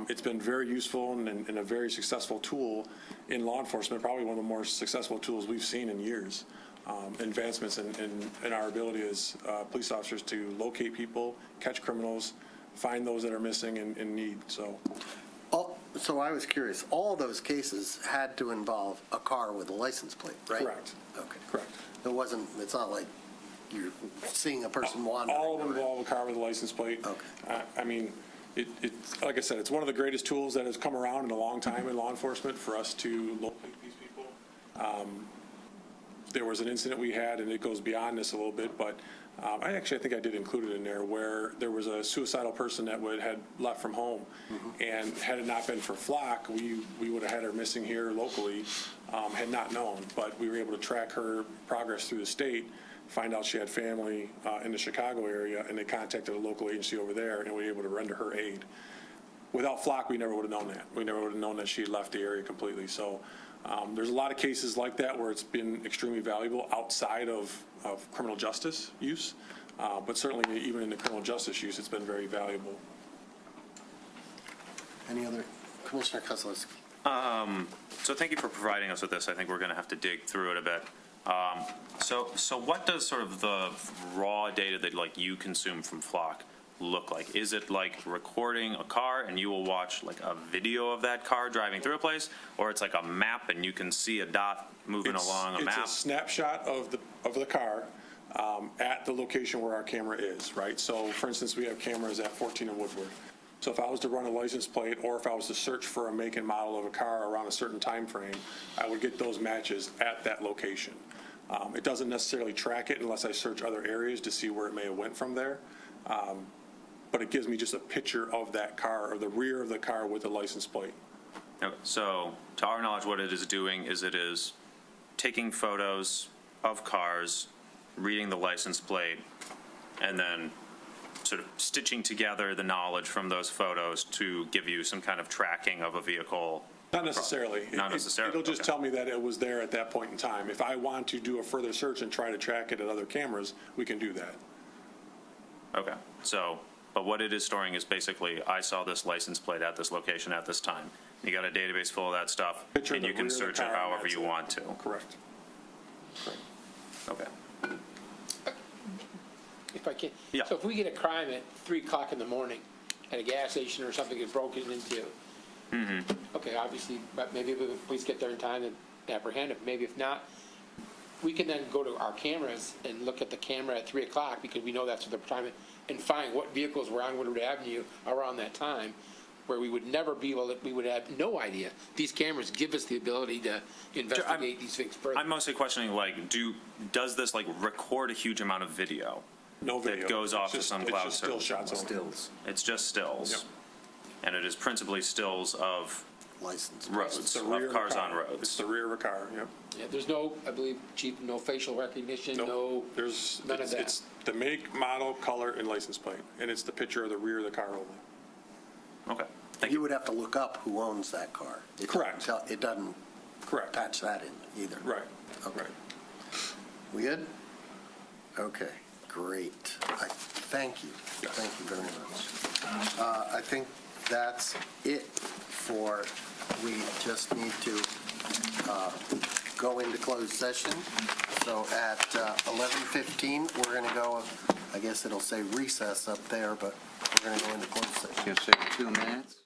It's been very useful and a very successful tool in law enforcement, probably one of the more successful tools we've seen in years. Advancements in our ability as police officers to locate people, catch criminals, find those that are missing and in need. So I was curious, all those cases had to involve a car with a license plate, right? Correct. Okay. Correct. It's not like you're seeing a person wandering. All of them involve a car with a license plate. Okay. I mean, like I said, it's one of the greatest tools that has come around in a long time in law enforcement for us to locate these people. There was an incident we had, and it goes beyond this a little bit, but I think I did include it in there, where there was a suicidal person that had left from home. And had it not been for Flock, we would have had her missing here locally, had not known. But we were able to track her progress through the state, find out she had family in the Chicago area, and they contacted a local agency over there, and we were able to render her aid. Without Flock, we never would have known that. We never would have known that she had left the area completely. So there's a lot of cases like that where it's been extremely valuable outside of criminal justice use, but certainly even in the criminal justice use, it's been very valuable. Any other? Commissioner Kozlowski. So thank you for providing us with this. I think we're going to have to dig through it a bit. So what does sort of the raw data that you consume from Flock look like? Is it like recording a car and you will watch like a video of that car driving through a place, or it's like a map and you can see a dot moving along a map? It's a snapshot of the car at the location where our camera is, right? So for instance, we have cameras at 14 and Woodward. So if I was to run a license plate, or if I was to search for a make and model of a car around a certain time frame, I would get those matches at that location. It doesn't necessarily track it unless I search other areas to see where it may have went from there. But it gives me just a picture of that car, or the rear of the car with the license plate. Okay, so to our knowledge, what it is doing is it is taking photos of cars, reading the license plate, and then sort of stitching together the knowledge from those photos to give you some kind of tracking of a vehicle. Not necessarily. Not necessarily. It'll just tell me that it was there at that point in time. If I want to do a further search and try to track it at other cameras, we can do that. Okay, so, but what it is storing is basically, I saw this license plate at this location at this time. You got a database full of that stuff, Picture and the you can rear of the search it car, however that's you it. want to. Correct. Okay. If I can. Yeah. So if we get a crime at 3 o'clock in the morning at a gas station or something gets broken into, okay, obviously, but maybe the police get there in time and apprehend it. Maybe if not, we can then go to our cameras and look at the camera at 3 o'clock, because we know that's the time, and find what vehicles were on Woodward Avenue around that time, where we would never be able to, we would have no idea. These cameras give us the ability to investigate these things further. I'm mostly questioning, does this record a huge amount of video? No video. That goes off to some cloud It's just still shots only. Stills. It's just stills. Yep. And it is principally stills of License. roads, It's the of rear of a cars car. on roads. It's the rear of a car, yep. Yeah, there's no, I believe, Chief, no facial recognition, no, There's, none of that. it's the make, model, color, and license plate, and it's the picture of the rear of the car only. Okay. You would have to look up who owns that car. Correct. It doesn't Correct. patch that in either. Right. Okay. We good? Okay, great. Thank you. Thank you very much. I think that's it for, we just need to go into closed session. So at 11:15, we're going to go, I guess it'll say recess up there, but we're going to go into closed session. Just take 2 minutes.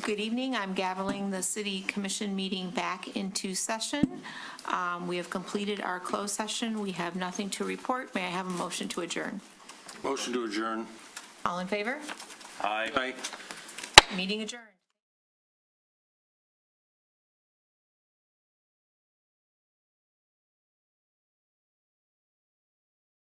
Good evening. I'm gaveling the City Commission meeting back into session. We have completed our closed session. We have nothing to report. May I have a motion to adjourn? Motion to adjourn. All in favor? Aye. Meeting adjourned.